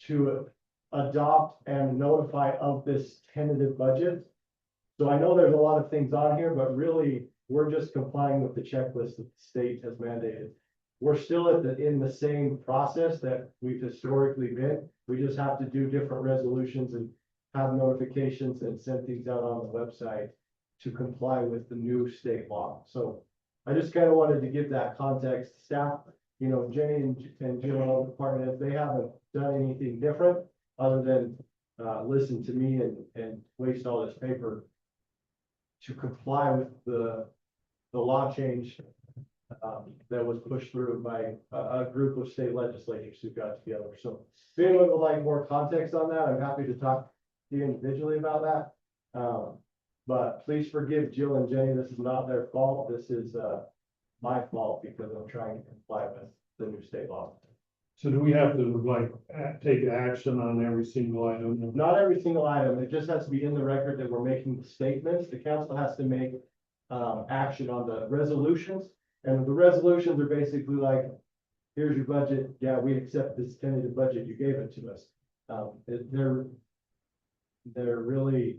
Speaker 11: to adopt and notify of this tentative budget. So I know there's a lot of things on here, but really we're just complying with the checklist that the state has mandated. We're still in the same process that we've historically been. We just have to do different resolutions and have notifications and send things out on the website to comply with the new state law. So I just kind of wanted to give that context. Staff, you know, Jenny and Jill and all the department heads, they haven't done anything different other than listen to me and waste all this paper to comply with the law change that was pushed through by a group of state legislators who got together. So if anyone would like more context on that, I'm happy to talk to you individually about that. But please forgive Jill and Jenny. This is not their fault. This is my fault because I'm trying to comply with the new state law.
Speaker 1: So do we have to like take action on every single item?
Speaker 11: Not every single item. It just has to be in the record that we're making statements. The council has to make action on the resolutions. And the resolutions are basically like, here's your budget. Yeah, we accept this tentative budget. You gave it to us. They're really,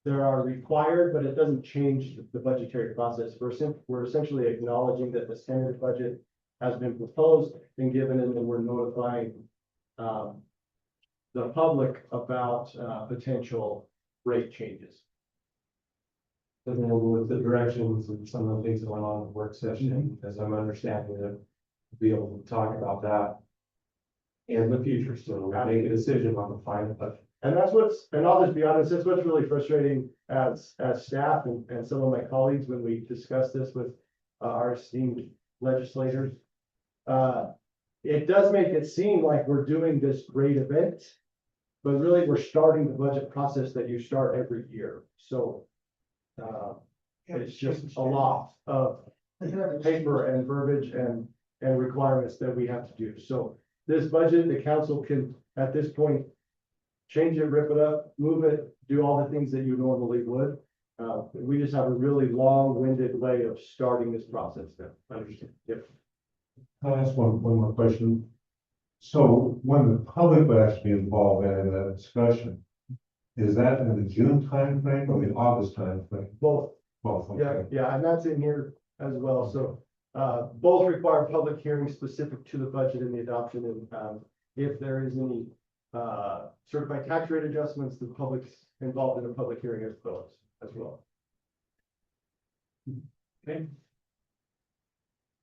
Speaker 11: there are required, but it doesn't change the budgetary process. We're essentially acknowledging that the tentative budget has been proposed and given, and then we're notifying the public about potential rate changes.
Speaker 3: And then with the directions and some of the things that went on in the work session, as I'm understanding it, be able to talk about that in the future, so we make a decision on the final budget.
Speaker 11: And that's and I'll just be honest, that's what's really frustrating as staff and some of my colleagues when we discuss this with our esteemed legislators. It does make it seem like we're doing this great event, but really we're starting the budget process that you start every year. So it's just a lot of paper and verbiage and requirements that we have to do. So this budget, the council can, at this point, change it, rip it up, move it, do all the things that you normally would.
Speaker 14: We just have a really long-winded way of starting this process now. Understand? Yep.
Speaker 7: I'll ask one more question. So when the public would actually be involved in that discussion, is that in the June timeframe or the August timeframe?
Speaker 14: Both.
Speaker 7: Both,
Speaker 14: Yeah,
Speaker 7: okay.
Speaker 14: yeah, and that's in here as well. So, both require public hearings specific to the budget and the adoption. And, if there is any, certified tax rate adjustments, the public's involved in a public hearing as well.
Speaker 3: Okay.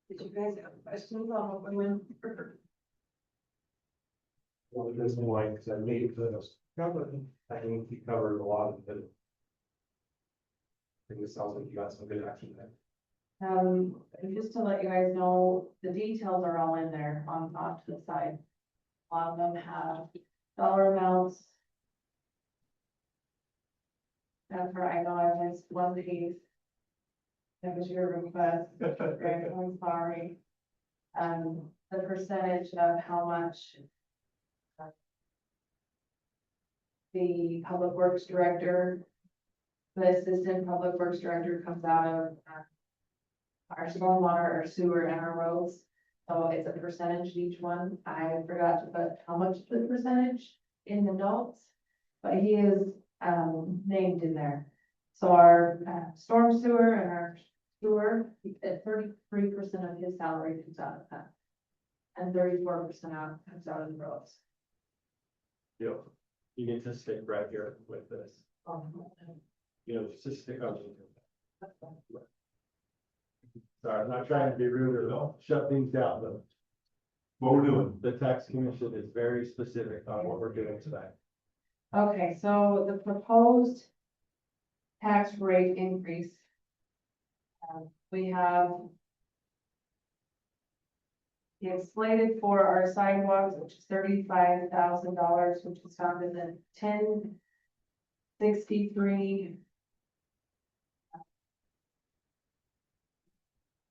Speaker 4: Did you guys have questions on what we went over?
Speaker 3: Well, there's one, because I made those covered, I think you covered a lot of it. I think it sounds like you got some good action there.
Speaker 2: And just to let you guys know, the details are all in there off to the side. A lot of them have dollar amounts. And for, I know I missed one of these. That was your request, right, I'm sorry. The percentage of how much the public works director, the assistant public works director comes out of our stormwater, our sewer, and our roads. So it's a percentage each one. I forgot to put how much the percentage in the notes, but he is named in there. So our storm sewer and our sewer, at 33% of his salary comes out of that. And 34% comes out of the roads.
Speaker 14: Yep. You need to stick right here with this. You know, just stick on. Sorry, I'm not trying to be rude or shut things down, but
Speaker 7: What we're doing?
Speaker 14: the tax commission is very specific on what we're doing tonight.
Speaker 2: Okay, so the proposed tax rate increase. We have. It's slated for our sidewalks, which is $35,000, which is found in the 1063.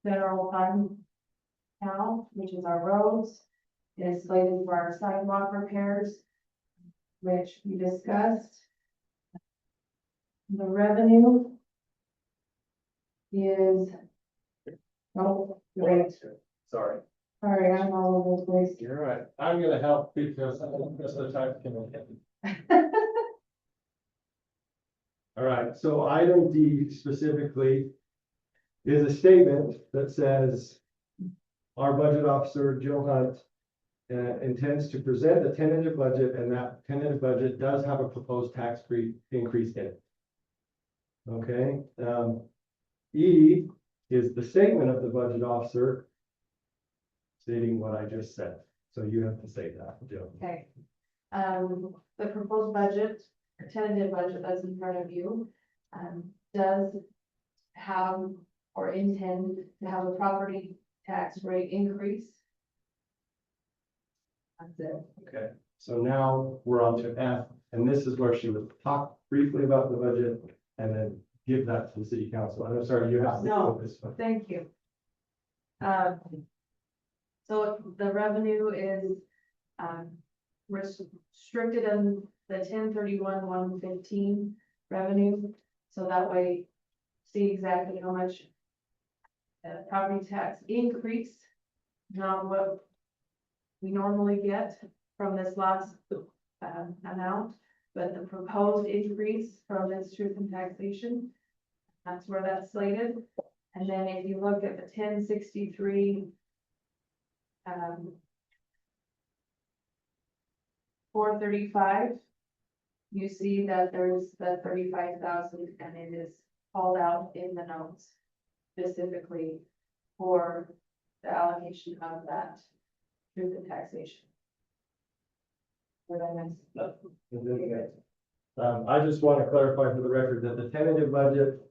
Speaker 2: Federal fund account, which is our roads. It is slated for our sidewalk repairs, which we discussed. The revenue is, oh, great.
Speaker 14: Sorry.
Speaker 2: Sorry, I'm all over the place.
Speaker 14: You're right. I'm gonna help because I'm just the tax commission. All right, so item D specifically is a statement that says our budget officer, Jill Hunt, intends to present a tentative budget, and that tentative budget does have a proposed tax increase in it. Okay, E is the statement of the budget officer stating what I just said. So you have to say that, Jill.
Speaker 2: Okay. The proposed budget, or tentative budget that's in front of you, does have or intend to have a property tax rate increase. That's it.
Speaker 14: Okay, so now we're on to F, and this is where she would talk briefly about the budget and then give that to the city council. I'm sorry, you have to
Speaker 2: No.
Speaker 14: do this one.
Speaker 2: Thank you. So the revenue is, restricted in the 1031-115 revenue. So that way, see exactly how much property tax increase, not what we normally get from this last amount, but the proposed increase from this truth and taxation. That's where that's slated. And then if you look at the 1063 435, you see that there's the 35,000 and it is called out in the notes specifically for the allocation of that through the taxation. What I missed?
Speaker 14: I just want to clarify for the record that the tentative budget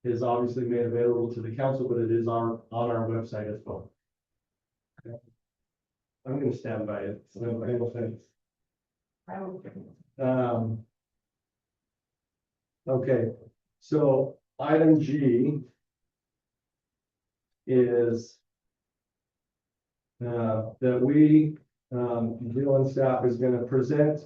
Speaker 14: is obviously made available to the council, but it is on our website as well. Okay. I'm gonna stand by it. So I will finish. Okay, so item G is that we, Jill and staff is gonna present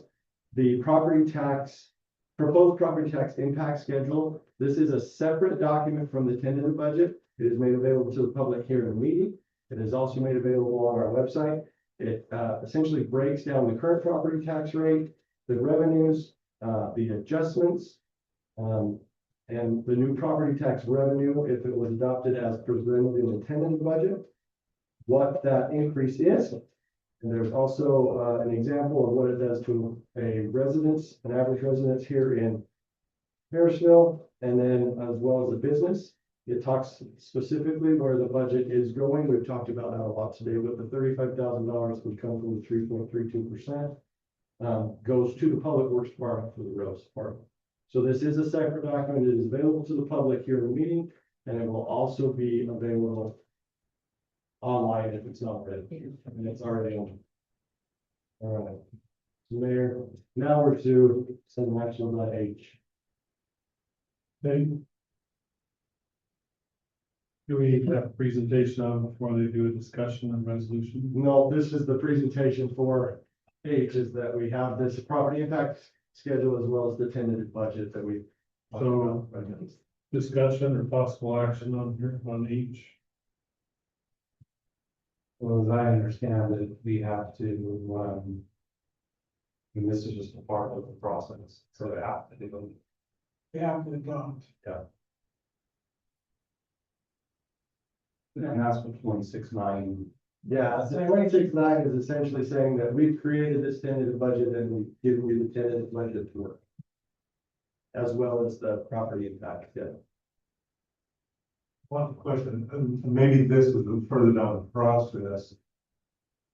Speaker 14: the property tax proposed property tax impact schedule. This is a separate document from the tentative budget. It is made available to the public here in the meeting. It is also made available on our website. It essentially breaks down the current property tax rate, the revenues, the adjustments, and the new property tax revenue, if it was adopted as presented in the tentative budget, what that increase is. And there's also an example of what it does to a residence, an average residence here in Harrisville, and then as well as a business. It talks specifically where the budget is going. We've talked about that a lot today, but the $35,000 would come from the 3.32%. Goes to the Public Works Department for the roads department. So this is a separate document. It is available to the public here in the meeting, and it will also be available online if it's not ready. And it's already on. All right. Mayor, now we're to some action on that H.
Speaker 1: Okay. Do we have a presentation on before they do a discussion and resolution?
Speaker 14: No, this is the presentation for H, is that we have this property impact schedule as well as the tentative budget that we.
Speaker 1: So, discussion or possible action on here on each?
Speaker 3: Well, as I understand it, we have to, and this is just a part of the process, so they have to do.
Speaker 9: We have to adopt.
Speaker 3: And that's what 26.9.
Speaker 14: Yeah, so 26.9 is essentially saying that we've created this tentative budget and we've given you the tentative budget to work. As well as the property impact, yeah.
Speaker 7: One question, and maybe this is further down the process.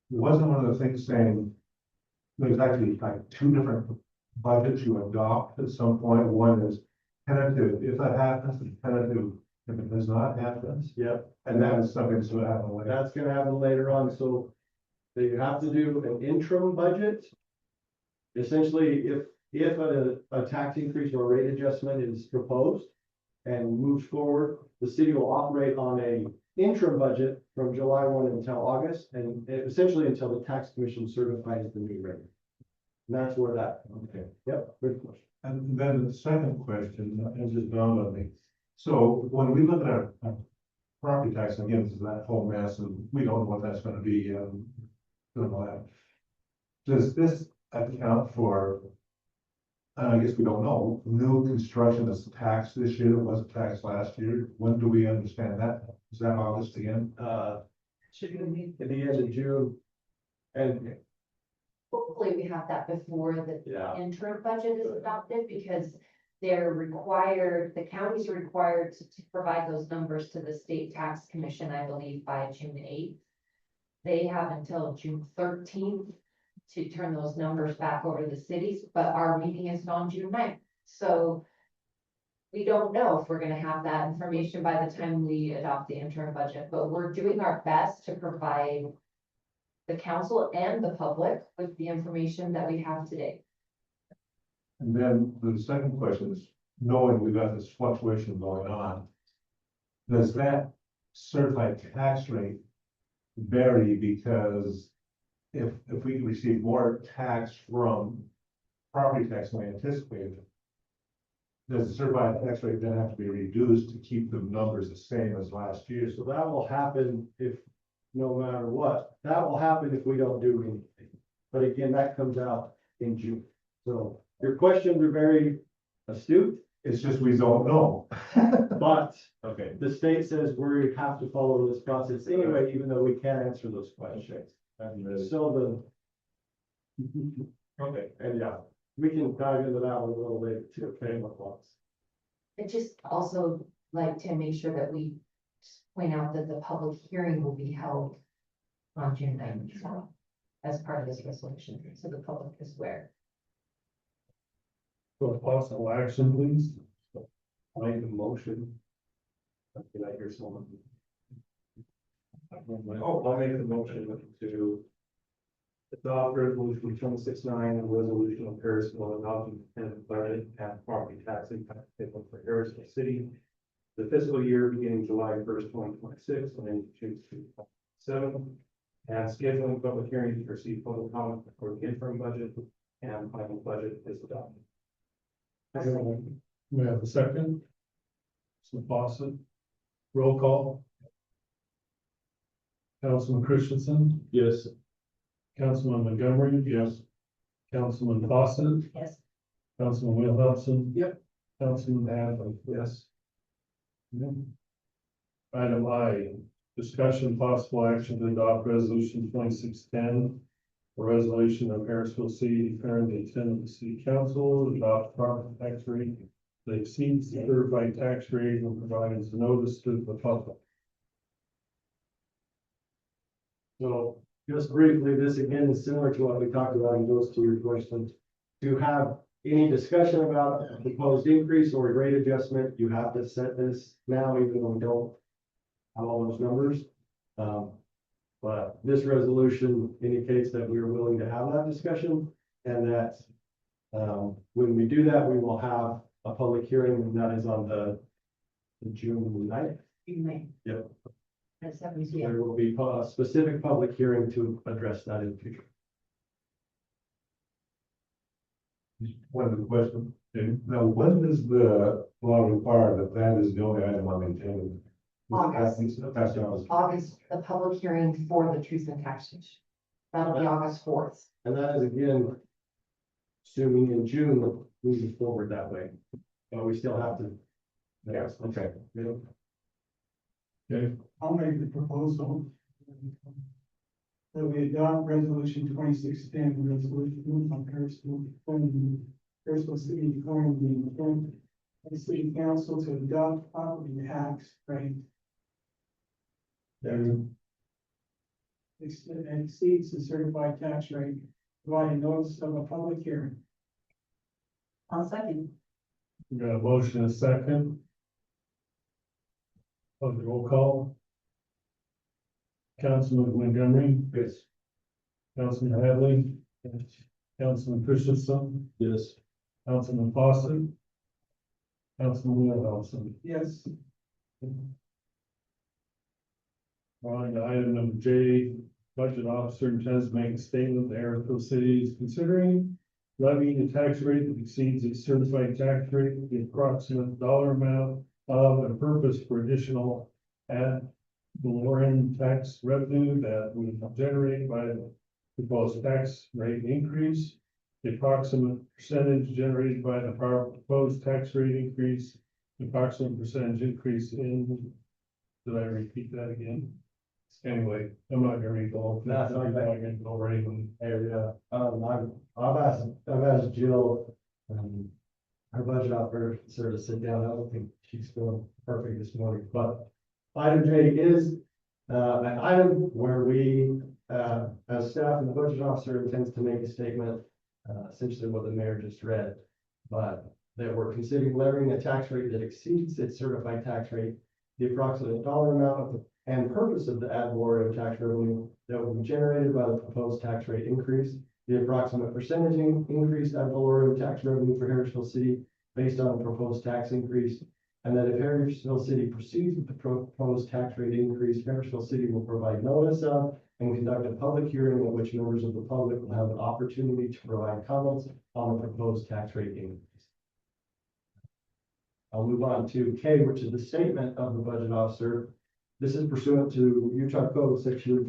Speaker 7: Wasn't one of the things saying there's actually like two different budgets you adopt at some point? One is tentative, if that happens, and tentative, if it does not happen.
Speaker 14: Yep.
Speaker 7: And that's something that's gonna happen later.
Speaker 14: That's gonna happen later on, so they have to do an interim budget. Essentially, if a tax increase or rate adjustment is proposed and moves forward, the city will operate on a interim budget from July 1 until August, and essentially until the tax commission certifies the new rate. And that's where that, okay, yep, good question.
Speaker 7: And then the second question, it just dawned on me. So when we look at our property tax, again, this is that whole mess, and we don't know what that's gonna be, does this account for, I guess we don't know, new construction is taxed this year, wasn't taxed last year? When do we understand that? Is that August again?
Speaker 14: Should be at the end of June. And
Speaker 2: Hopefully we have that before the
Speaker 14: yeah,
Speaker 2: interim budget is adopted, because they're required, the county's required to provide those numbers to the state tax commission, I believe, by June 8th. They have until June 13th to turn those numbers back over to the cities, but our meeting is on June 9th. So we don't know if we're gonna have that information by the time we adopt the interim budget, but we're doing our best to provide the council and the public with the information that we have today.
Speaker 7: And then the second question is, knowing we've got this fluctuation going on, does that certified tax rate vary? Because if we receive more tax from property tax than we anticipated, does the certified tax rate then have to be reduced to keep the numbers the same as last year?
Speaker 14: so that will happen if, no matter what, that will happen if we don't do anything. But again, that comes out in June. So your questions are very astute,
Speaker 7: It's just we don't know.
Speaker 14: but
Speaker 7: Okay.
Speaker 14: the state says we have to follow this process anyway, even though we can't answer those questions. So
Speaker 7: Okay.
Speaker 14: and yeah, we can dive into that one a little later too, okay, what wants.
Speaker 2: I just also like to make sure that we point out that the public hearing will be held on June 9th, so, as part of this resolution, so the public is aware.
Speaker 1: For possible action, please.
Speaker 3: Make a motion. Did I hear someone? Oh, I'll make the motion to adopt resolution 26.9, a resolution of Harrisville adopting the tentative budget and property tax impact table for Harrisville City. The fiscal year beginning July 1st, 2026, and ending June 2027, and scheduling public hearings to receive public comment for the interim budget and final budget is adopted.
Speaker 1: We have a second. Some Fawcett. Roll call. Councilman Christensen,
Speaker 11: Yes.
Speaker 1: Councilman Montgomery. Yes. Councilman Fawcett,
Speaker 8: Yes.
Speaker 1: Councilman Wilhelmsen.
Speaker 9: Yep.
Speaker 1: Councilman Hadley. Yes. Item I, discussion possible action to adopt resolution 2610. A resolution of Harrisville City declaring the intent of the city council to adopt property tax rate that exceeds the certified tax rate and provides notice to the public.
Speaker 14: So just briefly, this again is similar to what we talked about and goes to your question. To have any discussion about a proposed increase or a rate adjustment, you have to set this now, even though we don't have all those numbers. But this resolution indicates that we are willing to have that discussion and that when we do that, we will have a public hearing, and that is on the June 9th. Yep.
Speaker 8: At 7
Speaker 14: So there will be a specific public hearing to address that in the future.
Speaker 7: One other question. Now, when does the law require that that is the only item on the agenda?
Speaker 2: August.
Speaker 7: That's August.
Speaker 2: August, the public hearing for the truth and taxation. That'll be August 4th.
Speaker 14: And that is again, assuming in June, moving forward that way. But we still have to.
Speaker 7: Yes, okay.
Speaker 1: Okay,
Speaker 9: I'll make the proposal. That we adopt resolution 2610, resolution on Harrisville City declaring the intent of the city council to adopt property tax rate. That exceeds the certified tax rate, providing notice of a public hearing.
Speaker 8: I'll second.
Speaker 1: we got a motion and a second. On the roll call. Councilman Montgomery.
Speaker 7: Yes.
Speaker 1: Councilman Hadley. Councilman Christensen.
Speaker 11: Yes.
Speaker 1: Councilman Fawcett. Councilman Wilhelmsen.
Speaker 9: Yes.
Speaker 1: On to item number J, budget officer intends to make a statement that Harrisville City is considering levying a tax rate that exceeds its certified tax rate, the approximate dollar amount of and purpose for additional ad valorem tax revenue that we generate by the proposed tax rate increase, the approximate percentage generated by the proposed tax rate increase, the approximate percentage increase in, did I repeat that again? Anyway, I'm not gonna read the whole thing.
Speaker 14: That's
Speaker 1: I'm
Speaker 14: okay.
Speaker 1: not gonna go right in.
Speaker 14: area. I've asked Jill, our budget officer, sort of sit down. I don't think she's feeling perfect this morning, but item J is an item where we, as staff and the budget officer intends to make a statement, essentially what the mayor just read, but that we're considering levying a tax rate that exceeds its certified tax rate, the approximate dollar amount of the and purpose of the ad valorem tax revenue that will be generated by the proposed tax rate increase, the approximate percentage increase ad valorem tax revenue for Harrisville City based on the proposed tax increase, and that if Harrisville City proceeds with the proposed tax rate increase, Harrisville City will provide notice of and conduct a public hearing at which members of the public will have an opportunity to provide comments on the proposed tax rate increase. I'll move on to K, which is the statement of the budget officer. This is pursuant to Utah Code section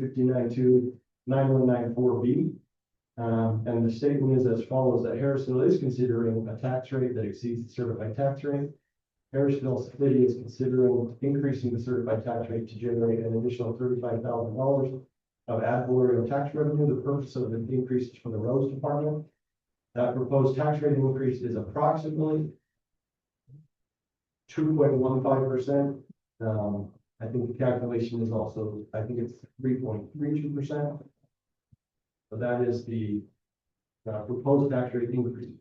Speaker 14: 59291994B. And the statement is as follows, that Harrisville is considering a tax rate that exceeds the certified tax rate. Harrisville City is considering increasing the certified tax rate to generate an additional $35,000 of ad valorem tax revenue. The purpose of the increase is for the roads department. That proposed tax rate increase is approximately 2.15%. I think the calculation is also, I think it's 3.32%. So that is the proposed tax rate increase.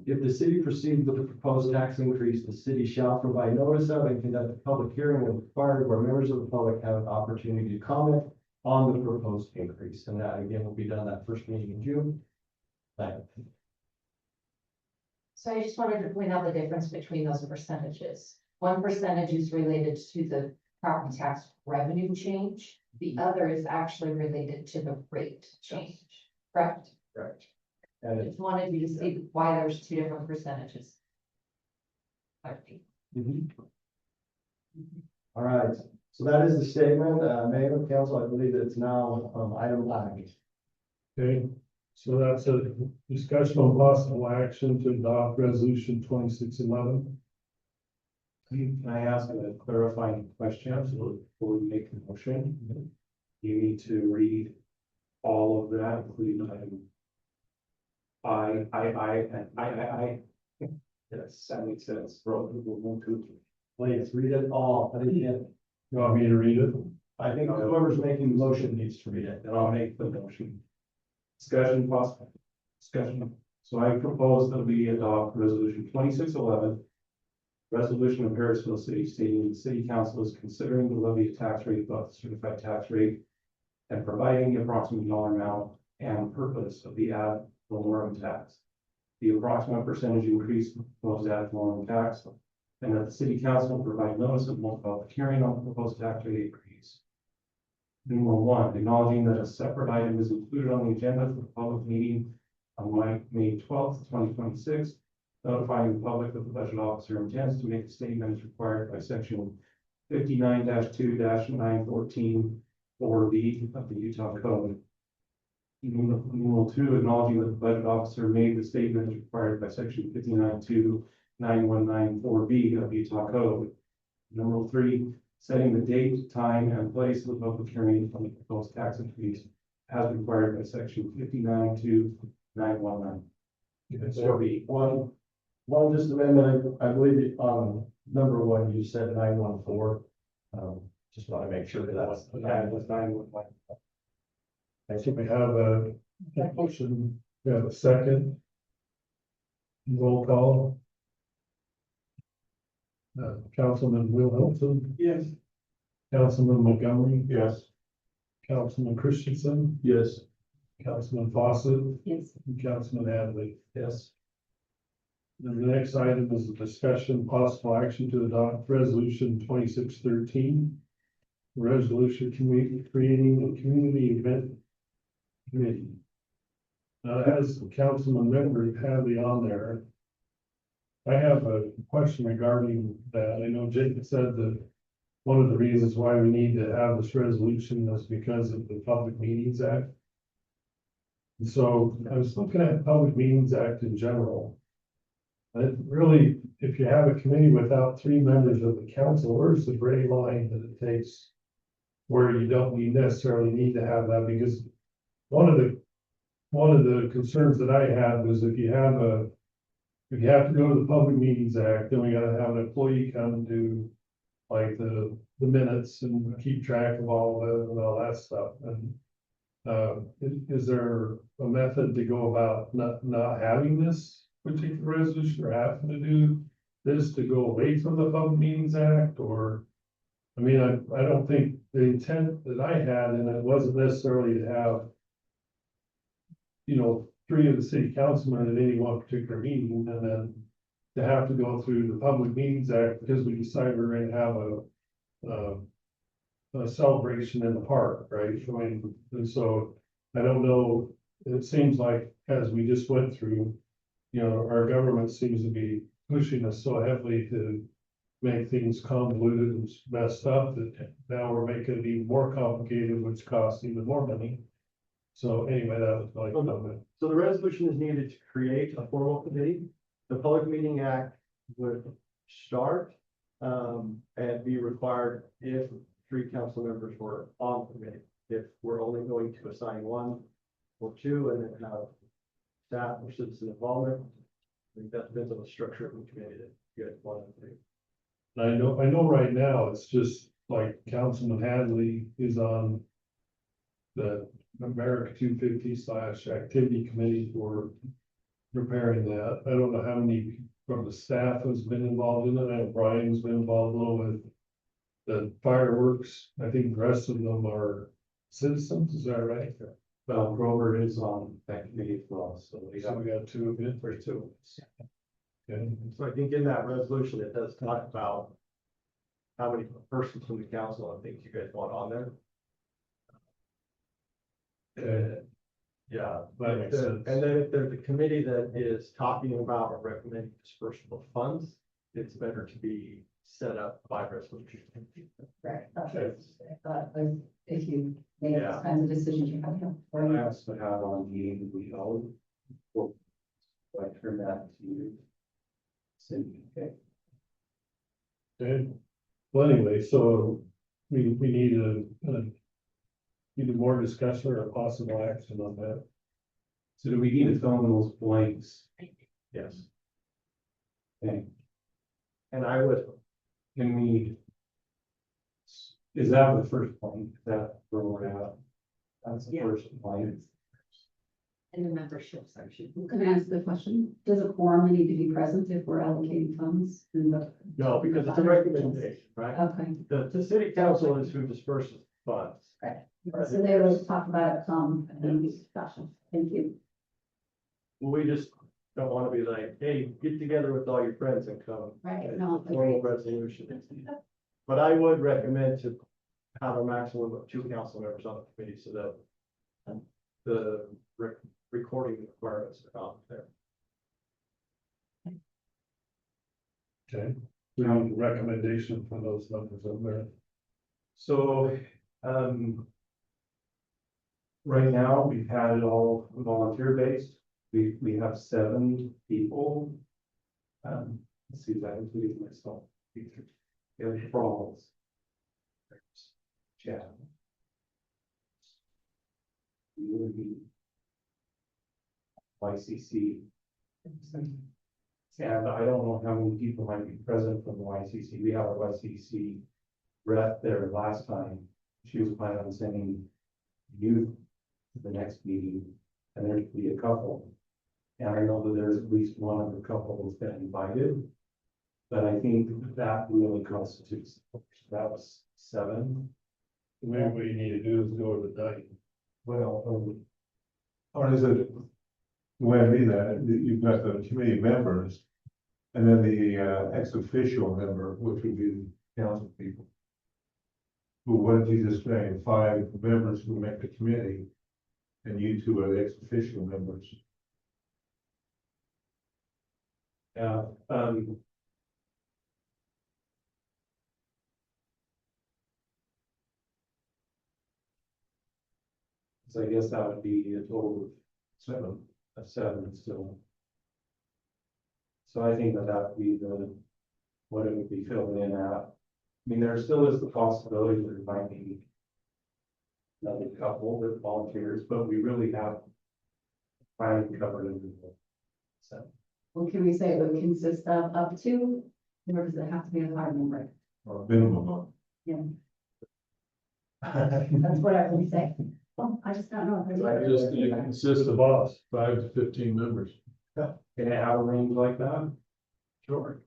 Speaker 14: If the city proceeds with the proposed tax increase, the city shall provide notice of and conduct a public hearing as required where members of the public have an opportunity to comment on the proposed increase. And that again will be done that first meeting in June.
Speaker 2: So I just wanted to point out the difference between those percentages. One percentage is related to the property tax revenue change. The other is actually related to the rate change, correct?
Speaker 14: Correct. And
Speaker 2: Just wanted you to see why there's two different percentages. Okay.
Speaker 14: all right, so that is the statement, Mayor and Council, I believe it's now, item 9.
Speaker 1: Okay, so that's a discussion on possible action to adopt resolution 2611.
Speaker 3: Can I ask a clarifying question? Absolutely. Before we make the motion, you need to read all of that, including item and I. Yes, that makes sense.
Speaker 14: Please read it all, but again,
Speaker 1: You want me to read it?
Speaker 14: I think whoever's making the motion needs to read it.
Speaker 3: Then I'll make the motion. Discussion possible, discussion. So I propose that we adopt resolution 2611. Resolution of Harrisville City stating the city council is considering the levy a tax rate above the certified tax rate and providing the approximate dollar amount and purpose of the ad valorem tax. The approximate percentage increase proposed ad valorem tax, and that the city council provide notice of public hearing on the proposed tax rate increase. Numeral 1, acknowledging that a separate item is included on the agenda for the public meeting on May 12th, 2026, notifying the public that the budget officer intends to make a statement as required by section 59-2-914 or B of the Utah Code. Numeral 2, acknowledging that the budget officer made the statement as required by section 59-2-9194B of Utah Code. Numeral 3, setting the date, time, and place of the public hearing on the proposed tax increase as required by section 59-2-919.
Speaker 14: So one just amendment, I believe, number 1, you said 914. Just want to make sure that that's.
Speaker 1: I think we have a motion, we have a second. Roll call. Councilman Wilhelmsen.
Speaker 9: Yes.
Speaker 1: Councilman Montgomery.
Speaker 7: Yes.
Speaker 1: Councilman Christensen.
Speaker 11: Yes.
Speaker 1: Councilman Fawcett.
Speaker 8: Yes.
Speaker 1: And Councilman Hadley.
Speaker 14: Yes.
Speaker 1: And the next item is a discussion possible action to adopt resolution 2613. Resolution creating a community event committee. As councilman member Hadley on there, I have a question regarding that. I know Jacob said that one of the reasons why we need to have this resolution is because of the Public Meetings Act. And so I was looking at Public Meetings Act in general. Really, if you have a committee without 3 members of the council, where's the gray line that it takes where you don't necessarily need to have that? Because one of the concerns that I had was if you have to go to the Public Meetings Act, then we gotta have an employee come and do like the minutes and keep track of all of it and all that stuff. And is there a method to go about not having this particular resolution or having to do this to go away from the Public Meetings Act? Or, I mean, I don't think the intent that I had, and it wasn't necessarily to have, 3 of the city councilmen at any one particular meeting, and then to have to go through the Public Meetings Act because we decided we're going to have a celebration in the park, right? I mean, and so I don't know, it seems like as we just went through, our government seems to be pushing us so heavily to make things convoluted and messed up that now we're making it even more complicated, which costs even more money. So anyway, that was my comment.
Speaker 14: So the resolution is needed to create a formal committee. The Public Meeting Act would start and be required if 3 council members were on the committee. If we're only going to assign 1 or 2 and then have staff or citizen involvement, I think that depends on the structure of the committee that you guys want to do.
Speaker 1: I know right now, it's just like Councilman Hadley is on the America 250 / activity committee for preparing that. I don't know how many from the staff has been involved in it. I know Brian's been involved a little with the fireworks. I think the rest of them are citizens, is that right?
Speaker 3: Well, Grover is on that committee as well, so we
Speaker 1: So
Speaker 3: have
Speaker 1: we got 2 of it, or 2. Okay.
Speaker 14: So I think in that resolution, it does talk about how many persons from the council I think you guys want on there.
Speaker 11: Yeah.
Speaker 1: That makes sense.
Speaker 14: And then if there's a committee that is talking about or recommending disbursement of funds, it's better to be set up by resolution.
Speaker 8: Right, that's what I thought, was if you make those kinds of decisions, you have to.
Speaker 3: And I also have on the we held. I turn that to you. Cindy, okay.
Speaker 1: Okay, well, anyway, so we need either more discussion or possible action on that.
Speaker 3: So do we need to fill in those blanks?
Speaker 14: Yes.
Speaker 3: Okay,
Speaker 14: And I would,
Speaker 3: can we? Is that the first point? Is that where we're at? That's the
Speaker 2: Yeah.
Speaker 3: first point.
Speaker 2: In the membership section.
Speaker 8: Can I ask the question? Does a quorum need to be present if we're allocating funds?
Speaker 14: no, because it's a recommendation, right?
Speaker 8: Okay,
Speaker 14: The city council is who disperses funds.
Speaker 8: so they will talk about it some in discussion. Thank you.
Speaker 14: We just don't want to be like, hey, get together with all your friends and come.
Speaker 8: Right, no,
Speaker 14: Formal resolution. But I would recommend to have a maximum of 2 council members on the committee so that the recording requirements are out there.
Speaker 1: Okay, we need a recommendation for those numbers over there.
Speaker 3: So, right now, we've had it all volunteer based. We have 7 people. Let's see if I included myself. We have Rawls. There's Chad. YCC. And I don't know how many people might be present from the YCC. We had our YCC rep there last time. She was planning on sending youth to the next meeting, and there'd be a couple. And I know that there's at least one other couple that's been invited. But I think that really constitutes, that was 7.
Speaker 1: Maybe what you need to do is go to the night.
Speaker 7: Well, or is it, the way I read that, you've got the committee members, and then the ex officio member, which would be the council people. Who, what did you just say, 5 members who make the committee, and you 2 are the ex officio members.
Speaker 3: Yeah, so I guess that would be a total
Speaker 7: 7.
Speaker 3: of 7 still. So I think that that would be what it would be filling in at. I mean, there still is the possibility that there might be another couple that volunteers, but we really have planning covered in the. So,
Speaker 8: Well, can we say it would consist of up to, or does it have to be a hard number?
Speaker 7: Or minimum of.
Speaker 8: Yeah, that's what I would say. Well, I just don't know.
Speaker 11: I just think it consists
Speaker 1: The
Speaker 11: of
Speaker 1: boss.
Speaker 11: 5 to 15 members.
Speaker 3: can it have a range like that?
Speaker 14: Sure.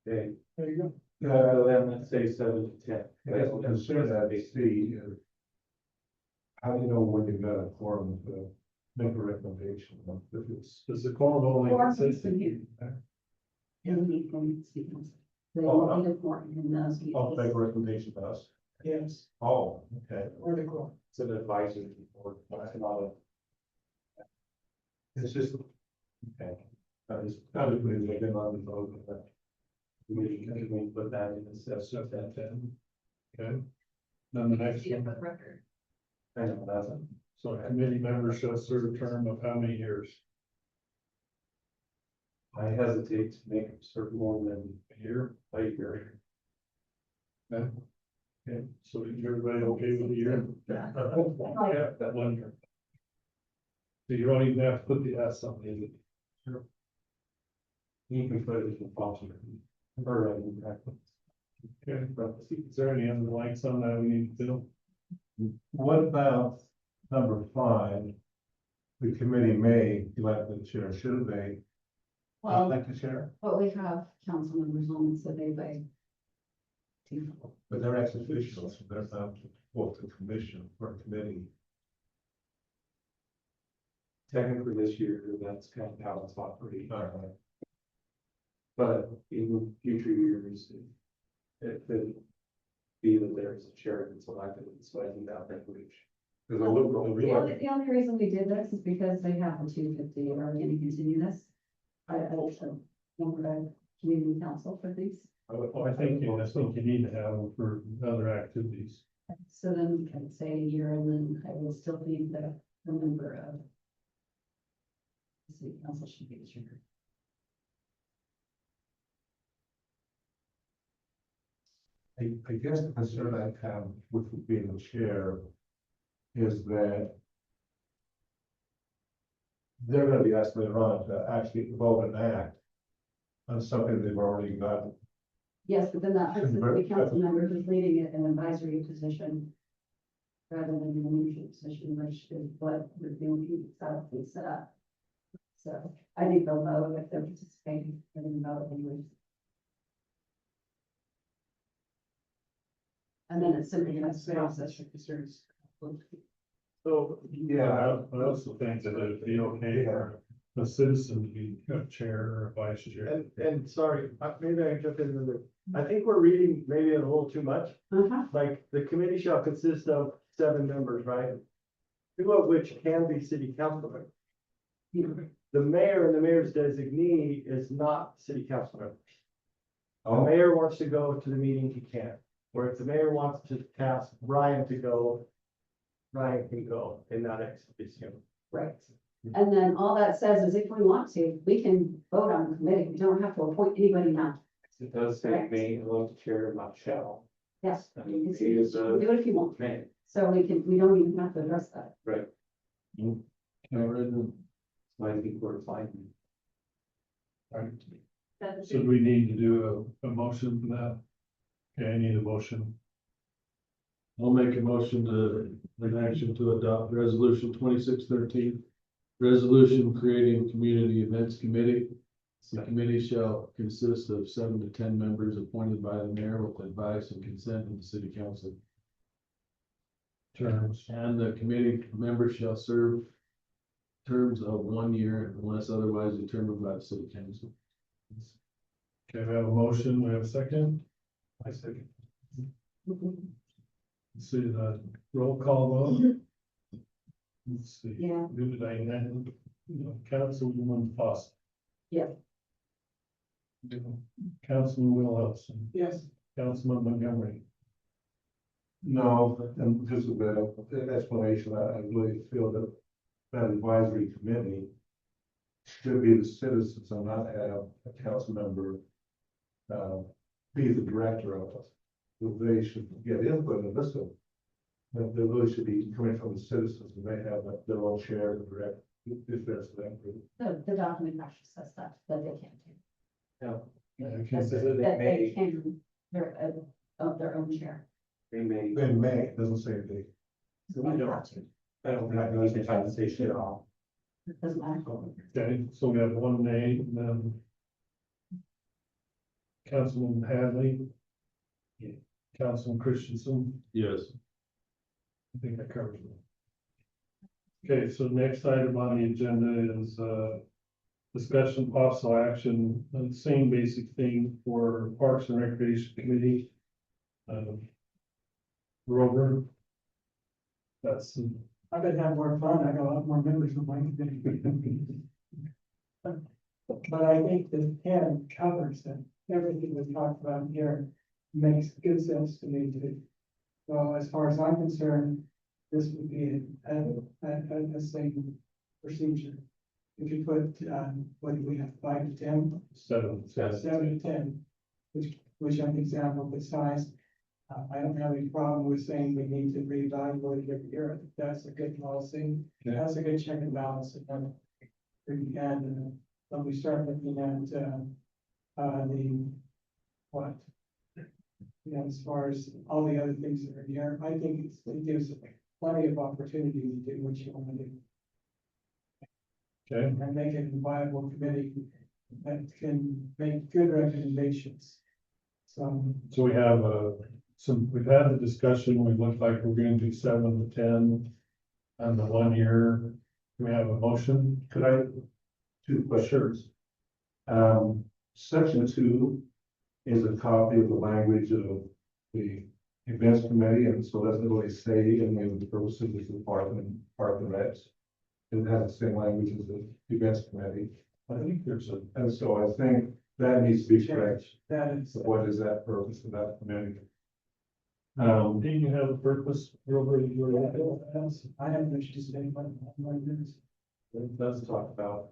Speaker 3: Okay,
Speaker 1: There you go.
Speaker 3: then let's say 7 to 10.
Speaker 7: That's what concern that they see. How do you know when you've got a quorum to make a recommendation? If it's,
Speaker 1: Does the quorum only
Speaker 8: Quorum
Speaker 1: consist of
Speaker 8: is
Speaker 1: you?
Speaker 8: They need from speakers. They
Speaker 7: Oh,
Speaker 8: need a quorum in those
Speaker 7: I'll make
Speaker 8: meetings.
Speaker 7: a recommendation to us.
Speaker 9: Yes,
Speaker 7: Oh, okay.
Speaker 9: or the core.
Speaker 3: It's an advisory board, but it's not a.
Speaker 7: It's just, okay. I just, I would put it in on the vote, but
Speaker 3: We can put that in the system.
Speaker 1: Okay. Then the next
Speaker 2: See it for
Speaker 1: one,
Speaker 2: the record.
Speaker 3: I know that's it.
Speaker 1: so a committee member shall serve a term of how many years?
Speaker 3: I hesitate to make it serve more than a year.
Speaker 1: Okay. Okay, so is everybody okay with a year?
Speaker 3: Yeah.
Speaker 1: Yeah, that 1 year. So you don't even have to put the S on the end.
Speaker 3: Sure. You can put it in the policy. Or in practice.
Speaker 1: Okay, is there any other blanks on that we need to fill?
Speaker 7: what about number 5? The committee may elect the chair, should they
Speaker 8: Well,
Speaker 7: elect the chair?
Speaker 8: but we have council members on, so they.
Speaker 7: But they're ex officials, so they're not both the commission or committee.
Speaker 3: Technically this year, that's kind of how it's operating.
Speaker 7: All right.
Speaker 3: But in future years, it could be that there's a chair that's elected, so I think that language
Speaker 7: There's a loop on the
Speaker 8: The only reason we did this is because they have the 250, are we gonna continue this? I also, remember the community council for these,
Speaker 1: I think you need to have them for other activities.
Speaker 8: so then we can say a year, and then I will still be the member of the city council should be the chair.
Speaker 7: I guess the concern I have with being the chair is that they're gonna be asked later on to actually vote and act on something they've already got.
Speaker 8: Yes, but then that puts the council member who's leading it in an advisory position rather than an leadership position, which is what we're doing, set up. So I think they'll vote if they're participating, they're gonna vote anyways. And then it's simply a process.
Speaker 1: So,
Speaker 7: Yeah.
Speaker 1: I also think that it'd be okay for a citizen to be a chair or a vice chair.
Speaker 14: And sorry, maybe I can jump in there. I think we're reading maybe a little too much. Like, the committee shall consist of 7 members, right? 2 of which can be city council members. The mayor and the mayor's designee is not city council members. The mayor wants to go to the meeting, he can. Or if the mayor wants to task Brian to go, Brian can go in that exhibition.
Speaker 8: Right. And then all that says is if we want to, we can vote on the committee. We don't have to appoint anybody now.
Speaker 3: It does say may, will, chair, not shall.
Speaker 8: Yes.
Speaker 3: I
Speaker 8: You
Speaker 3: mean,
Speaker 8: can
Speaker 3: he
Speaker 8: see-
Speaker 3: is
Speaker 8: you
Speaker 3: a
Speaker 8: can do it if you want.
Speaker 3: man.
Speaker 8: So we don't even have to address that.
Speaker 3: I think we're fine.
Speaker 1: So do we need to do a motion for that? Okay, I need a motion.
Speaker 11: I'll make a motion an action to adopt resolution 2613. Resolution creating community events committee. The committee shall consist of 7 to 10 members appointed by the mayor with advice and consent of the city council.
Speaker 1: Terms.
Speaker 11: And the committee members shall serve terms of 1 year unless otherwise determined by the city council.
Speaker 1: Okay, we have a motion, we have a second. I second. Let's see the roll call vote. Let's see.
Speaker 8: Yeah.
Speaker 1: Who did I name? Councilwoman Foster.
Speaker 8: Yeah.
Speaker 1: Councilman Will Elson,
Speaker 9: Yes,
Speaker 1: Councilman Montgomery.
Speaker 7: No, and just a bit of explanation, I really feel that that advisory committee should be the citizens and not have a council member be the director of it. They should get input and listen. But they really should be coming from the citizens, and they have their own chair and direct, if that's that group.
Speaker 8: The document actually says that they can't do.
Speaker 1: Okay, so
Speaker 8: That they can, they're of their own chair.
Speaker 3: They may.
Speaker 7: They may, it doesn't say they.
Speaker 8: So we don't have to.
Speaker 3: I don't think we can try to say shit off.
Speaker 8: It doesn't matter.
Speaker 1: Okay, so we have 1 nay, and then Councilman Hadley.
Speaker 3: Yeah.
Speaker 1: Councilman Christensen,
Speaker 11: Yes.
Speaker 1: I think that covers it. Okay, so next item on the agenda is, discussion possible action, same basic thing for Parks and Recreation Committee. Rover. That's,
Speaker 9: I could have more fun, I got a lot more members of my committee. But I think the 10 covers that, everything we talked about here makes good sense to me too. So as far as I'm concerned, this would be a same procedure. If you put, what do we have, 5 to 10?
Speaker 1: 7.
Speaker 9: 7 to 10, which I think is ample size. I don't have any problem with saying we need to reevaluate it every year. I think that's a good policy.
Speaker 1: Yeah.
Speaker 9: That's a good check and balance. And then when we start looking at, the, what? You know, as far as all the other things that are here, I think it gives plenty of opportunity to do what you want to do.
Speaker 1: Okay,
Speaker 9: And make it a viable committee that can make good recommendations.
Speaker 1: so we have, we've had the discussion, we look like we're gonna do 7 to 10 on the 1 year. Do we have a motion?
Speaker 7: Could I, 2 questions? Section 2 is a copy of the language of the events committee, and so doesn't really say any of the purposes of the park and recs. It has the same language as the events committee. I think and so I think that needs to be correct.
Speaker 9: That is.
Speaker 7: So what is that purpose of that committee?
Speaker 1: Do you have a purpose, Robert?
Speaker 9: I haven't introduced anyone like this.
Speaker 3: It does talk about,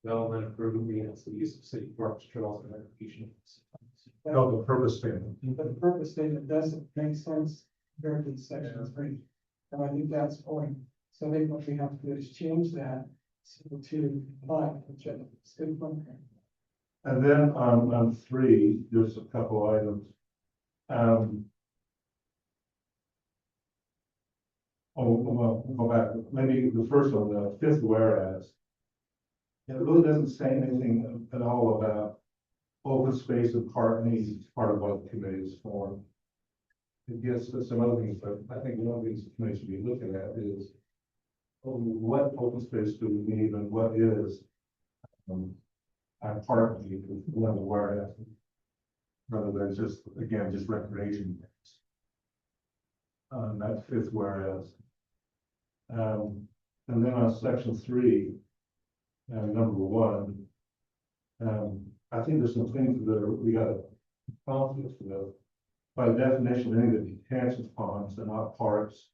Speaker 3: development, improvement, the use of city parks, trails, and recreation.
Speaker 7: No, the purpose statement.
Speaker 9: But the purpose statement doesn't make sense compared to the section three. And I think that's the point. So maybe what we have to do is change that to five, which is a good one.
Speaker 7: And then on three, there's a couple items. Well, go back, maybe the first one, the fifth whereas. It really doesn't say anything at all about open space and park needs as part of what the committee is for. It gets to some other things, but I think one of the things the committee should be looking at is what open space do we need and what is our park need, one of the whereas, rather than just, again, just recreation. That fifth whereas. And then on section three, number one, I think there's some things that we got to conflict with. By definition, any of the detention ponds are not parks,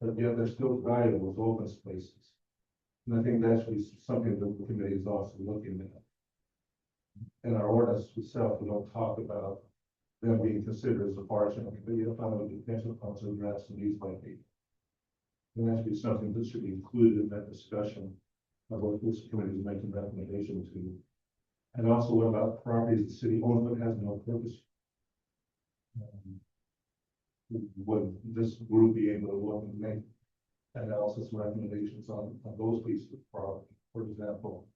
Speaker 7: but yet they're still valuable as open spaces. And I think that should be something that the committee is also looking at. In our ordinance itself, we don't talk about them being considered as a park, and we don't find the detention ponds are addressed and these might be. And that should be something that should be included in that discussion of what this committee is making recommendation to. And also, what about properties the city owns but has no purpose? Would this group be able to look and make analysis and recommendations on those pieces of property? For example,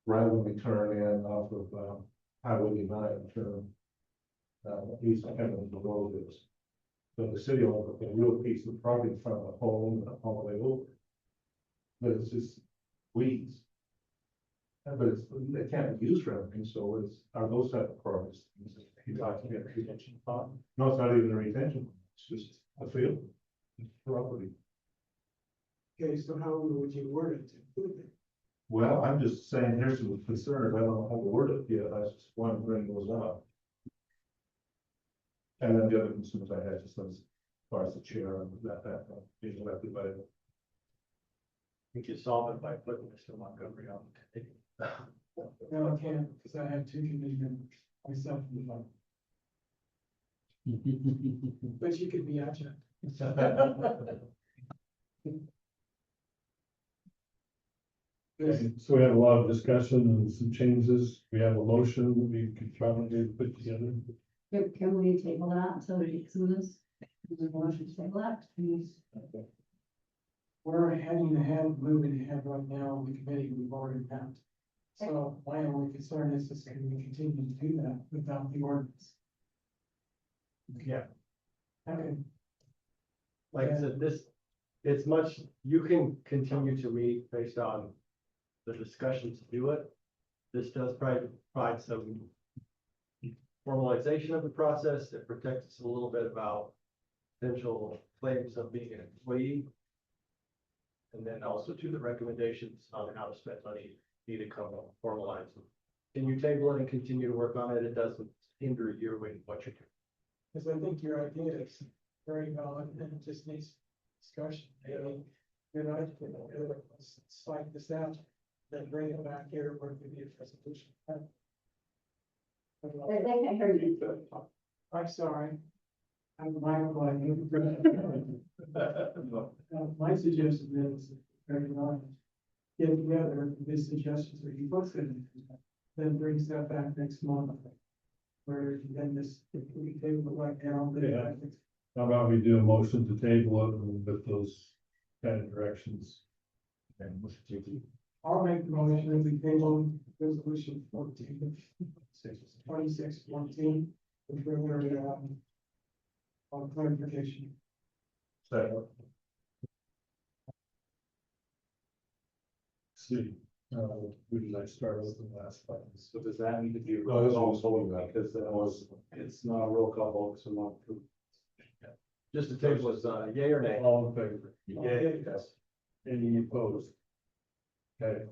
Speaker 7: right when we turn in off of Highway 9 and turn east of Heaven, the road is. So the city owns a real piece of property in front of the home and all the way over. But it's just weeds. But they can't be used for anything, so are those type of properties? You talking about retention pond? No, it's not even a retention pond, it's just a field, it's property.
Speaker 9: Okay, so how would you word it to include it?
Speaker 7: Well, I'm just saying, here's some concerns, I don't know how to word it yet, I just want to bring those up. And then the other concerns I had, just as far as the chair, that being elected by.
Speaker 11: We could solve it by putting Mr. Montgomery on.
Speaker 9: No, I can't, because I have two committee members, myself and one. But you could be adjunct.
Speaker 1: Okay, so we have a lot of discussion and some changes. We have a motion that we could probably put together.
Speaker 8: Can we table that until we get some of this? Is there a motion to table that, please?
Speaker 9: We're moving ahead right now on the committee we've already met. So my only concern is can we continue to do that without the ordinance?
Speaker 14: Yeah.
Speaker 9: Okay.
Speaker 14: Like I said, it's much, you can continue to meet based on the discussion to do it. This does provide some formalization of the process. It protects us a little bit about potential claims of being an employee. And then also to the recommendations on how to spend money need to come formalize them. Can you table it and continue to work on it? It doesn't hinder you in what you're doing.
Speaker 9: Because I think your idea is very valid and it just needs discussion. Maybe, slide this out, then bring it back here where it could be a resolution.
Speaker 8: They can't hear you.
Speaker 9: I'm sorry. I'm microphone. My suggestion is, very honest, get together with suggestions that you both said, then bring stuff back next month. Where then this, if we table it right now, then
Speaker 1: Yeah. How about we do a motion to table it with those kind of directions? And what's the
Speaker 9: I'll make the motion that we table resolution 2614, which we're on clarification.
Speaker 7: Second.
Speaker 1: See, who did I start with the last one?
Speaker 3: So does that need to be?
Speaker 7: No, this was all that.
Speaker 3: Because that was, it's not a roll call vote, so not.
Speaker 14: Just the table is, yay or nay?
Speaker 1: All in favor?
Speaker 14: Yes.
Speaker 1: Any opposed? Okay.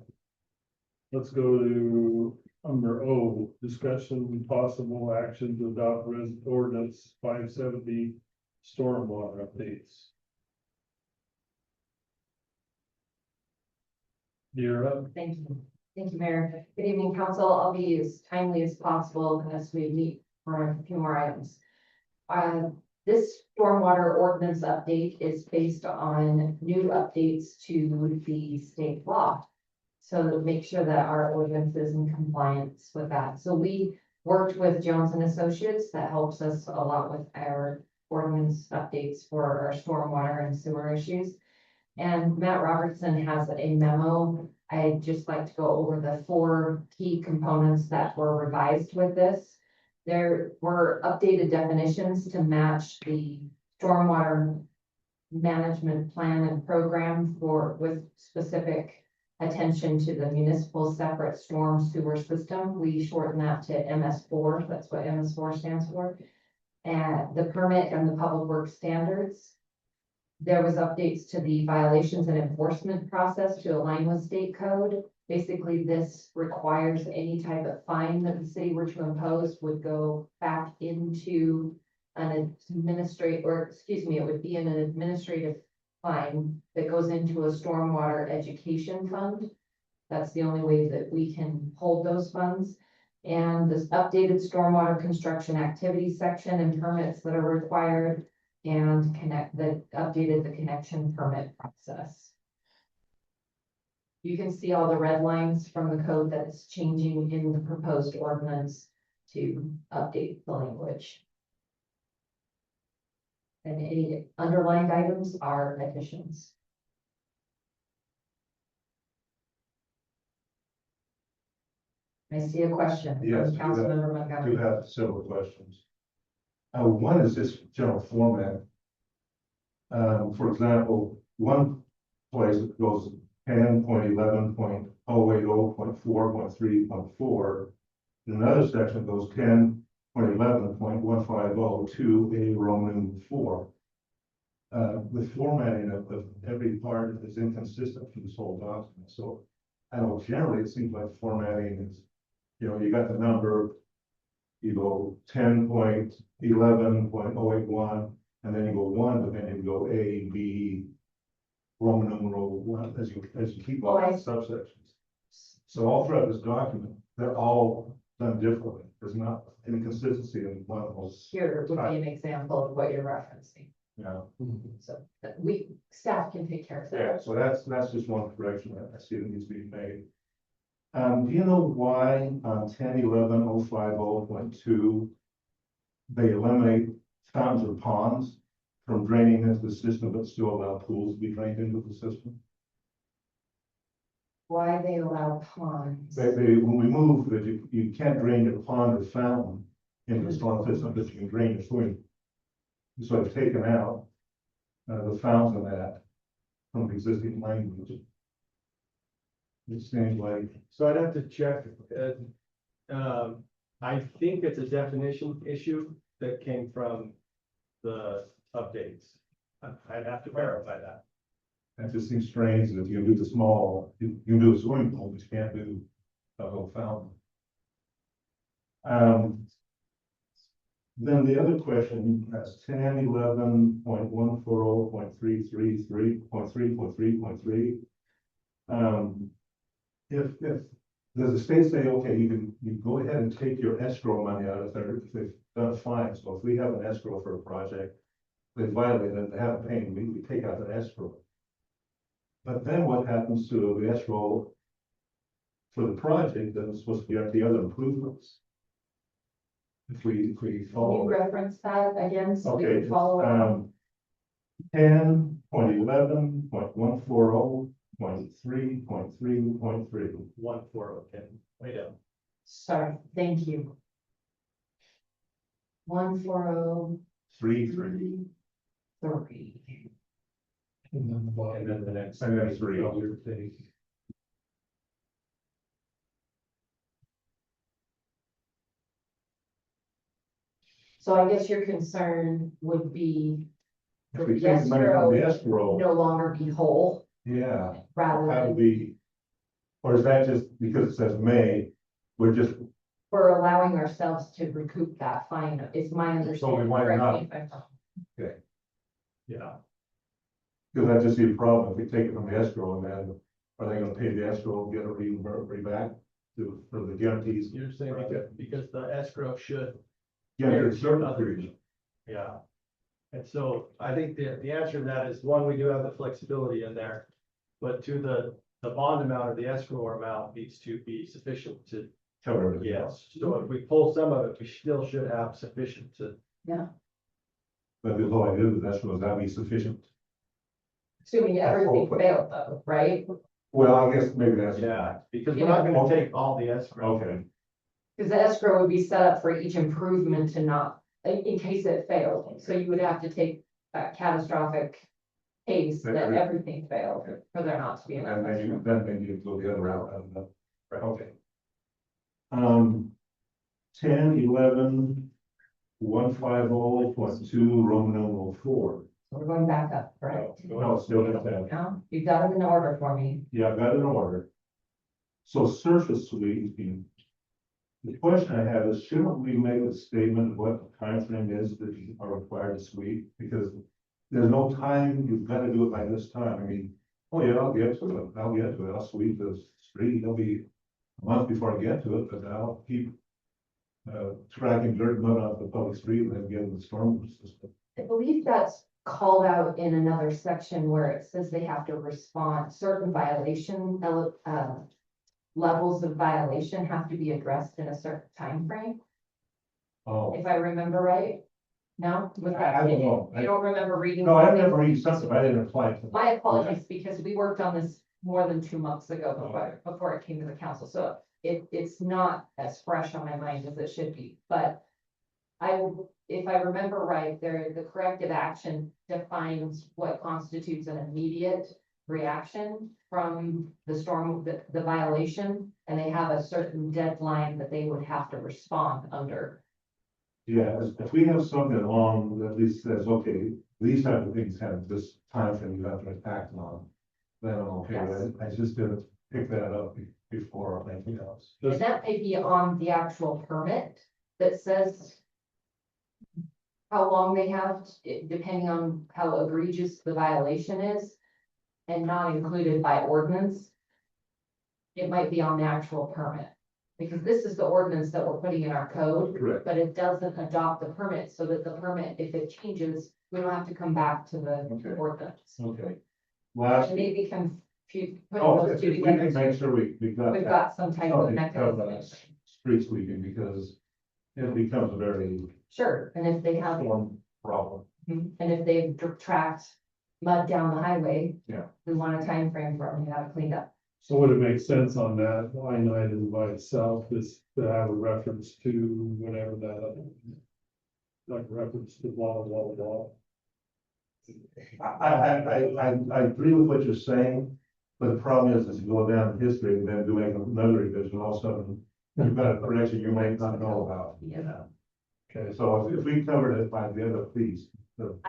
Speaker 1: Let's go to number O, discussion with possible action to adopt ordinance 570 stormwater updates. You're up.
Speaker 2: Thank you. Thank you, Mayor. Good evening, council. I'll be as timely as possible as we meet for a few more items. This stormwater ordinance update is based on new updates to the state law. So to make sure that our ordinance is in compliance with that. So we worked with Jones and Associates that helps us a lot with our ordinance updates for our stormwater and sewer issues. And Matt Robertson has a memo. I'd just like to go over the 4 key components that were revised with this. There were updated definitions to match the stormwater management plan and program with specific attention to the municipal separate storm sewer system. We shorten that to MS4. That's what MS4 stands for. And the permit and the public works standards. There was updates to the violations and enforcement process to align with state code. Basically, this requires any type of fine that the city were to impose would go back into an administrative, or excuse me, it would be in an administrative fine that goes into a stormwater education fund. That's the only way that we can hold those funds. And this updated stormwater construction activity section and permits that are required, and updated the connection permit process. You can see all the red lines from the code that is changing in the proposed ordinance to update the language. And any underlined items are additions. I see a question
Speaker 7: Yes,
Speaker 1: Mm-hmm.
Speaker 7: I do have-
Speaker 2: Councilmember
Speaker 7: I
Speaker 2: Montgomery.
Speaker 7: do have several questions. One is this general format. For example, one place it goes 10.11.080.4.3.4. Another section goes 10.11.150 to a Roman 4. The formatting of every part is inconsistent for this whole document. So I know generally it seems like formatting is, you got the number, you go 10.11.081, and then you go 1, but then you go A, B, Roman numeral 1, as you keep all the subsections. So all throughout this document, they're all done differently. There's not any consistency in one of those.
Speaker 2: Here would be an example of what you're referencing.
Speaker 7: Yeah.
Speaker 2: So staff can take care of that.
Speaker 7: Yeah, so that's just one correction that I see that needs to be made. Do you know why on 10.11.050.2 they eliminate fountains or ponds from draining into the system, but still allow pools to be drained into the system?
Speaker 2: Why they allow ponds?
Speaker 7: When we move, that you can't drain a pond or fountain into the storm system, but you can drain a swing. So I've taken out the fountain of that from the existing language. It seems like,
Speaker 14: So I'd have to check, I think it's a definition issue that came from the updates. I'd have to verify that.
Speaker 7: that just seems strange that you can do the small, you can do a swimming pool, but you can't do a whole fountain. Then the other question, that's 10.11.140.333.3.3.3. If does the state say, okay, you go ahead and take your escrow money out if they've done a fine. So if we have an escrow for a project, they violated it, they haven't paid, we take out the escrow. But then what happens to the escrow for the project that was supposed to be at the other improvements? If we
Speaker 2: Can you
Speaker 7: follow.
Speaker 2: reference that again so we
Speaker 7: Okay,
Speaker 2: can follow along?
Speaker 7: 10.11.140.3.3.3.
Speaker 14: 140, way down.
Speaker 2: Sorry, thank you. 140.
Speaker 7: 3.3.
Speaker 1: And then the bottom.
Speaker 14: And then the next.
Speaker 7: And then 3.
Speaker 2: So I guess your concern would be
Speaker 7: if we take the money from the escrow,
Speaker 2: no longer be whole
Speaker 7: yeah,
Speaker 2: rather
Speaker 7: how do
Speaker 2: than
Speaker 7: we? Or is that just because it says may, we're just,
Speaker 2: we're allowing ourselves to recoup that fine, is my understanding.
Speaker 7: why
Speaker 2: Correct me
Speaker 7: not?
Speaker 2: if I'm wrong.
Speaker 1: Yeah.
Speaker 7: because I just see a problem if we take it from the escrow and then are they gonna pay the escrow, get it re back to, for the guarantees?
Speaker 14: You're saying because the escrow should,
Speaker 7: Guaranteed service period.
Speaker 14: yeah. And so I think the answer to that is, one, we do have the flexibility in there. But two, the bond amount or the escrow amount needs to be sufficient to,
Speaker 7: Cover everything else.
Speaker 14: yes. So if we pull some of it, we still should have sufficient to.
Speaker 7: But the whole idea of the escrow is that be sufficient.
Speaker 2: Assuming everything failed though, right?
Speaker 7: Well, I guess maybe that's.
Speaker 14: Yeah, because we're not gonna take all the escrow.
Speaker 7: Okay,
Speaker 2: Because the escrow would be set up for each improvement to not, in case it failed. So you would have to take that catastrophic case that everything failed for there not to be enough.
Speaker 7: and
Speaker 2: escrow.
Speaker 7: then maybe you go the other route, I don't know. Right, okay. 10, 11, 150.2, Roman numeral 4.
Speaker 2: So we're going back up, right?
Speaker 7: No, still got that.
Speaker 2: No, you've got it in order for me.
Speaker 7: Yeah, I got it in order. So surface sweeping. The question I have is, shouldn't we make a statement of what the time frame is that you are required to sweep? Because there's no time, you've got to do it by this time. I mean, oh yeah, I'll get to it. I'll sweep the street. It'll be a month before I get to it, but I'll keep tracking dirt and mud off the public street and then get the storm system.
Speaker 2: I believe that's called out in another section where it says they have to respond, certain violation, levels of violation have to be addressed in a certain time frame.
Speaker 7: Oh,
Speaker 2: If I remember right? No? Was that-
Speaker 7: I don't know.
Speaker 2: You don't remember reading?
Speaker 7: No, I
Speaker 2: something?
Speaker 7: never read something, I didn't apply it.
Speaker 2: My apologies, because we worked on this more than 2 months ago before it came to the council, so it's not as fresh on my mind as it should be, but if I remember right, the corrective action defines what constitutes an immediate reaction from the storm, the violation, and they have a certain deadline that they would have to respond under.
Speaker 7: Yeah, if we have something along that at least says, okay, these type of things have this time frame you have to act on, then I'm okay with it. I just didn't pick that up before or anything else.
Speaker 2: And that may be on the actual permit that says how long they have, depending on how egregious the violation is, and not included by ordinance. It might be on the actual permit, because this is the ordinance that we're putting in our code,
Speaker 7: Correct.
Speaker 2: but it doesn't adopt the permit, so that the permit, if it changes, we don't have to come back to the
Speaker 7: Okay.
Speaker 2: ordinance.
Speaker 7: Okay. Last,
Speaker 2: And maybe putting
Speaker 7: oh,
Speaker 2: those
Speaker 7: if
Speaker 2: two
Speaker 7: we can
Speaker 2: together,
Speaker 7: make sure we've got.
Speaker 2: we've
Speaker 7: that.
Speaker 2: got some type of
Speaker 7: Something covered on
Speaker 2: mechanism.
Speaker 7: street sweeping, because it becomes a very
Speaker 2: Sure, and if they have
Speaker 7: storm problem.
Speaker 2: and if they've tracked mud down the highway.
Speaker 7: Yeah.
Speaker 2: We want a time frame for them to have it cleaned up.
Speaker 1: So would it make sense on that line item by itself is to have a reference to whatever that other. Like reference to blah, blah, blah.
Speaker 7: I agree with what you're saying, but the problem is you go down in history and then doing another revision, all of a sudden, you've got a correction you might not know about.
Speaker 2: Yeah.
Speaker 7: Okay, so if we covered it by the end of please.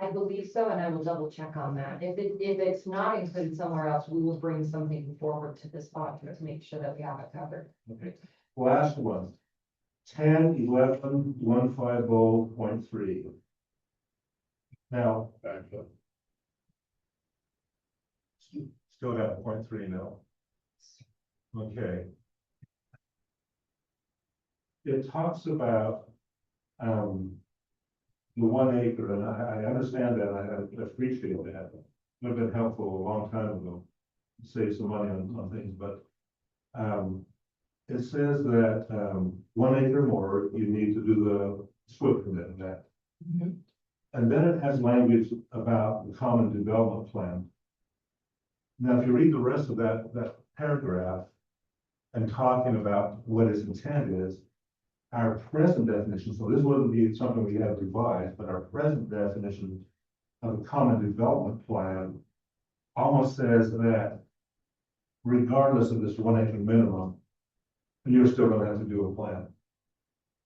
Speaker 2: I believe so, and I will double check on that. If it's not included somewhere else, we will bring something forward to this body to make sure that we have it covered.
Speaker 7: Okay, last one. 10-11-150.3. Now.
Speaker 1: Back up.
Speaker 7: Still got a 0.3 now. Okay. It talks about, the 1 acre, and I understand that, I appreciate that. It would have been helpful a long time ago, to save some money on things, but, it says that, 1 acre more, you need to do the SWIP permit in that.
Speaker 2: Mhm.
Speaker 7: And then it has language about the common development plan. Now, if you read the rest of that paragraph and talking about what its intent is, our present definition, so this wouldn't be something we have revised, but our present definition of a common development plan almost says that regardless of this 1 acre minimum, you're still gonna have to do a plan.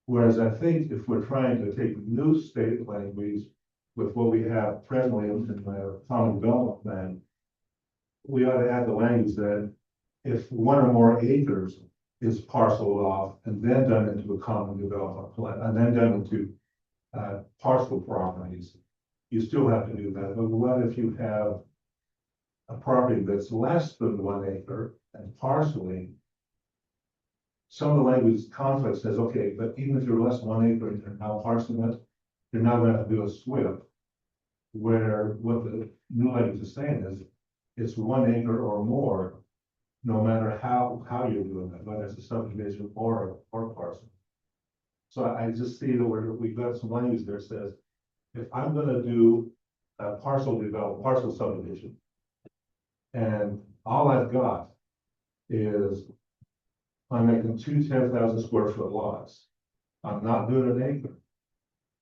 Speaker 7: Whereas I think if we're trying to take new state language with what we have presently in the common development plan, we ought to add the language that if one or more acres is parceled off and then done into a common development plan, and then done into parcel properties, you still have to do that. But what if you have a property that's less than 1 acre and parceling? Some of the language conflict says, okay, but even if you're less than 1 acre and you're now parceling it, you're not gonna have to do a SWIP. Where what the new language is saying is, it's 1 acre or more, no matter how you're doing it, whether it's a subdivision or parcel. So I just see that we've got some language there that says, if I'm gonna do a parcel subdivision, and all I've got is I'm making 2 10,000 square foot lots. I'm not doing an acre.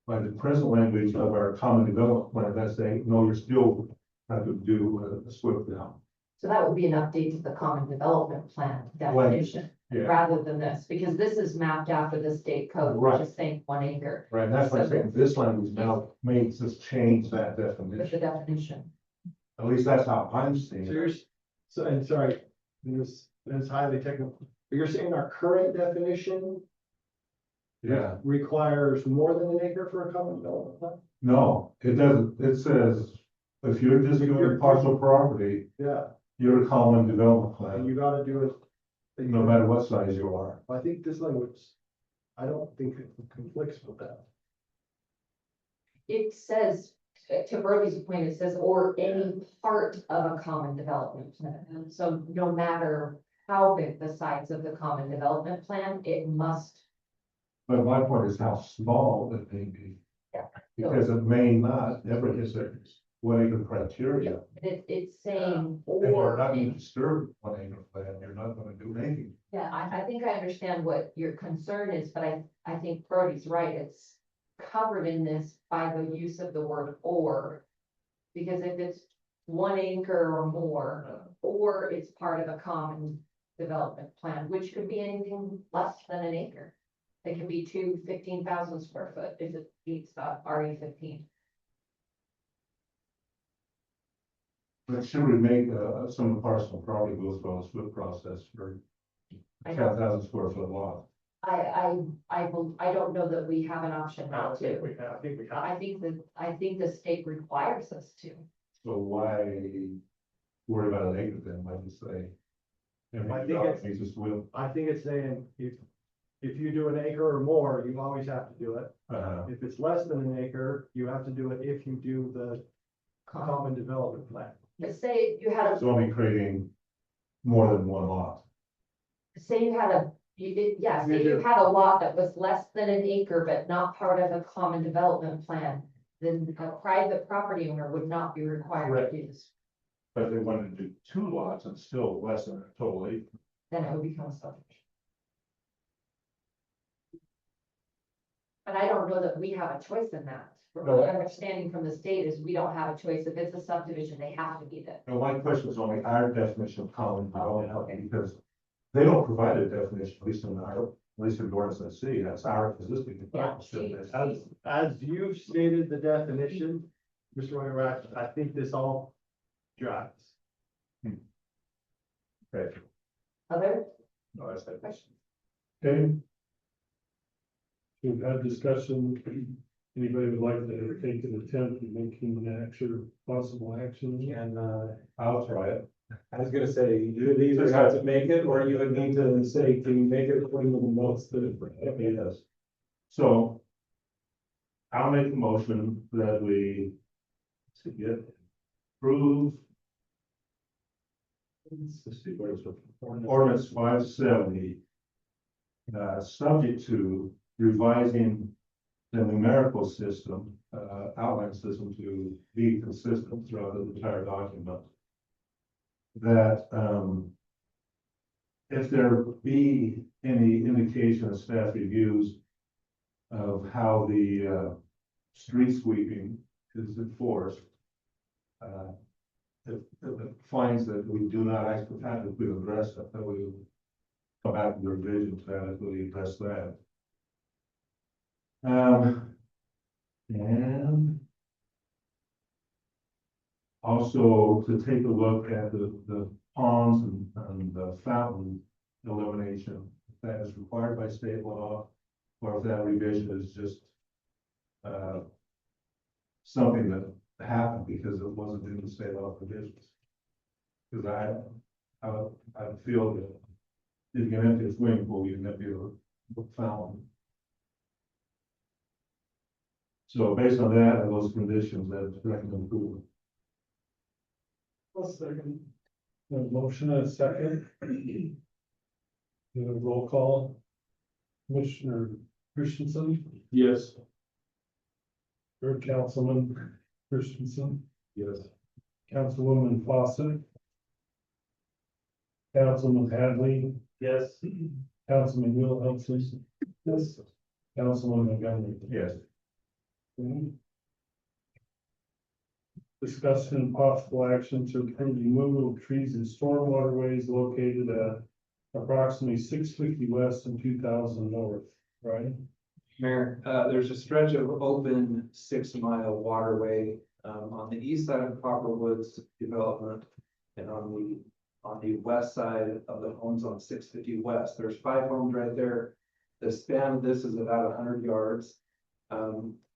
Speaker 7: By the present language of our common development plan, that's saying, no, you're still have to do a SWIP now.
Speaker 2: So that would be an update to the common development plan definition,
Speaker 7: Yeah.
Speaker 2: rather than this, because this is mapped after the state code, which is saying 1 acre
Speaker 7: Right, and that's why I'm saying this language now makes us change that
Speaker 2: with the
Speaker 7: definition.
Speaker 2: definition.
Speaker 7: At least that's how I'm seeing
Speaker 14: So
Speaker 7: it.
Speaker 14: you're, so, and sorry, this is highly technical, but you're saying our current definition
Speaker 7: Yeah,
Speaker 14: requires more than an acre for a common development plan?
Speaker 7: no, it doesn't. It says, if you're just doing parcel property,
Speaker 14: Yeah,
Speaker 7: you're a common development
Speaker 14: and
Speaker 7: plan,
Speaker 14: you gotta do it.
Speaker 7: no matter what size you are.
Speaker 14: I think this language, I don't think it conflicts with that.
Speaker 2: It says, to Brody's point, it says, or any part of a common development plan. So no matter how big the size of the common development plan, it must.
Speaker 7: But my point is how small it may be.
Speaker 2: Yeah.
Speaker 7: Because it may not ever hit the 1 acre criteria.
Speaker 2: It's saying,
Speaker 7: And you're
Speaker 2: or.
Speaker 7: not going to disturb 1 acre plan, you're not gonna do anything.
Speaker 2: Yeah, I think I understand what your concern is, but I think Brody's right, it's covered in this by the use of the word or. Because if it's 1 acre or more, or it's part of a common development plan, which could be anything less than an acre. It can be 15,000 square foot if it meets the RE 15.
Speaker 7: But should we make, some of the parcel property goes through a SWIP process for
Speaker 2: I know.
Speaker 7: 10,000 square foot lot?
Speaker 2: I don't know that we have an option not to.
Speaker 14: I think we have.
Speaker 2: I think the state requires us to.
Speaker 7: So why worry about an acre then, like you say?
Speaker 14: I think it's-
Speaker 7: Needs a SWIP.
Speaker 14: I think it's saying, if you do an acre or more, you always have to do it.
Speaker 7: Uh,
Speaker 14: If it's less than an acre, you have to do it if you do the common development plan.
Speaker 2: But say you had
Speaker 7: it's only creating more than 1 lot.
Speaker 2: say you had a,
Speaker 14: You
Speaker 2: say you
Speaker 14: do.
Speaker 2: had a lot that was less than an acre, but not part of a common development plan. Then a private property owner would not be required to do this,
Speaker 7: But if they wanted to do 2 lots and still less than a total acre.
Speaker 2: then it would become a subdivision. But I don't know that we have a choice in that.
Speaker 7: No.
Speaker 2: My understanding from the state is we don't have a choice. If it's a subdivision, they have to be there.
Speaker 7: No, my question was only our definition of common development, because they don't provide a definition, at least in the ordinance I see, that's our existing.
Speaker 2: Yeah.
Speaker 14: As you've stated the definition, Mr. Wagner, I think this all drives.
Speaker 7: Okay,
Speaker 2: Other
Speaker 7: no, that's that.
Speaker 2: questions?
Speaker 1: Okay. We've had discussion. Anybody would like to take an attempt at making an actual possible action?
Speaker 3: And,
Speaker 7: I'll try it.
Speaker 3: I was gonna say, you either have to make it, or you would need to say, can you make it according to the notes that.
Speaker 7: Yes. So I'll make a motion that we approve. Let's see, where's the ordinance 570. Subject to revising the numerical system, outline system to be consistent throughout the entire document. That, if there be any indication of staff reviews of how the, street sweeping is enforced, if it finds that we do not adequately address it, that we come back with a revision to adequately address that. And Also to take a look at the ponds and the fountain elimination, if that is required by state law, or if that revision is just something that happened because it wasn't in the state law provisions. Because I feel that if you can empty a swimming pool, you can empty a fountain. So based on that and those conditions, that's recommend approval.
Speaker 1: I'll second. A motion and a second. Do a roll call. Commissioner Christensen,
Speaker 11: Yes.
Speaker 1: or Councilman Christensen,
Speaker 11: Yes.
Speaker 1: Councilwoman Fawcett, Councilman Hadley,
Speaker 3: Yes.
Speaker 1: Councilman Wilhelmsen, yes, Councilman Montgomery.
Speaker 7: Yes.
Speaker 1: Discussion and possible action to approve removal of trees and storm waterways located at approximately 650 west and 2000 north, right?
Speaker 6: Mayor, there's a stretch of open 6 mile waterway, on the east side of Copperwood's development. And on the west side of the homes on 650 west, there's 5 homes right there. The span of this is about 100 yards.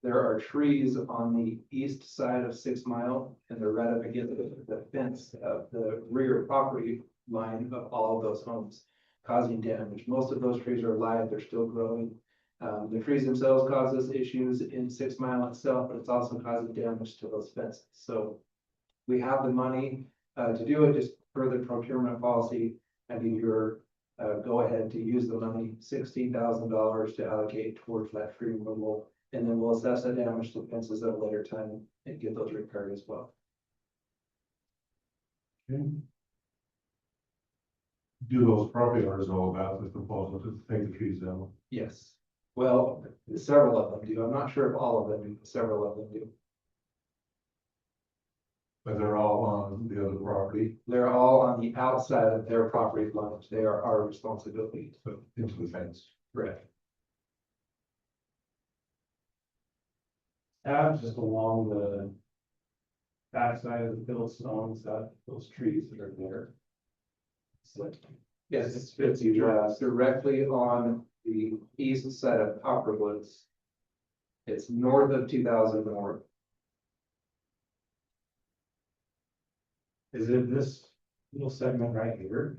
Speaker 6: There are trees on the east side of 6 Mile, and they're right up against the fence of the rear property line of all of those homes, causing damage. Most of those trees are alive, they're still growing. The trees themselves cause us issues in 6 Mile itself, but it's also causing damage to those fences. So we have the money to do it, just per the procurement policy. I need your go ahead to use the money, $16,000 to allocate towards that tree removal. And then we'll assess the damage to fences at a later time and get those repaired as well.
Speaker 1: Okay.
Speaker 7: Do those property owners know about this proposal to take the trees down?
Speaker 6: Yes. Well, several of them do. I'm not sure if all of them do, but several of them do.
Speaker 7: But they're all on the other property,
Speaker 6: They're all on the outside of their property lines. They are our responsibility.
Speaker 7: so into the fence.
Speaker 6: Correct.
Speaker 3: Just along the backside of the Philstones, those trees that are there.
Speaker 6: Yes,
Speaker 3: It's 50 west.
Speaker 6: directly on the east side of Copperwoods. It's north of 2000 north.
Speaker 3: Is it this little segment right here?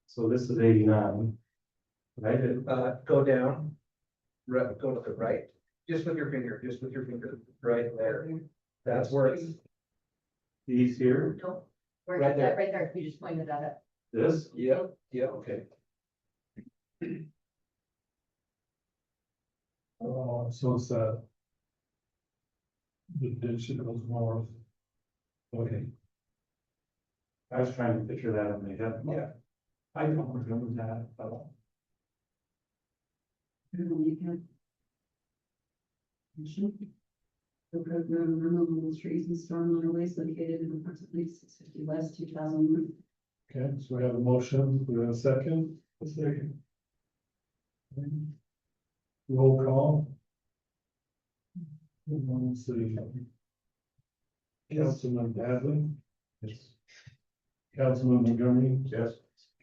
Speaker 3: So this is 89. Right?
Speaker 6: Go down. Go to the right, just with your finger, right there. That's where it's.
Speaker 3: These here,
Speaker 2: No, where's
Speaker 6: Right there.
Speaker 2: that, right there, you just pointed at it.
Speaker 3: this,
Speaker 6: Yeah, okay.
Speaker 1: So it's the ditch that goes north. Okay.
Speaker 3: I was trying to picture that in my head.
Speaker 6: Yeah.
Speaker 3: I don't remember that at all.
Speaker 8: You can. The removal of trees and storm waterways located in approximately 650 west, 2000.
Speaker 1: Okay, so we have a motion, we have a second. Roll call. Let's see. Councilman Hadley.
Speaker 7: Yes.
Speaker 1: Councilman Montgomery.
Speaker 7: Yes.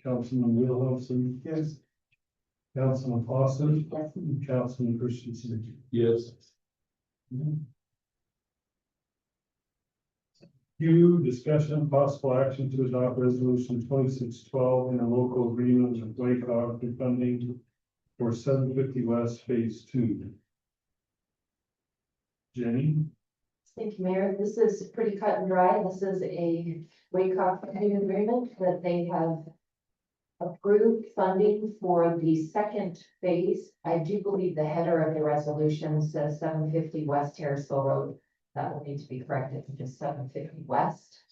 Speaker 1: Councilman Wilhelmsen.
Speaker 9: Yes.
Speaker 1: Councilman Fawcett.
Speaker 8: Yes.
Speaker 1: And Councilman Christensen.
Speaker 11: Yes.
Speaker 1: Q, discussion possible action to adopt resolution 2612 in a local agreement with Waycog for funding for 750 West Phase 2. Jenny?
Speaker 2: Thank you, Mayor. This is pretty cut and dry. This is a Waycross funding agreement that they have approved funding for the second phase. I do believe the header of the resolution says 750 West Harrisville Road. That will need to be corrected to just 750 West.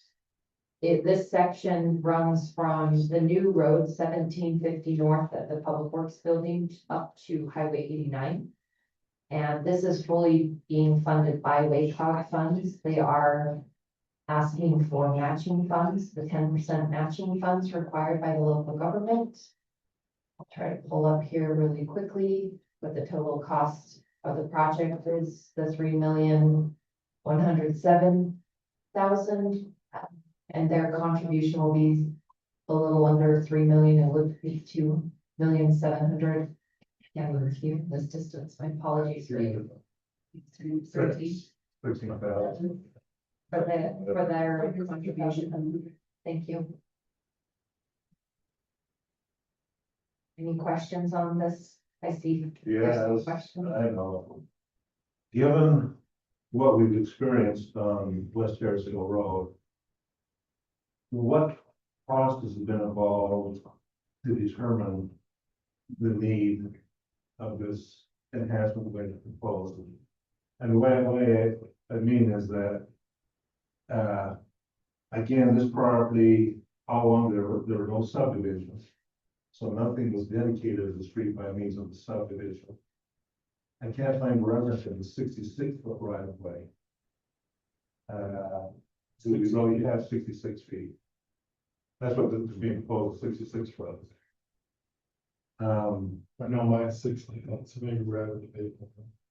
Speaker 2: This section runs from the new road 1750 north at the Public Works Building up to Highway 89. And this is fully being funded by Waycog funds. They are asking for matching funds, the 10% matching funds required by the local government. I'll try to pull up here really quickly what the total cost of the project is, the 107,000. And their contribution will be a little under 3 million. It would be 2,700,000. Yeah, with you, this distance, my apologies. For 13.
Speaker 7: 13,000.
Speaker 2: For their contribution. Thank you. Any questions on this? I see. there's some
Speaker 7: Yes,
Speaker 2: questions.
Speaker 7: I know. Given what we've experienced on West Harrisville Road, what cost has been involved to determine the need of this enhancement way to propose? And the way I mean is that, again, this property, all along there were no subdivisions. So nothing was dedicated to the street by means of the subdivision. I can't find reference in the 66-foot right of way. So we really have 66 feet. That's what is being proposed, 66 foot.
Speaker 1: I know mine's 60, so maybe rather debate.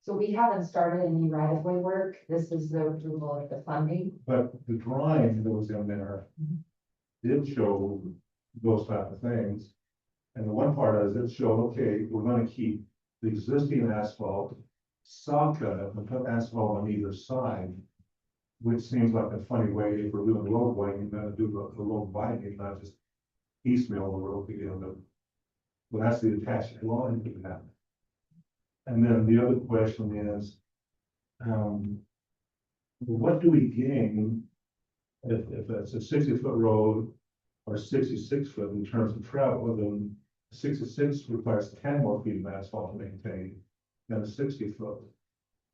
Speaker 2: So we haven't started any right of way work. This is the approval of the funding.
Speaker 7: But the drawing that was in there did show those type of things. And the one part is it showed, okay, we're gonna keep the existing asphalt, saw cut it, and put asphalt on either side. Which seems like a funny way, if we're doing road widening, you gotta do the road widening, not just piecemeal the road together. Well, that's the attached line to that. And then the other question is, what do we gain if it's a 60-foot road or 66 foot in terms of travel? Then 66 requires 10 more feet of asphalt to maintain than a 60-foot.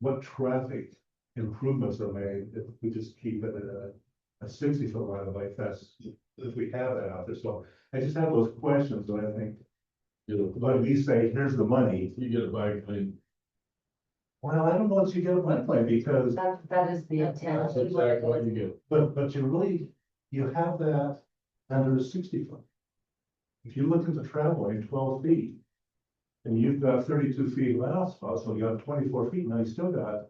Speaker 7: What traffic improvements are made if we just keep it at a 60-foot right of way? If we have that out there. So I just have those questions, and I think, when we say, here's the money,
Speaker 11: You get a bike lane.
Speaker 7: well, I don't know if you get a bike lane, because,
Speaker 2: That is the intent.
Speaker 11: That's exactly what you get.
Speaker 7: but you have that under a 60-foot. If you look at the travel lane, 12 feet, and you've got 32 feet of asphalt, so you got 24 feet, now you still got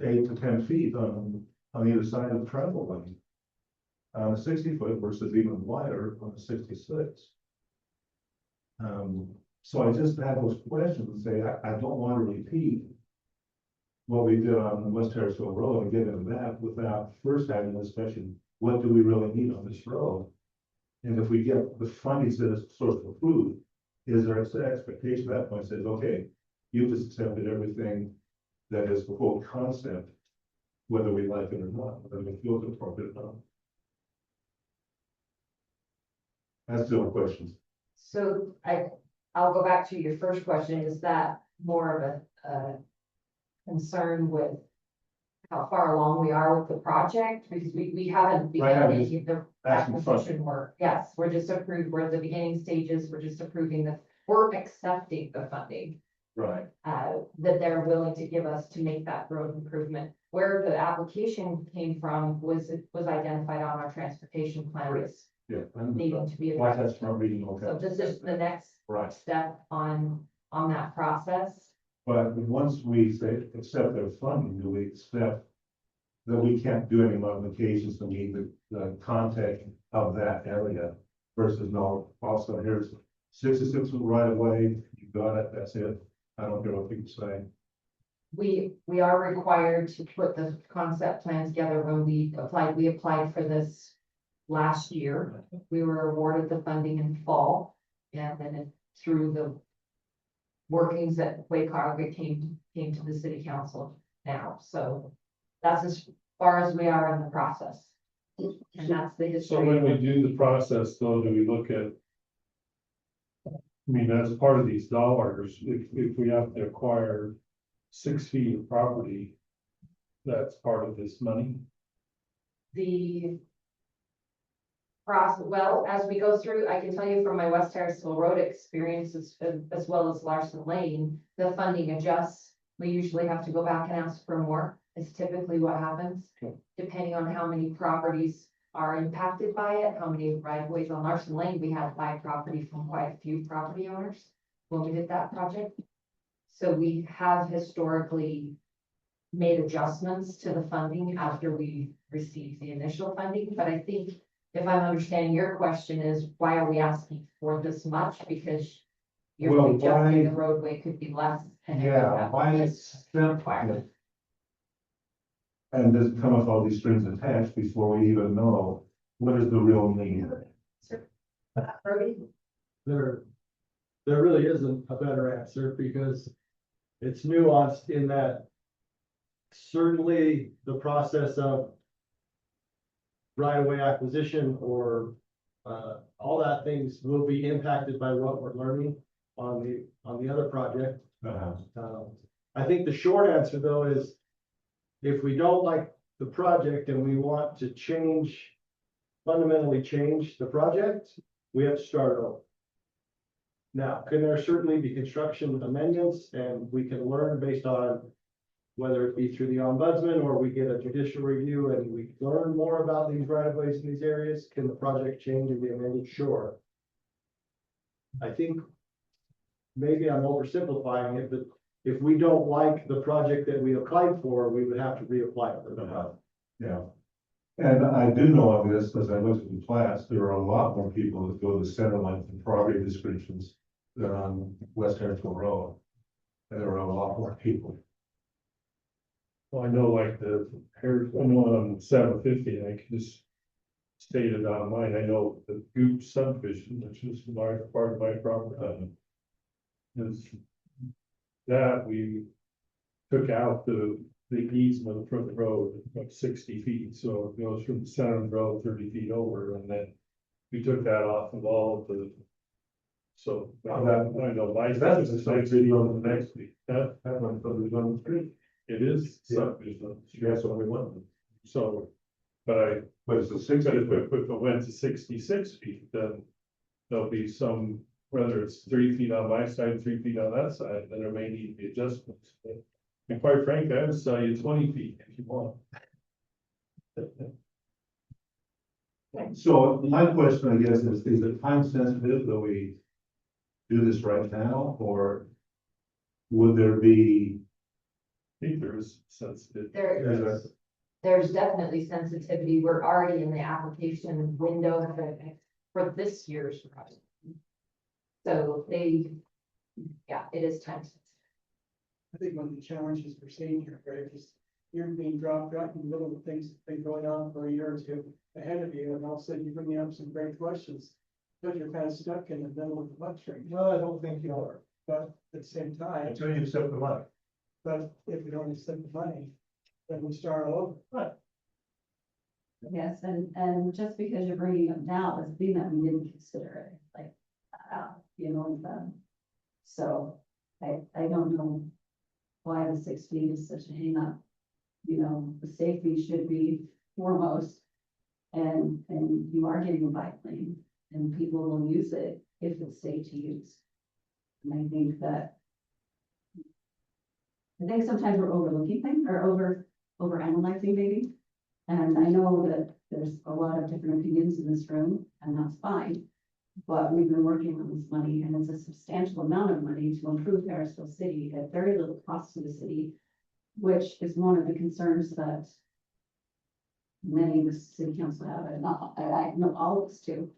Speaker 7: 8 to 10 feet on either side of the travel lane. On a 60-foot versus even wider on a 66. So I just have those questions and say, I don't want to repeat what we did on West Harrisville Road and get into that without first having a discussion, what do we really need on this road? And if we get the funding that is sort of approved, is there an expectation at that point says, okay, you've just accepted everything that is the whole concept, whether we like it or not, whether it feels appropriate or not. That's the only questions.
Speaker 2: So I'll go back to your first question. Is that more of a concern with how far along we are with the project? Because we haven't
Speaker 7: Right,
Speaker 2: begun
Speaker 7: I'm
Speaker 2: any of the
Speaker 7: asking
Speaker 2: acquisition work. Yes, we're just approved. We're at the beginning stages. We're just approving we're accepting the funding
Speaker 7: Right.
Speaker 2: that they're willing to give us to make that road improvement. Where the application came from was identified on our transportation plan as
Speaker 7: Yeah.
Speaker 2: needing to be
Speaker 7: Like
Speaker 2: addressed.
Speaker 7: that's from reading, okay.
Speaker 2: So this is the next
Speaker 7: Right.
Speaker 2: step on that process.
Speaker 7: But once we say accept their funding, do we accept that we can't do any modifications to meet the context of that area versus no, also here's 66 right away, you got it, that's it. I don't care what people say.
Speaker 2: We are required to put the concept plan together when we applied for this last year. We were awarded the funding in fall, and then through the workings at Waycogga came to the city council now. So that's as far as we are in the process. And that's the history.
Speaker 1: So when we do the process, though, do we look at? I mean, as part of these dollars, if we have to acquire 6 feet of property, that's part of this money.
Speaker 2: The process, well, as we go through, I can tell you from my West Harrisville Road experience as well as Larson Lane, the funding adjusts. We usually have to go back and ask for more, is typically what happens. Depending on how many properties are impacted by it, how many right-of-ways on Larson Lane, we had 5 property from quite a few property owners when we did that project. So we have historically made adjustments to the funding after we received the initial funding, but I think if I'm understanding your question is, why are we asking for this much? Because you're
Speaker 7: Well,
Speaker 2: suggesting
Speaker 7: why-
Speaker 2: the roadway could be less. and it would
Speaker 7: Yeah,
Speaker 2: have
Speaker 7: why
Speaker 2: less
Speaker 7: it's simple.
Speaker 2: requirement.
Speaker 7: And does it come with all these strings attached before we even know what is the real need?
Speaker 14: There really isn't a better answer because it's nuanced in that certainly the process of right-of-way acquisition or all that things will be impacted by what we're learning on the other project. I think the short answer though is if we don't like the project and we want to fundamentally change the project, we have to start over. Now, can there certainly be construction amendments and we can learn based on whether it be through the ombudsman or we get a judicial review and we learn more about these right of ways in these areas? Can the project change and be amended? Sure. I think maybe I'm oversimplifying it, but if we don't like the project that we applied for, we would have to reapply for the.
Speaker 7: Yeah. And I do know of this, as I looked at the plats, there are a lot more people that go to center length and property descriptions than on West Harrisville Road. And there are a lot more people.
Speaker 1: Well, I know like the, here's one on 750, I can just state it on mine, I know the Goop subdivision, which is large part of my property. Is that we took out the easement from the road, like 60 feet, so it goes from the center of the road 30 feet over, and then we took that off of all of the. So, I know, my, that's the same video on the next week, that one, but it's on the street. It is subdivision, that's what we want. So, but it's a 60, but if it went to 66 feet, then there'll be some, whether it's 3 feet on my side, 3 feet on that side, then there may need to be adjustments. And quite frankly, I would sell you 20 feet if you want.
Speaker 7: So my question, I guess, is it time sensitive that we do this right now, or would there be?
Speaker 1: I think there is sensitive.
Speaker 2: There's definitely sensitivity. We're already in the application window for this year's project. So yeah, it is time sensitive.
Speaker 9: I think one of the challenges we're seeing here, Greg, is you're being dropped right in the middle of things that's been going on for a year or two ahead of you, and all of a sudden you're bringing up some great questions. But you're kind of stuck in the middle of the lecture.
Speaker 7: Well, I don't think you are.
Speaker 9: But at the same time,
Speaker 7: Until you accept the money.
Speaker 9: but if we don't accept the money, then we start all over.
Speaker 8: Yes, and just because you're bringing them now doesn't mean that we didn't consider it, like, so I don't know why the 6 feet is such a hang up. The safety should be foremost, and you are getting a bike lane, and people will use it if it's safe to use. And I think sometimes we're overlooking things or overanalyzing maybe. And I know that there's a lot of different opinions in this room, and that's fine. But we've been working on this money, and it's a substantial amount of money to improve Harrisville City at very little cost to the city, which is one of the concerns that many of the city council have, and I know all of us do.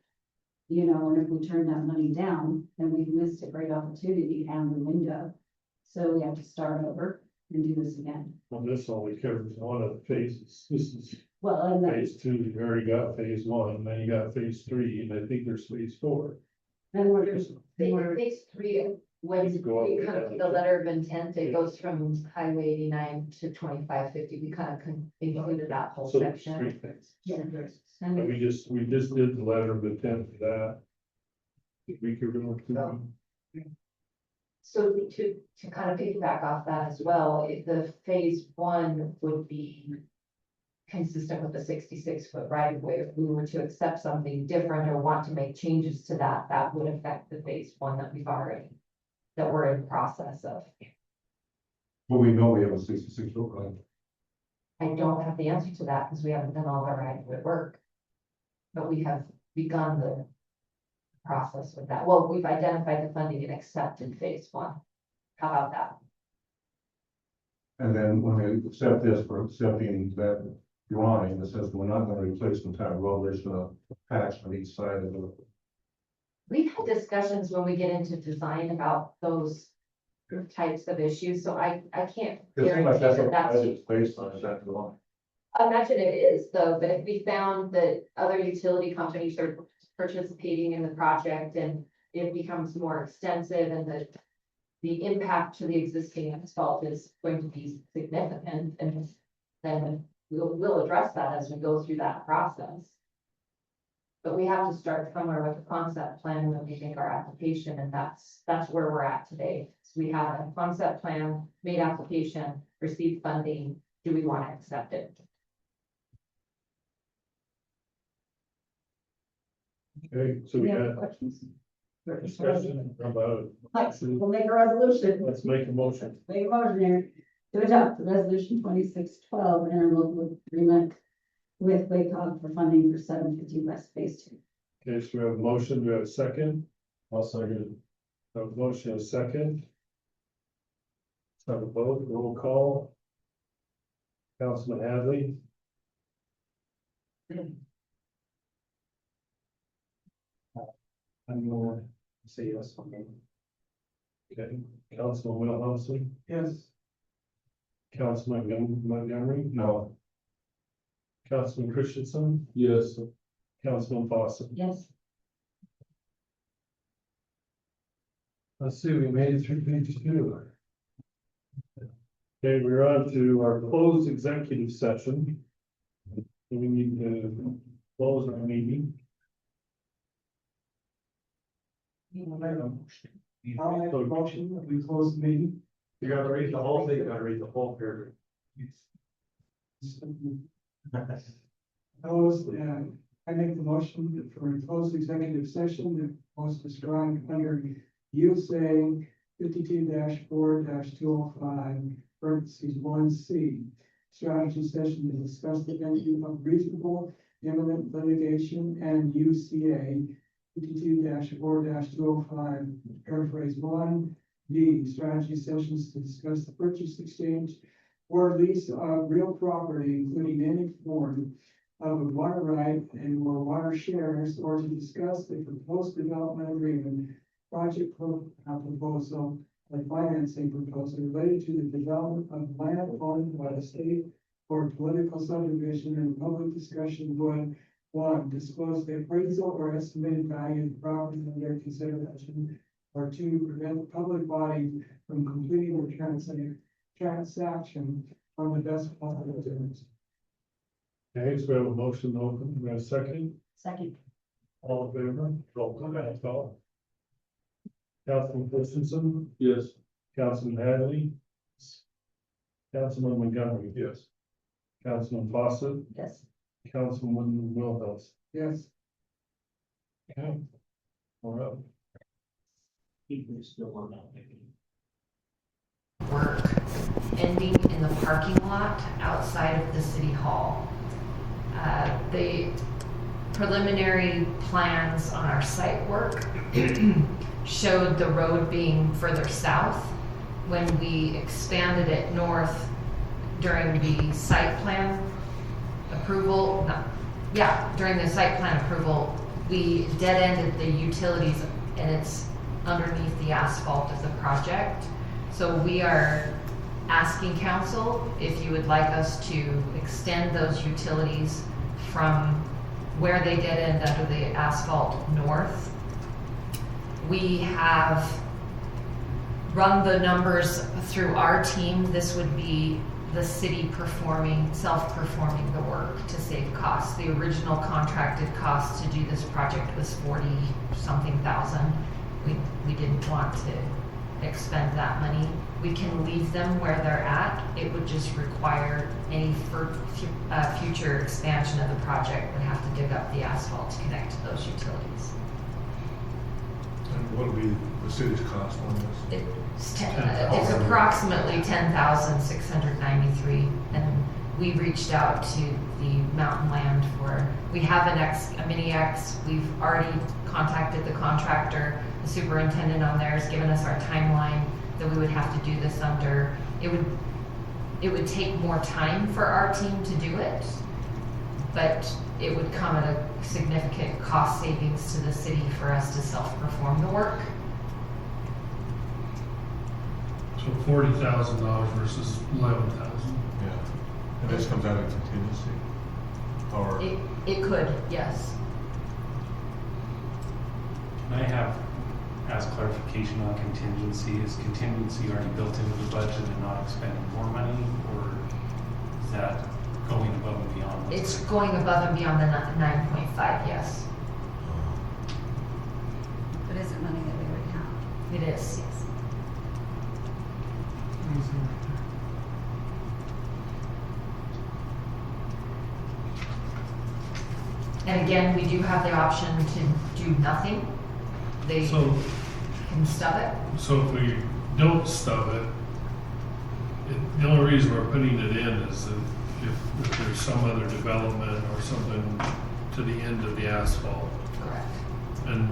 Speaker 8: And if we turn that money down, then we've missed a great opportunity and the window. So we have to start over and do this again.
Speaker 1: Well, this only covers one of the phases. This is
Speaker 8: Well, and then,
Speaker 1: phase 2, you already got phase 1, and then you got phase 3, and I think there's phase 4.
Speaker 2: Phase 3, when
Speaker 1: Go
Speaker 2: we
Speaker 1: up
Speaker 2: kind of
Speaker 1: with
Speaker 2: the
Speaker 1: that.
Speaker 2: letter of intent, it goes from Highway 89 to 2550. We kind of included that whole
Speaker 1: So
Speaker 2: section.
Speaker 1: 3 things.
Speaker 8: yeah.
Speaker 1: And we just did the letter of intent for that. We could remove
Speaker 2: So to kind of piggyback off that as well, if the phase 1 would be consistent with the 66-foot right of way, if we were to accept something different or want to make changes to that, that would affect the phase 1 that we're in process of.
Speaker 7: But we know we have a 66 foot line.
Speaker 2: I don't have the answer to that because we haven't done all our right of way work. But we have begun the process with that. Well, we've identified the funding and accepted phase 1. How about that?
Speaker 7: And then when they accept this for accepting that drawing that says we're not gonna replace the entire road, there's gonna patch on each side of the.
Speaker 2: We've had discussions when we get into design about those types of issues, so I can't
Speaker 7: It seems like
Speaker 2: guarantee
Speaker 7: that's
Speaker 2: that
Speaker 7: what
Speaker 2: that's.
Speaker 7: it's based on, is that drawing.
Speaker 2: I imagine it is though, but if we found that other utility companies are participating in the project and it becomes more extensive and the impact to the existing asphalt is going to be significant, and then we'll address that as we go through that process. But we have to start somewhere with a concept plan when we make our application, and that's where we're at today. So we have a concept plan, made application, received funding. Do we want to accept it?
Speaker 1: Okay, so we
Speaker 8: Any other
Speaker 1: had
Speaker 8: questions?
Speaker 1: discussion about,
Speaker 8: We'll make a resolution.
Speaker 1: let's make a motion.
Speaker 8: Make a motion here to adopt the resolution 2612 interlocal agreement with Wacog for funding for 750 West Phase 2.
Speaker 1: Okay, so we have a motion, we have a second,
Speaker 11: I'll second
Speaker 1: a motion, a second. Let's have a vote, roll call. Councilman Hadley,
Speaker 3: I'm gonna say yes on that.
Speaker 1: okay, Councilman Wilhelmsen,
Speaker 9: Yes,
Speaker 1: Councilman Montgomery,
Speaker 7: No,
Speaker 1: Councilman Christensen,
Speaker 11: it. Yes.
Speaker 1: Councilman Fawcett.
Speaker 8: Yes.
Speaker 1: Let's see, we made it through page 2. Okay, we're on to our closed executive session. We need to close our meeting.
Speaker 9: I'll make a motion that we close the meeting.
Speaker 3: You gotta read the whole thing, you gotta read the whole paragraph.
Speaker 9: I make the motion that for a closed executive session that was described under USA 52-4-205, parentheses 1C. Strategy session to discuss the venue of reasonable imminent litigation, and UCA 52-4-205, paraphrase 1D. Strategy sessions to discuss the purchase, exchange, or lease of real property, including any form of a water right and or water shares, or to discuss the proposed development agreement, project proposal, and financing proposal related to the development of land owned by the state or political subdivision, and public discussion would: 1, disclose the appraisal or estimated value of the property under consideration, or 2, prevent the public body from completing the transaction on the best possible terms.
Speaker 1: Okay, so we have a motion open, we have a second,
Speaker 8: Second.
Speaker 1: all in favor, roll call. Councilman Christensen,
Speaker 11: Yes.
Speaker 1: Councilman Hadley, Councilman Montgomery,
Speaker 7: yes.
Speaker 1: Councilman Fawcett,
Speaker 8: Yes.
Speaker 1: Councilman Wilhelmsen.
Speaker 9: Yes.
Speaker 1: Okay. All right.
Speaker 2: Work ending in the parking lot outside of the city hall. The preliminary plans on our site work showed the road being further south. When we expanded it north during the site plan approval, during the site plan approval, we dead-ended the utilities and it's underneath the asphalt of the project. So we are asking council if you would like us to extend those utilities from where they dead end under the asphalt north. We have run the numbers through our team. This would be the city self-performing the work to save costs. The original contracted cost to do this project was 40-something thousand. We didn't want to expend that money. We can leave them where they're at. It would just require any future expansion of the project would have to dig up the asphalt to connect to those utilities.
Speaker 7: And what would be the city's cost on this?
Speaker 2: It's approximately 10,693, and we reached out to the Mountain Land we have a mini X. We've already contacted the contractor. The superintendent on there has given us our timeline that we would have to do this under. It would it would take more time for our team to do it, but it would come at a significant cost savings to the city for us to self-perform the work.
Speaker 1: So $40,000 versus 11,000.
Speaker 7: Yeah. And this comes out of contingency? Or,
Speaker 2: It could, yes.
Speaker 3: Can I have, ask clarification on contingency? Is contingency already built into the budget and not expending more money, or is that going above and beyond? what's
Speaker 2: It's
Speaker 3: there?
Speaker 2: going above and beyond the 9.5, yes.
Speaker 8: But is it money that we already have?
Speaker 2: It is.
Speaker 8: Yes.
Speaker 2: And again, we do have the option to do nothing. They
Speaker 1: So,
Speaker 2: can stub it.
Speaker 1: so if we don't stub it, the only reason we're putting it in is that if there's some other development or something to the end of the asphalt.
Speaker 2: Correct.
Speaker 1: And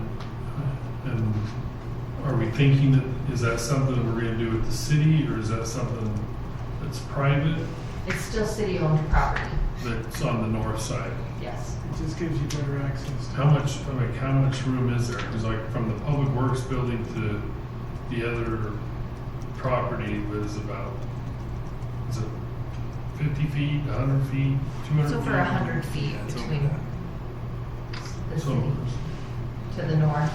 Speaker 1: are we thinking that, is that something that we're gonna do with the city, or is that something that's private,
Speaker 2: It's still city-owned property,
Speaker 1: that's on the north side?
Speaker 2: yes.
Speaker 9: It just gives you better access.
Speaker 1: How much, how much room is there? Because like from the Public Works building to the other property was about, is it 50 feet, 100 feet, 200
Speaker 2: It's
Speaker 1: feet?
Speaker 2: over 100 feet
Speaker 1: Yeah, it's over
Speaker 2: between
Speaker 1: that.
Speaker 2: the
Speaker 1: So,
Speaker 2: city to the north.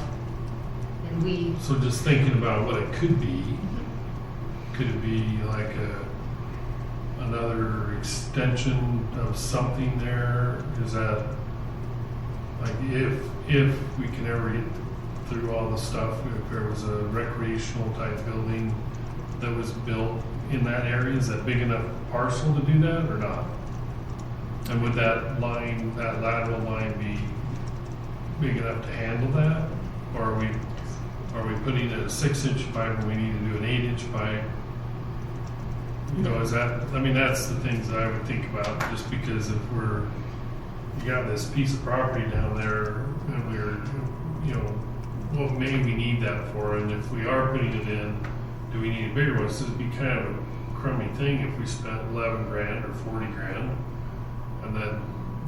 Speaker 2: And we,
Speaker 1: so just thinking about what it could be, could it be like another extension of something there? Is that, like, if we can ever get through all the stuff, if there was a recreational type building that was built in that area, is that big enough parcel to do that or not? And would that line, that lateral line be big enough to handle that? Or are we putting a 6-inch pipe when we need to do an 8-inch pipe? You know, is that, I mean, that's the things that I would think about, just because if you got this piece of property down there and we're, you know, what may we need that for? And if we are putting it in, do we need a bigger one? So it'd be kind of a crummy thing if we spent 11 grand or 40 grand. And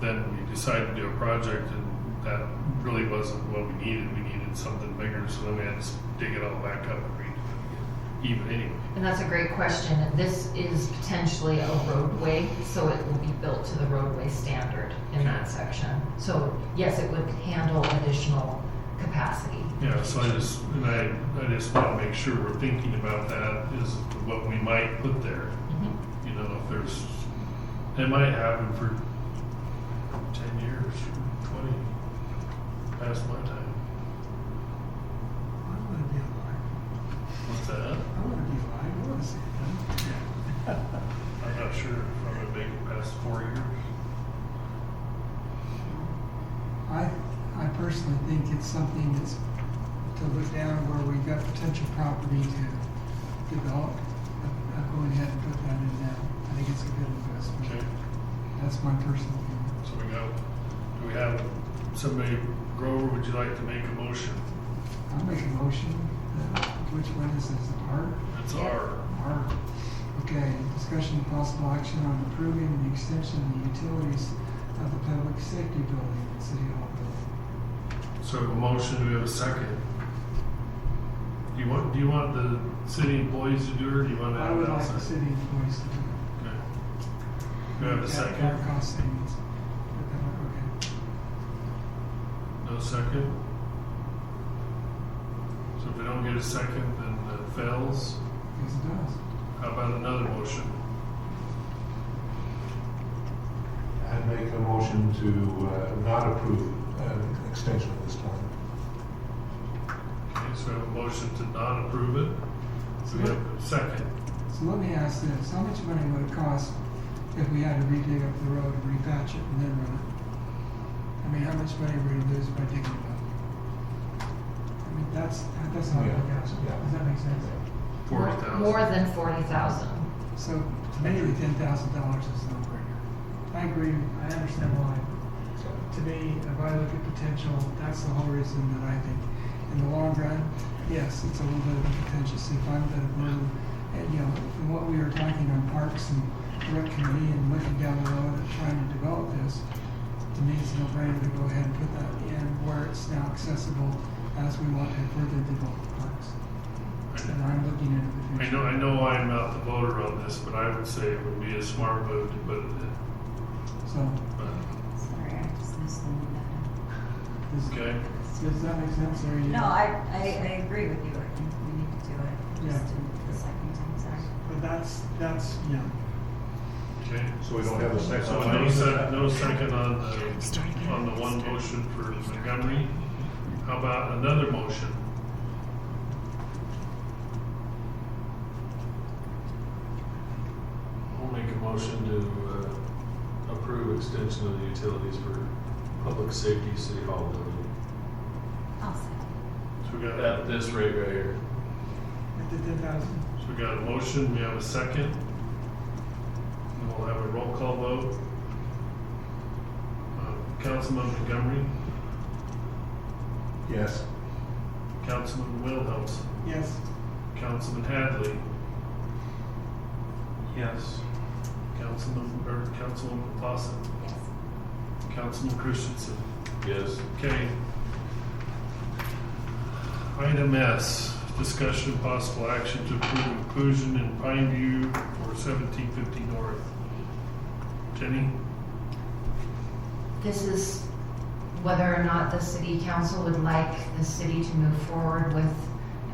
Speaker 1: then we decided to do a project and that really wasn't what we needed. We needed something bigger, so then we had to dig it all back up and redo it even anyway.
Speaker 2: and that's a great question. This is potentially a roadway, so it will be built to the roadway standard in that section. So yes, it would handle additional capacity.
Speaker 1: Yeah, so I just want to make sure we're thinking about that, is what we might put there.
Speaker 2: Mhm.
Speaker 1: You know, if there's, it might happen for 10 years, 20, past my time.
Speaker 9: I want to be alive.
Speaker 1: What's that?
Speaker 9: I want to be alive. I want to see it done.
Speaker 1: I'm not sure if I'm gonna make it past 4 years.
Speaker 9: I personally think it's something that's to look down where we've got potential property to develop. Going ahead and put that in now. I think it's a good investment.
Speaker 1: Okay,
Speaker 9: That's my personal opinion.
Speaker 1: so do we have somebody, Grover, would you like to make a motion?
Speaker 9: I'll make a motion. Which one is this? R?
Speaker 1: It's our,
Speaker 9: R. Okay, discussion of possible action on approving the extension of the utilities of the public safety building at City Hall building.
Speaker 1: so a motion, do we have a second? Do you want the city employees to do it, or do you want to
Speaker 9: I
Speaker 1: have
Speaker 9: would
Speaker 1: it
Speaker 9: like the
Speaker 1: outside?
Speaker 9: city employees to do it.
Speaker 1: Okay. Do we have a
Speaker 9: Our
Speaker 1: second?
Speaker 9: cost savings. Okay.
Speaker 1: No second? So if we don't get a second, then it fails.
Speaker 9: Yes, it does.
Speaker 1: How about another motion?
Speaker 7: I'd make a motion to not approve an extension of this time.
Speaker 1: Okay, so we have a motion to not approve it. So we have a second.
Speaker 9: So let me ask this, how much money would it cost if we had to redig up the road and repatch it and then run it? I mean, how much money are we gonna lose by digging it up? I mean, that's how I look at it.
Speaker 7: Yeah.
Speaker 9: Does that make sense?
Speaker 1: 40,000.
Speaker 2: More than 40,000.
Speaker 9: So to me, the $10,000 is a no-brainer. I agree, I understand why. To me, if I look at potential, that's the whole reason that I think, in the long run, yes, it's a little bit of a contingency fund, but if we're And, you know, from what we were talking on Parks and Rec Committee and looking down the road and trying to develop this, to me, it's no brainer to go ahead and put that in where it's now accessible as we want to further develop the parks. And I'm looking into the future.
Speaker 1: I know I'm not the voter on this, but I would say it would be a smart move to put it in.
Speaker 9: So,
Speaker 8: Sorry, I just missed the name
Speaker 9: does,
Speaker 1: Okay,
Speaker 9: does that make sense, or you?
Speaker 8: No, I agree with you. I think we need to do it.
Speaker 9: Yeah.
Speaker 8: Just in the second time, sorry.
Speaker 9: But that's, yeah.
Speaker 1: okay.
Speaker 7: So we don't have a second.
Speaker 1: So no second on the one motion for Montgomery. How about another motion?
Speaker 11: I'll make a motion to approve extension of the utilities for public safety city hall building.
Speaker 8: I'll say.
Speaker 1: So we got
Speaker 11: At this rate right here.
Speaker 9: At the 10,000.
Speaker 1: So we got a motion, we have a second. And we'll have a roll call vote. Councilman Montgomery,
Speaker 7: Yes.
Speaker 1: Councilman Wilhelmsen,
Speaker 9: Yes.
Speaker 1: Councilman Hadley. Yes. Councilman Fawcett,
Speaker 8: Yes.
Speaker 1: Councilman Christensen.
Speaker 11: Yes.
Speaker 1: Okay. Item S, discussion of possible action to approve inclusion in Pine View for 1750 North. Jenny?
Speaker 2: This is whether or not the city council would like the city to move forward with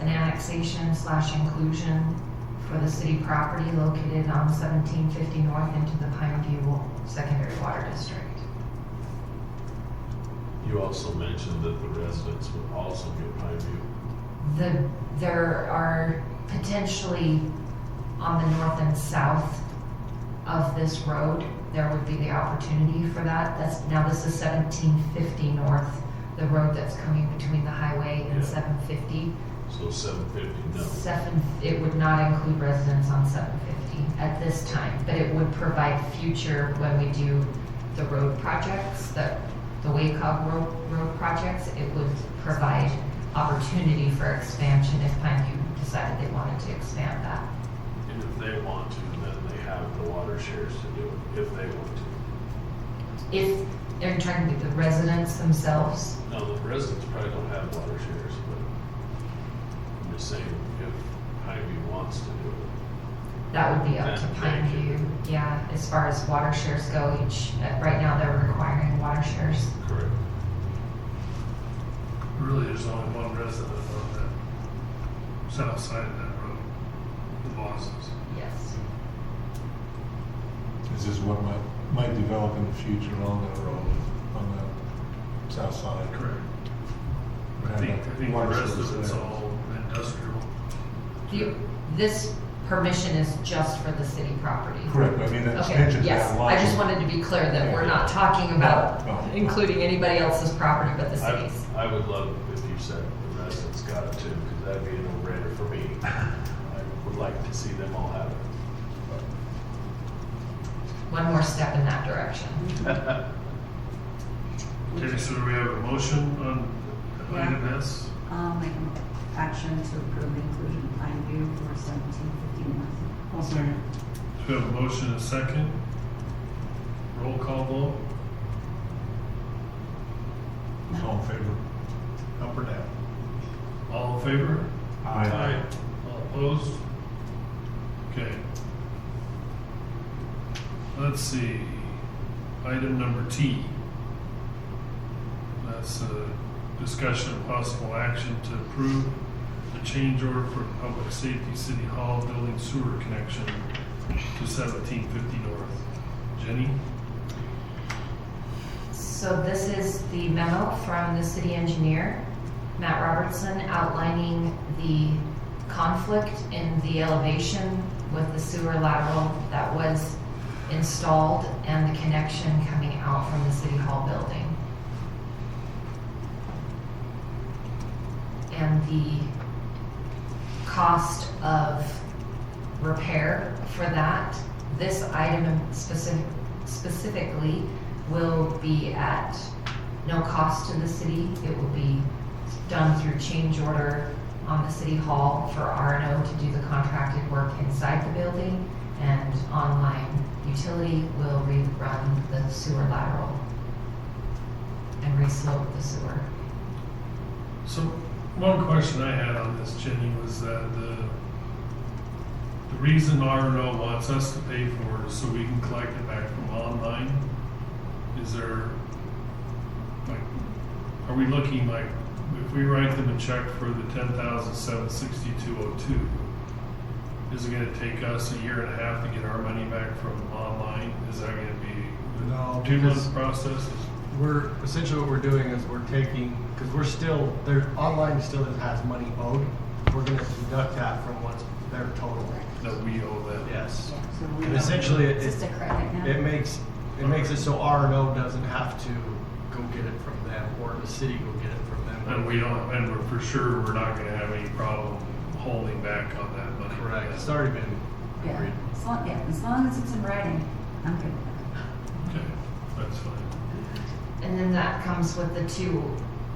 Speaker 2: an annexation / inclusion for the city property located on 1750 North into the Pine View Secondary Water District.
Speaker 11: You also mentioned that the residents would also get Pine View.
Speaker 2: There are potentially on the north and south of this road, there would be the opportunity for that. Now this is 1750 North, the road that's coming between the highway and
Speaker 11: Yeah.
Speaker 2: 750.
Speaker 11: So 750, no.
Speaker 2: It would not include residents on 750 at this time, but it would provide future when we do the road projects, the Wacog road projects, it would provide opportunity for expansion if Pine View decided they wanted to expand that.
Speaker 11: And if they want to, then they have the water shares to do it, if they want to.
Speaker 2: If they're trying to be the residents themselves,
Speaker 11: No, the residents probably don't have water shares, but I'm just saying, if Pine View wants to do it.
Speaker 2: that would be up to
Speaker 11: Then
Speaker 2: Pine
Speaker 11: they can.
Speaker 2: View. Yeah, as far as water shares go, right now they're requiring water shares.
Speaker 11: Correct.
Speaker 1: Really, there's only one resident on that south side of that road, the Bosses.
Speaker 2: Yes.
Speaker 7: This is what might develop in the future along that road on the south side.
Speaker 1: Correct. I think the
Speaker 7: Water
Speaker 1: rest
Speaker 7: source
Speaker 1: of it's
Speaker 7: there.
Speaker 1: all industrial.
Speaker 2: This permission is just for the city property.
Speaker 7: Correct, I mean, the
Speaker 2: Okay,
Speaker 7: extension's
Speaker 2: yes,
Speaker 7: that
Speaker 2: I just
Speaker 7: line.
Speaker 2: wanted to be clear that we're not talking about
Speaker 7: No.
Speaker 2: including anybody else's property but the city's.
Speaker 11: I would love if you said the residents got it too, because that'd be a no-brainer for me. I would like to see them all have it.
Speaker 2: One more step in that direction.
Speaker 1: Okay, so we have a motion on item S.
Speaker 8: I'll make an action to approve the inclusion of Pine View for 1750 North.
Speaker 9: I'll second.
Speaker 1: We have a motion and a second. Roll call vote,
Speaker 7: All in favor? Up or down?
Speaker 1: all in favor?
Speaker 7: Aye.
Speaker 1: All opposed? Okay. Let's see, item number T. That's a discussion of possible action to approve the change order for public safety city hall building sewer connection to 1750 North. Jenny?
Speaker 2: So this is the memo from the city engineer, Matt Robertson, outlining the conflict in the elevation with the sewer lateral that was installed and the connection coming out from the city hall building. And the cost of repair for that, this item specifically will be at no cost to the city. It will be done through change order on the city hall for R&O to do the contracted work inside the building, and online utility will rerun the sewer lateral and reslope the sewer.
Speaker 1: So one question I had on this, Jenny, was that the reason R&O wants us to pay for it is so we can collect it back from online. Is there, like, are we looking like, if we write them a check for the $10,762.02, is it gonna take us a year and a half to get our money back from online? Is that gonna be
Speaker 14: No,
Speaker 1: a 2-month process?
Speaker 14: we're, essentially what we're doing is we're taking, because we're still, their online still has money owed. We're gonna deduct that from what's their total.
Speaker 1: That we owe them?
Speaker 14: Yes.
Speaker 9: So we
Speaker 14: And
Speaker 9: have-
Speaker 14: essentially,
Speaker 8: It's just a credit now.
Speaker 14: it makes it so R&O doesn't have to go get it from them, or the city go get it from them.
Speaker 1: And we don't, and we're for sure, we're not gonna have any problem holding back on that money.
Speaker 14: Correct, it's already been
Speaker 8: Yeah,
Speaker 14: agreed.
Speaker 8: as long as it's in writing, I'm good with it.
Speaker 1: Okay, that's fine.
Speaker 2: And then that comes with the 2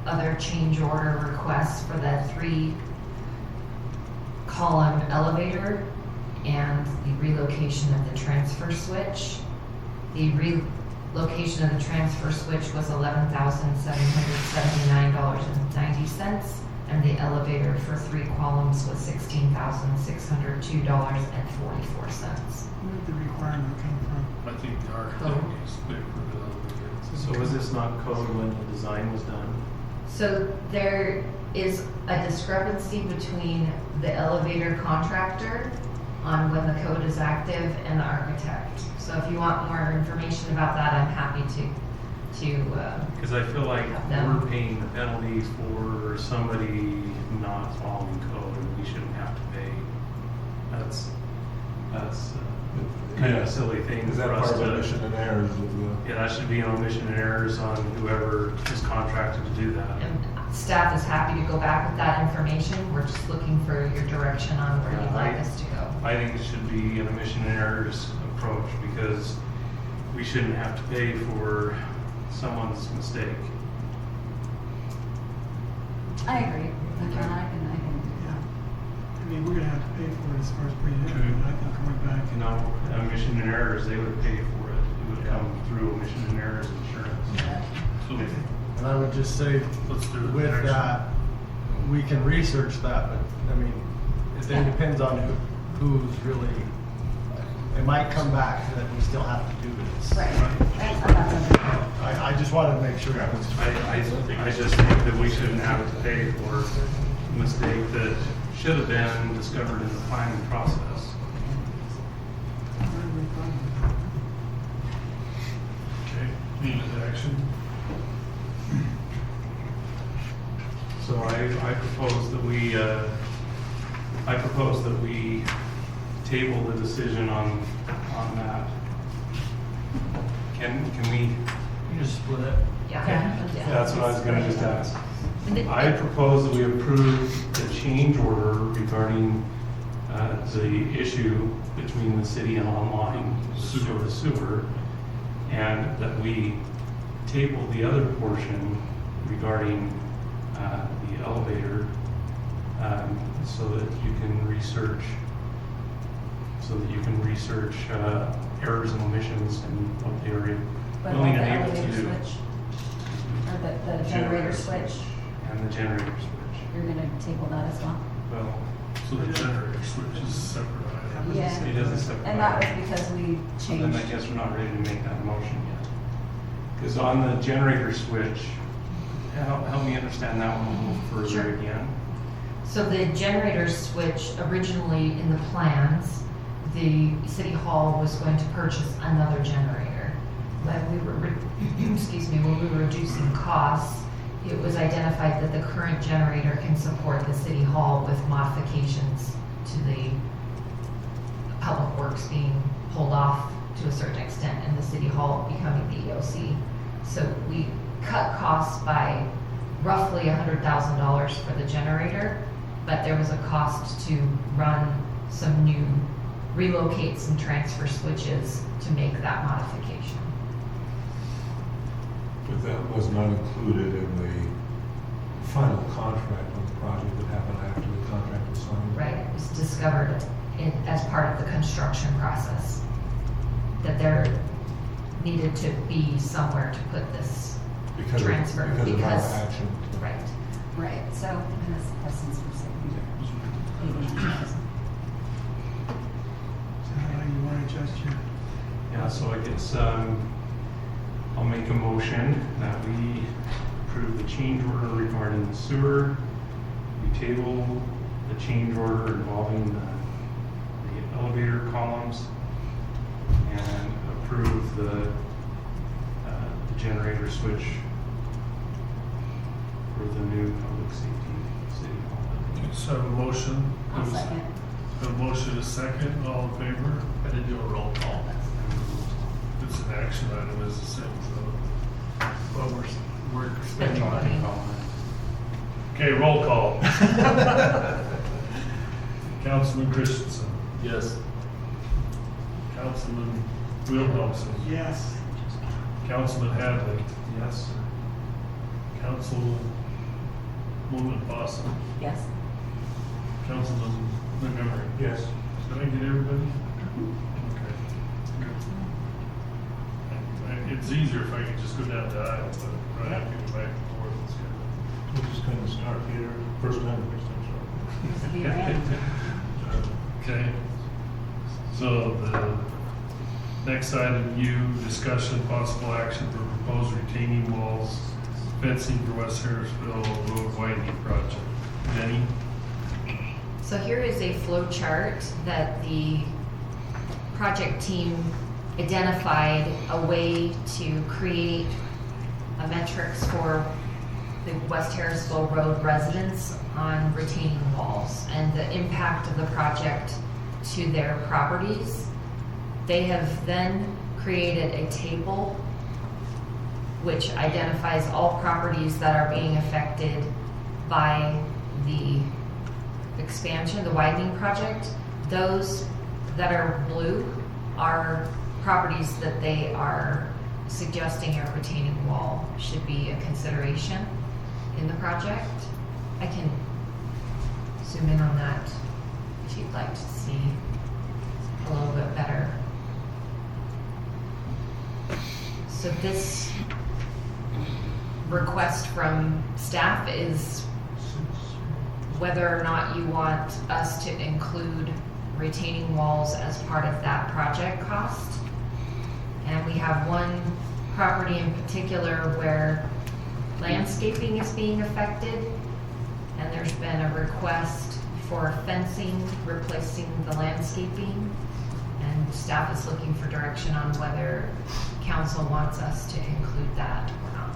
Speaker 2: other change order requests for the 3-column elevator and the relocation of the transfer switch. The relocation of the transfer switch was $11,779.90, and the elevator for 3 columns was $16,602.44.
Speaker 9: Where did the requirement come from?
Speaker 1: I think the architect needs to pay for the elevator.
Speaker 3: So was this not code when the design was done?
Speaker 2: So there is a discrepancy between the elevator contractor on when the code is active and the architect. So if you want more information about that, I'm happy to
Speaker 3: Because I feel like
Speaker 2: Them.
Speaker 3: we're paying the penalties for somebody not following code, and we shouldn't have to pay. That's kind of a silly thing
Speaker 7: Is that
Speaker 3: for
Speaker 7: part
Speaker 3: us
Speaker 7: of the
Speaker 3: to.
Speaker 7: mission and errors of the?
Speaker 3: Yeah, that should be an omission and errors on whoever is contracted to do that.
Speaker 2: and staff is happy to go back with that information. We're just looking for your direction on where you'd like us to go.
Speaker 3: I think it should be an omission and errors approach, because we shouldn't have to pay for someone's mistake.
Speaker 8: I agree. I can,
Speaker 9: Yeah. I mean, we're gonna have to pay for it as far as bringing it in, I think going back.
Speaker 3: You know, omission and errors, they would pay for it. It would come through omission and errors insurance.
Speaker 1: So
Speaker 14: And I would just say,
Speaker 1: let's do it.
Speaker 14: with
Speaker 1: next
Speaker 14: that, we can research that, but, I mean, it then depends on who's really, it might come back that we still have to do this.
Speaker 8: Right. I'm not gonna-
Speaker 14: I just wanted to make sure.
Speaker 3: I just think that we shouldn't have to pay for a mistake that should have been discovered in the planning process.
Speaker 1: Okay, need action?
Speaker 3: So I propose that we table the decision on that. Can we?
Speaker 14: You just split it.
Speaker 2: Yeah.
Speaker 3: That's what I was gonna just ask. I propose that we approve the change order regarding the issue between the city and online sewer, and that we table the other portion regarding the elevator, so that you can research errors and omissions and what they are
Speaker 8: But
Speaker 3: willing
Speaker 8: the
Speaker 3: and able to
Speaker 8: elevator
Speaker 3: do.
Speaker 8: switch, or the generator switch,
Speaker 3: And the generator switch.
Speaker 8: you're gonna table that as well?
Speaker 3: Well,
Speaker 1: So the generator switch is a separate item.
Speaker 8: Yeah.
Speaker 3: it is a separate.
Speaker 8: And that was
Speaker 3: item.
Speaker 8: because we
Speaker 3: So then I
Speaker 8: changed.
Speaker 3: guess we're not ready to make that motion yet. Because on the generator switch, help me understand that one a little further
Speaker 2: Sure.
Speaker 3: again.
Speaker 2: So the generator switch, originally in the plans, the city hall was going to purchase another generator. When we were, when we were reducing costs, it was identified that the current generator can support the city hall with modifications to the public works being pulled off to a certain extent and the city hall becoming the EOC. So we cut costs by roughly $100,000 for the generator, but there was a cost to relocate some transfer switches to make that modification.
Speaker 7: But that was not included in the final contract on the project that happened after the contract was signed.
Speaker 2: Right, it was discovered as part of the construction process. That there needed to be somewhere to put this
Speaker 7: Because of-
Speaker 2: transfer,
Speaker 7: Because of our
Speaker 2: because,
Speaker 7: action.
Speaker 2: right.
Speaker 8: Right, so, and that's since we're saying.
Speaker 9: So how do you want to adjust your,
Speaker 3: Yeah, so I guess, I'll make a motion that we approve the change order regarding the sewer. We table the change order involving the elevator columns and approve the generator switch for the new public safety city hall.
Speaker 1: So a motion.
Speaker 8: I'll second.
Speaker 1: A motion is second, all in favor?
Speaker 13: I did do a roll call.
Speaker 1: It's an action item, is the same, so. Well, we're spending money. Okay, roll call. Councilman Christensen.
Speaker 11: Yes.
Speaker 1: Councilman Wilhelmsen.
Speaker 9: yes,
Speaker 1: Councilman Hadley.
Speaker 3: Yes.
Speaker 1: Councilwoman Basin.
Speaker 8: Yes.
Speaker 1: Councilman Montgomery.
Speaker 7: Yes.
Speaker 1: Did I get everybody? Okay. Good. It's easier if I could just go down the aisle, but I have to go back and forth. It's good.
Speaker 7: We're just gonna start here, first time,
Speaker 8: This will be your end.
Speaker 1: Okay. So the next item, discussion possible action for proposed retaining walls, fencing for West Harrisville Road widening project. Denny?
Speaker 2: So here is a flow chart that the project team identified a way to create a metrics for the West Harrisville Road residents on retaining walls and the impact of the project to their properties. They have then created a table which identifies all properties that are being affected by the expansion, the widening project. Those that are blue are properties that they are suggesting a retaining wall should be a consideration in the project. I can zoom in on that if you'd like to see a little bit better. So this request from staff is whether or not you want us to include retaining walls as part of that project cost. And we have one property in particular where landscaping is being affected, and there's been a request for fencing, replacing the landscaping, and staff is looking for direction on whether council wants us to include that or not.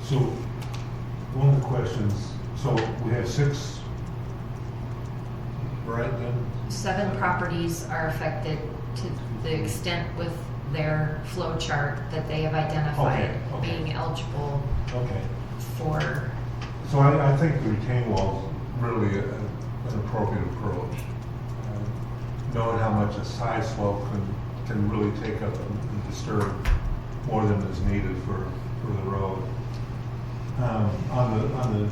Speaker 7: So, one of the questions, so we have 6, right then?
Speaker 2: 7 properties are affected to the extent with their flow chart that they have identified
Speaker 7: Okay.
Speaker 2: being eligible
Speaker 7: Okay.
Speaker 2: for.
Speaker 7: So I think the retaining wall is really an appropriate approach. Knowing how much a side slope can really take up and disturb more than is needed for the road. On the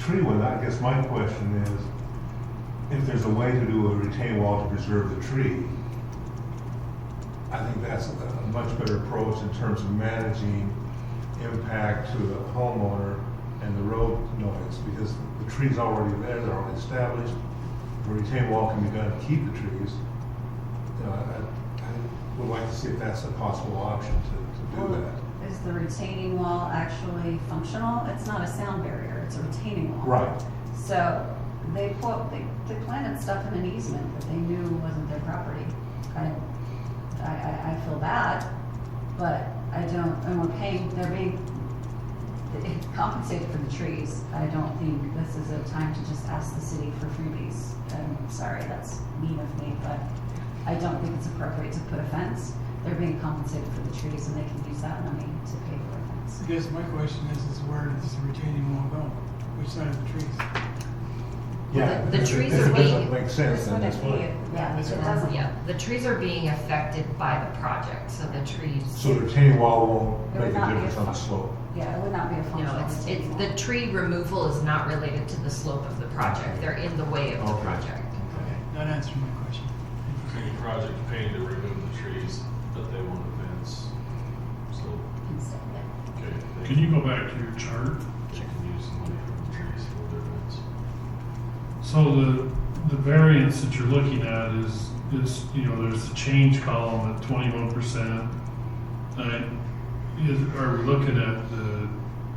Speaker 7: tree one, I guess my question is, if there's a way to do a retaining wall to preserve the tree, I think that's a much better approach in terms of managing impact to the homeowner and the road noise, because the tree's already there, they're already established. The retaining wall can be done to keep the trees. I would like to see if that's a possible option to do that.
Speaker 8: Is the retaining wall actually functional? It's not a sound barrier, it's a retaining wall.
Speaker 7: Right.
Speaker 8: So they planted stuff in an easement that they knew wasn't their property. I feel bad, but I don't, and they're being compensated for the trees. I don't think this is a time to just ask the city for freebies. I'm sorry, that's mean of me, but I don't think it's appropriate to put a fence. They're being compensated for the trees and they can use that money to pay for a fence.
Speaker 9: I guess my question is where does the retaining wall go? Which side of the trees?
Speaker 7: Yeah.
Speaker 2: The trees
Speaker 7: if
Speaker 2: are
Speaker 7: it
Speaker 2: being-
Speaker 7: doesn't make sense, then that's fine.
Speaker 2: Yeah, it doesn't, yeah, the trees are being affected by the project, so the trees.
Speaker 7: So the retaining wall won't
Speaker 8: It would
Speaker 7: make a
Speaker 8: not be a
Speaker 7: difference on the
Speaker 8: fun-
Speaker 7: slope.
Speaker 8: Yeah, it would not be a
Speaker 2: No,
Speaker 8: functional.
Speaker 2: it's,
Speaker 8: retaining wall.
Speaker 2: the tree removal is not related to the slope of the project, they're in the way of the
Speaker 7: Okay.
Speaker 2: project.
Speaker 9: Okay, that answered my question.
Speaker 11: Any project paid to remove the trees, but they want a fence. So,
Speaker 8: Instead, yeah.
Speaker 11: okay. they-
Speaker 1: Can you go back to your chart?
Speaker 11: They can use the money from the trees for their fence.
Speaker 1: So the variance that you're looking at is, there's a change column at 21%. And are we looking at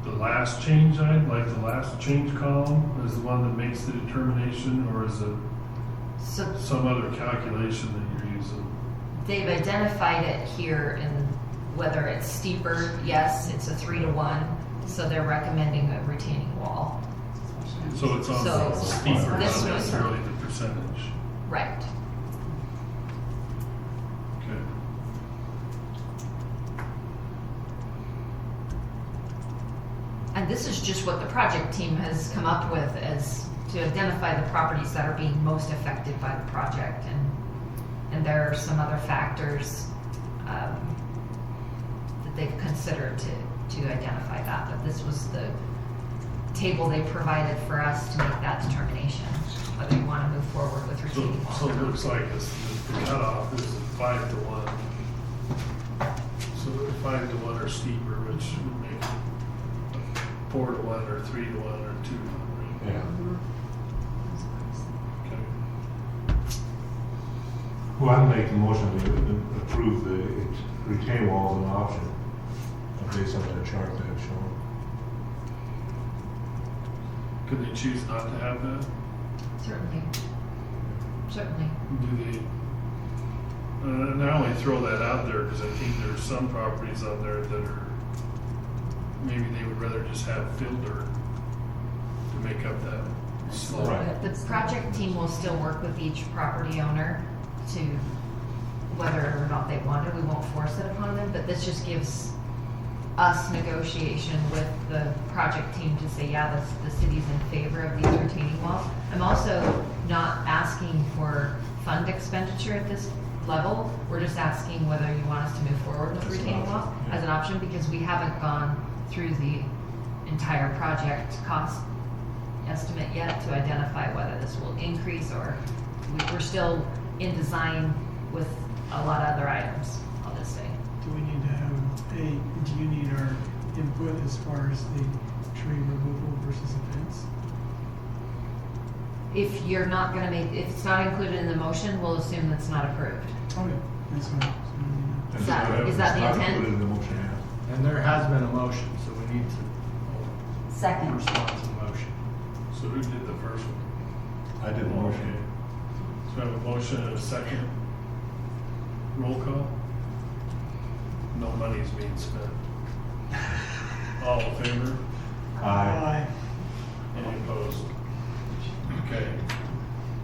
Speaker 1: the last change item, like the last change column is the one that makes the determination, or is it
Speaker 2: So
Speaker 1: some other calculation that you're using?
Speaker 2: they've identified it here in whether it's steeper, yes, it's a 3-to-1, so they're recommending a retaining wall.
Speaker 1: So it's on
Speaker 2: So
Speaker 1: the steeper,
Speaker 2: this
Speaker 1: not
Speaker 2: was-
Speaker 1: necessarily the percentage.
Speaker 2: Right.
Speaker 1: Okay.
Speaker 2: And this is just what the project team has come up with as to identify the properties that are being most affected by the project. And there are some other factors that they've considered to identify that. But this was the table they provided for us to make that determination, whether you want to move forward with retaining wall.
Speaker 1: So it looks like the cutoff is a 5-to-1. So 5-to-1 or steeper, which would make it 4-to-1 or 3-to-1 or 2-to-1, right?
Speaker 7: Yeah.
Speaker 1: Okay.
Speaker 7: Well, I'd make the motion to approve the retaining wall as an option based on that chart that I've shown.
Speaker 1: Could they choose not to have that?
Speaker 2: Certainly. Certainly.
Speaker 1: Do they? And I only throw that out there because I think there's some properties on there that are, maybe they would rather just have filter to make up that slope.
Speaker 7: Right.
Speaker 2: The project team will still work with each property owner to whether or not they want it. We won't force it upon them, but this just gives us negotiation with the project team to say, yeah, the city's in favor of these retaining walls. I'm also not asking for fund expenditure at this level. We're just asking whether you want us to move forward with retaining walls as an option, because we haven't gone through the entire project cost estimate yet to identify whether this will increase or we're still in design with a lot of other items, I'll just say.
Speaker 9: Do we need to have do you need our input as far as the tree removal versus a fence?
Speaker 2: If you're not gonna make, if it's not included in the motion, we'll assume that's not approved.
Speaker 9: Okay, that's fine.
Speaker 2: Is that the
Speaker 7: It's not
Speaker 2: intent?
Speaker 7: included in the motion, yeah.
Speaker 14: And there has been a motion, so we need to
Speaker 8: Second.
Speaker 14: respond to the motion.
Speaker 1: So who did the first one?
Speaker 7: I did the motion.
Speaker 1: Okay. So I have a motion and a second. Roll call. No money is being spent. All in favor?
Speaker 7: Aye.
Speaker 1: Any opposed? Okay.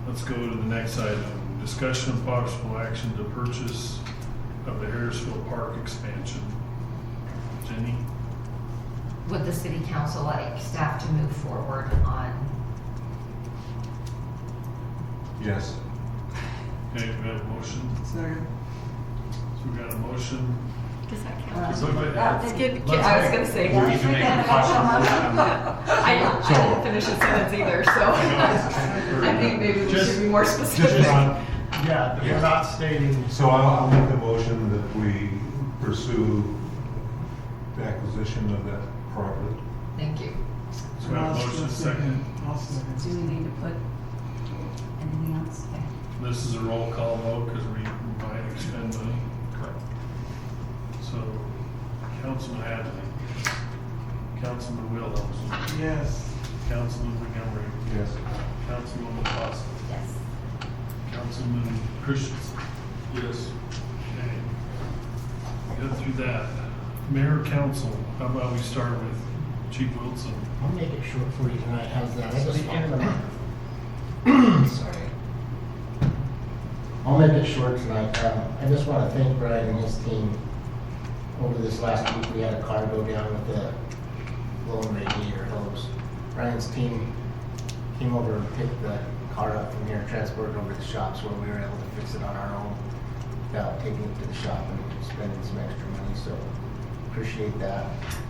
Speaker 1: Let's go to the next item. Discussion of possible action to purchase of the Harrisville Park expansion. Jenny?
Speaker 2: Would the city council like staff to move forward on?
Speaker 7: Yes.
Speaker 1: Okay, we have a motion.
Speaker 9: Second.
Speaker 1: So we got a motion.
Speaker 2: Does that
Speaker 1: So, but-
Speaker 2: I was gonna say.
Speaker 8: Yeah.
Speaker 3: You can make a question.
Speaker 2: I didn't finish the sentence either, so I think maybe we should be more
Speaker 7: Just
Speaker 2: specific.
Speaker 7: on,
Speaker 14: Yeah, we're not stating.
Speaker 7: so I'll make the motion that we pursue the acquisition of that property.
Speaker 2: Thank you.
Speaker 1: So we have a motion, second.
Speaker 9: I'll
Speaker 8: Do
Speaker 9: second.
Speaker 8: we need to put anything else? Okay.
Speaker 1: This is a roll call vote because we might expend money.
Speaker 11: Correct.
Speaker 1: So Councilman Hadley, Councilman Wilhelmsen,
Speaker 9: Yes.
Speaker 1: Councilman Montgomery,
Speaker 7: Yes.
Speaker 1: Councilwoman Foster,
Speaker 8: Yes.
Speaker 1: Councilman Christensen. Yes. Okay. We got through that. Mayor, council, how about we start with Chief Wilson?
Speaker 5: I'll make it short for you tonight, how's that? I just Sorry. I'll make it short tonight. I just want to thank Brian and his team. Over this last week, we had a car go down with the blown radiator hose. Brian's team came over and picked the car up from here, transported it over to the shops where we were able to fix it on our own without taking it to the shop and spending some extra money, so appreciate that.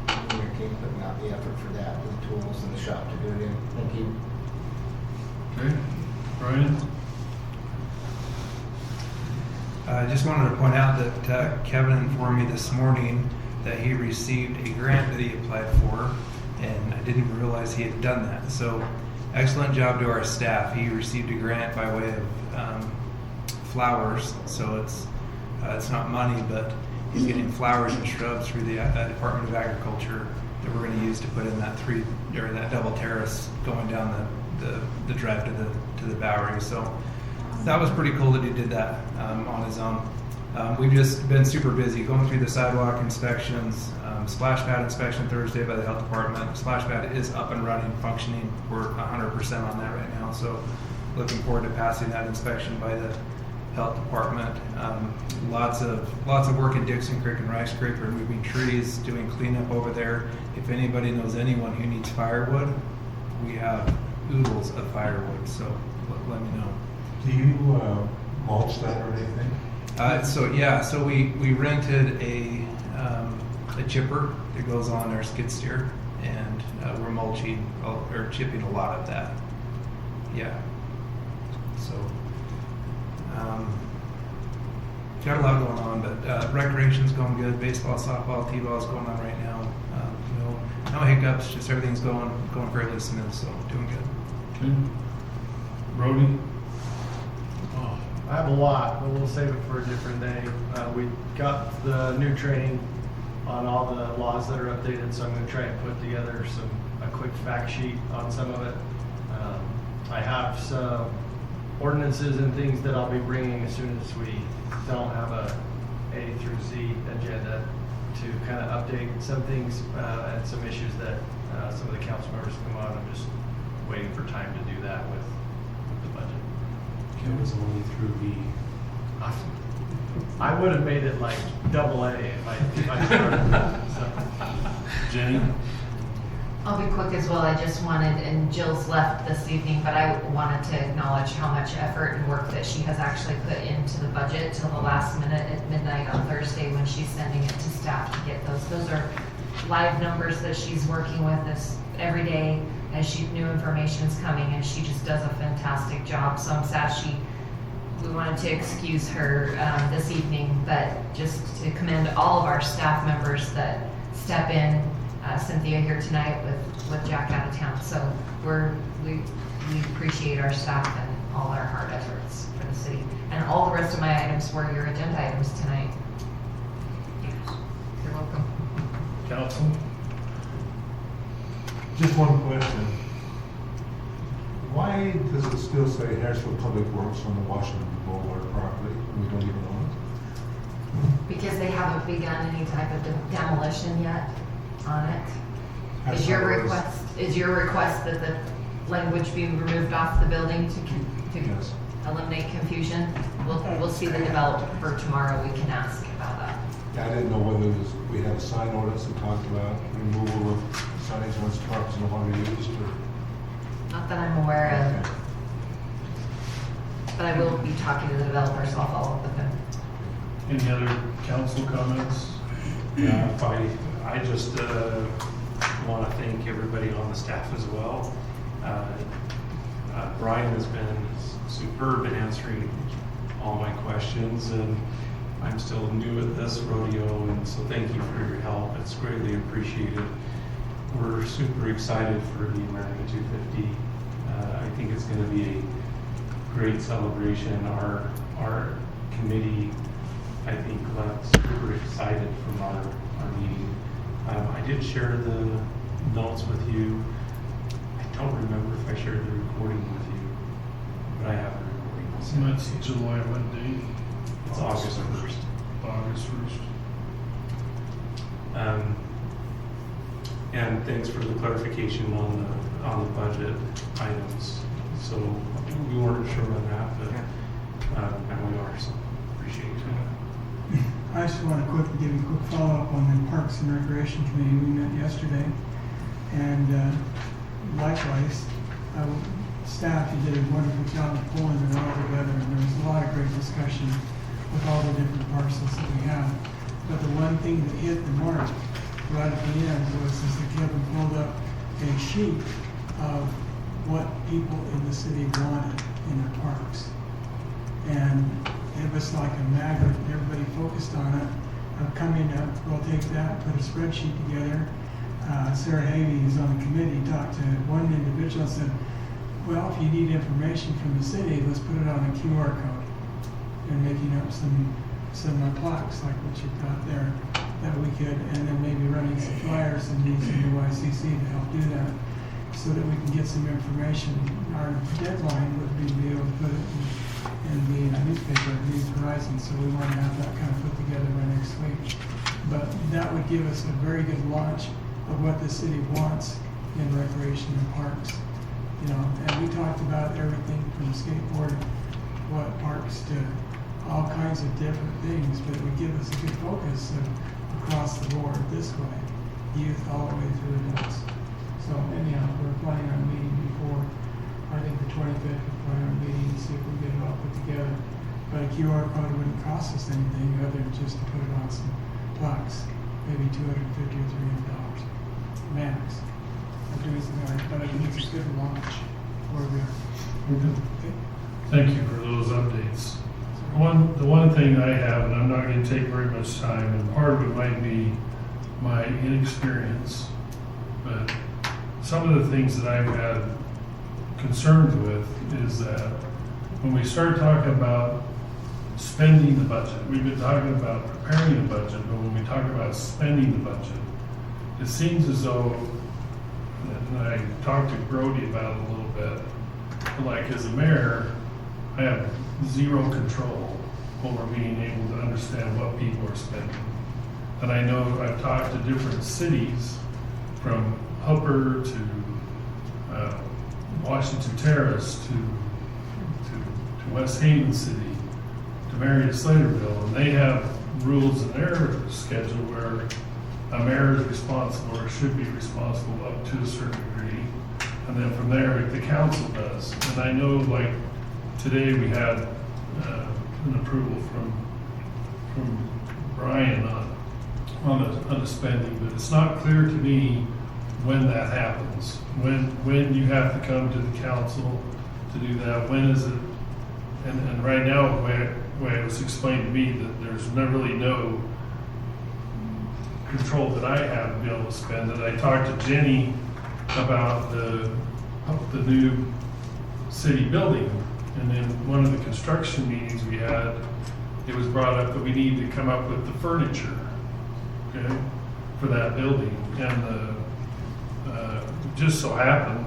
Speaker 5: And your team putting out the effort for that, with the tools and the shop to do it in. Thank you.
Speaker 1: Okay, Brian?
Speaker 15: I just wanted to point out that Kevin informed me this morning that he received a grant that he applied for, and I didn't even realize he had done that. So excellent job to our staff. He received a grant by way of flowers, so it's not money, but he's getting flowers and shrubs through the Department of Agriculture that we're going to use to put in that double terrace going down the drive to the Bowery. So that was pretty cool that he did that on his own. We've just been super busy going through the sidewalk inspections, splash pad inspection Thursday by the health department. Splash pad is up and running, functioning. We're 100% on that right now. So looking forward to passing that inspection by the health department. Lots of work in Dixon Creek and Rice Creek, removing trees, doing cleanup over there. If anybody knows anyone who needs firewood, we have oodles of firewood. So let me know.
Speaker 7: Do you mulch that or anything?
Speaker 15: So we rented a chipper that goes on our skid steer, and we're mulching or chipping a lot of that. Yeah. So got a lot going on, but recreation's going good. Baseball, softball, t-ball's going on right now. No hiccups. Just everything's going fairly smooth. So doing good.
Speaker 1: Okay. Brody?
Speaker 14: I have a lot, but we'll save it for a different day. We got the new training on all the laws that are updated, so I'm gonna try and put together a quick fact sheet on some of it. I have some ordinances and things that I'll be bringing as soon as we don't have a through Z agenda to kind of update some things and some issues that some of the council members come on. I'm just waiting for time to do that with the budget.
Speaker 11: It was only through B.
Speaker 14: I would have made it like double A if I started. So.
Speaker 1: Jenny?
Speaker 2: I'll be quick as well. I just wanted, and Jill's left this evening, but I wanted to acknowledge how much effort and work that she has actually put into the budget till the last minute at midnight on Thursday when she's sending it to staff to get those. Those are live numbers that she's working with this every day as new information is coming, and she just does a fantastic job. So I'm sad we wanted to excuse her this evening, but just to commend all of our staff members that step in. Cynthia here tonight with Jack out of town. So we appreciate our staff and all our hard efforts for the city. And all the rest of my items were your agenda items tonight. You're welcome.
Speaker 1: Council?
Speaker 7: Just one question. Why does it still say Harrisville Public Works on the Washington Boulevard property? We don't even own it.
Speaker 2: Because they haven't begun any type of demolition yet on it.
Speaker 7: That's
Speaker 2: Is your
Speaker 7: what it is.
Speaker 2: request that the language be removed off the building to
Speaker 7: Yes.
Speaker 2: eliminate confusion? We'll see the developer tomorrow. We can ask about that.
Speaker 7: I didn't know whether we had a sign ordinance that talked about removal of signage once trucks no longer used or.
Speaker 2: Not that I'm aware of, but I will be talking to the developer, so I'll follow up with him.
Speaker 1: Any other council comments?
Speaker 11: I just want to thank everybody on the staff as well. Brian has been superb in answering all my questions, and I'm still new at this rodeo, and so thank you for your help. It's greatly appreciated. We're super excited for the America 250. I think it's going to be a great celebration. Our committee, I think, left super excited from our meeting. I did share the notes with you. I don't remember if I shared the recording with you, but I have the recording.
Speaker 1: So that's July what date?
Speaker 11: It's August 1st.
Speaker 1: August 1st.
Speaker 11: And thanks for the clarification on the budget items. So we weren't sure on that, but now we are, so appreciate it.
Speaker 9: I just want to give you a quick follow-up on the Parks and Recreation Committee. We met yesterday, and likewise, staff, you did a wonderful job of pulling it all together, and there was a lot of great discussion with all the different parcels that we have. But the one thing that hit the mark right at the end was that Kevin pulled up a sheet of what people in the city wanted in their parks. And it was like a magnet, everybody focused on it. Coming up, we'll take that, put a spreadsheet together. Sarah Havey, who's on the committee, talked to one individual and said, well, if you need information from the city, let's put it on a QR code. And making up some plaques like what you've got there that we could, and then maybe running some flyers and using the YCC to help do that so that we can get some information. Our deadline would be to be able to put it in the newspaper, News Horizon, so we want to have that kind of put together by next week. But that would give us a very good launch of what the city wants in recreation and parks. You know, and we talked about everything from skateboard, what parks to all kinds of different things, but it would give us a good focus of across the board this way, youth all the way through adults. So anyhow, we're planning on meeting before, I think the 25th, we're planning on meeting to see if we can get it all put together. But a QR code wouldn't cost us anything other than just to put it on some plaques, maybe $250 or $300 max. I'm doing something like that, but I think it's a good launch where we are. Okay.
Speaker 1: Thank you for those updates. The one thing I have, and I'm not going to take very much time, and part of it might be my inexperience, but some of the things that I've had concerns with is that when we start talking about spending the budget, we've been talking about preparing the budget, but when we talk about spending the budget, it seems as though, and I talked to Brody about it a little bit, like as a mayor, I have zero control over being able to understand what people are spending. And I know I've talked to different cities, from Hooper to Washington Terrace to West Haven City to Marion Slaterville, and they have rules in their schedule where a mayor is responsible or should be responsible up to a certain degree, and then from there the council does. And I know, like today we had an approval from Brian on the spending, but it's not clear to me when that happens. When you have to come to the council to do that, when is it? And right now, the way it was explained to me, that there's really no control that I have to be able to spend it. I talked to Jenny about the new city building, and then one of the construction meetings we had, it was brought up that we need to come up with the furniture, okay, for that building. And just so happened,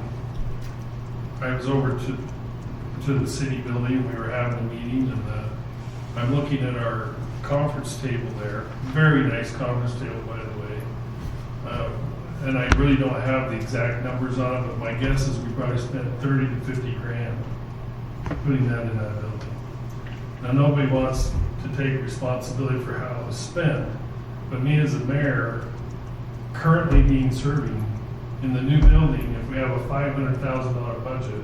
Speaker 1: I was over to the city building, we were having a meeting, and I'm looking at our conference table there, very nice conference table, by the way. And I really don't have the exact numbers on it, but my guess is we probably spent 30 to 50 grand putting that in that building. Now, nobody wants to take responsibility for how it was spent, but me as a mayor, currently being serving in the new building, if we have a $500,000 budget,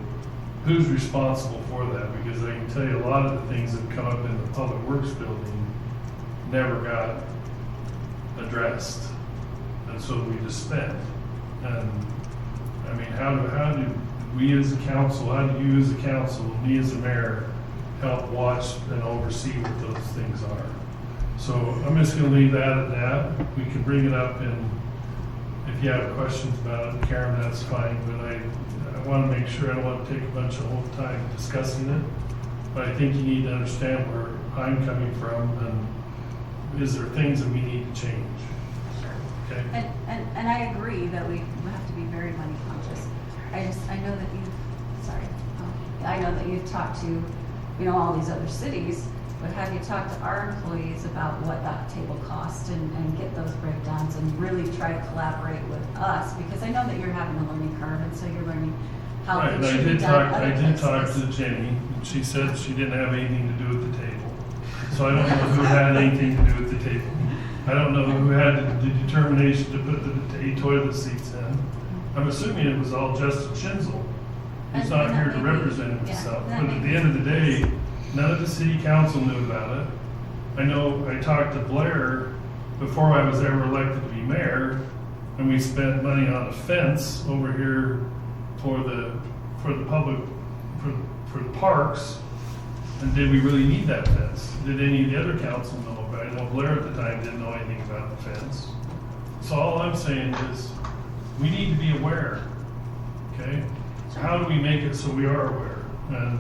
Speaker 1: who's responsible for that? Because I can tell you a lot of the things that come up in the public works building never got addressed, and so we just spent. And I mean, how do we as a council, how do you as a council, me as a mayor, help watch and oversee what those things are? So I'm just going to leave that at that. We can bring it up, and if you have questions about it, Karen, that's fine. But I want to make sure, I don't want to take a bunch of whole time discussing it. But I think you need to understand where I'm coming from, and is there things that we need to change? Okay.
Speaker 8: And I agree that we have to be very money conscious. I know that I know that you've talked to, all these other cities, but have you talked to our employees about what that table costs and get those breakdowns and really try to collaborate with us? Because I know that you're having a learning curve, and so you're learning how
Speaker 1: Right,
Speaker 8: things
Speaker 1: and
Speaker 8: should be done.
Speaker 1: I did talk to Jenny, and she said she didn't have anything to do with the table. So I don't know who had anything to do with the table. I don't know who had the determination to put the toilet seats in. I'm assuming it was all Justin Schinzel. He's not here to represent himself, but at the end of the day, none of the city council knew about it. I know I talked to Blair before I was ever elected to be mayor, and we spent money on a fence over here for the public, for the parks. And did we really need that fence? Did any of the other council know about it? I know Blair at the time didn't know anything about the fence. So all I'm saying is, we need to be aware, okay? How do we make it so we are aware? And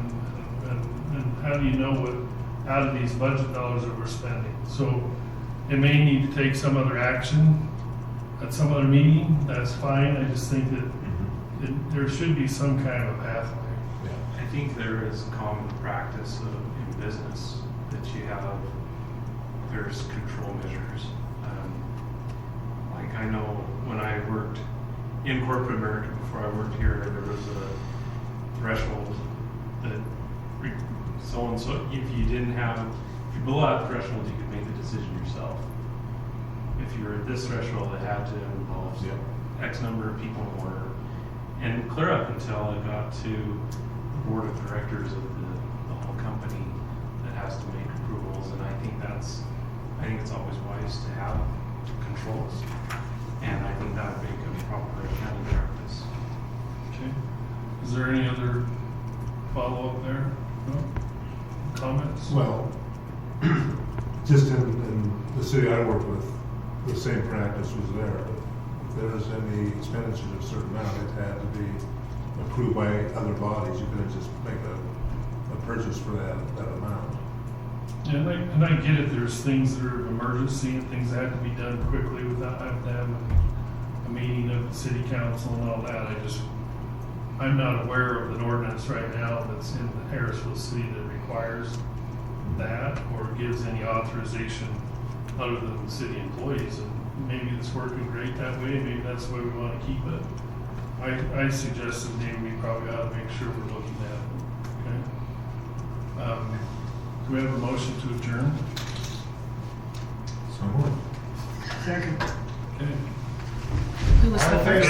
Speaker 1: how do you know what, out of these budget dollars that we're spending? So it may need to take some other action at some other meeting, that's fine. I just think that there should be some kind of a pathway.
Speaker 16: I think there is common practice in business that you have, there's control measures. Like I know when I worked in corporate America before I worked here, there was a threshold that so-and-so, if you below that threshold, you could make the decision yourself. If you were at this threshold, it had to involve X number of people more. And clear up until it got to the board of directors of the whole company that has to make approvals. And I think it's always wise to have controls. And I think that would make a proper accounting practice.
Speaker 1: Okay. Is there any other follow-up there? No? Comments?
Speaker 7: Well, just in the city I work with, the same practice was there. If there was any expenditures of a certain amount, it had to be approved by other bodies. You couldn't just make a purchase for that amount.
Speaker 1: Yeah, and I get it, there's things that are of emergency and things that have to be done quickly without having to have a meeting of the city council and all that. I'm not aware of an ordinance right now that's in the Harrisville city that requires that or gives any authorization other than the city employees. And maybe it's working great that way, maybe that's the way we want to keep it. I suggested maybe we probably ought to make sure we're looking at it, okay? Do we have a motion to adjourn?
Speaker 7: So moved.
Speaker 9: Second.
Speaker 1: Okay.
Speaker 8: Who was the first?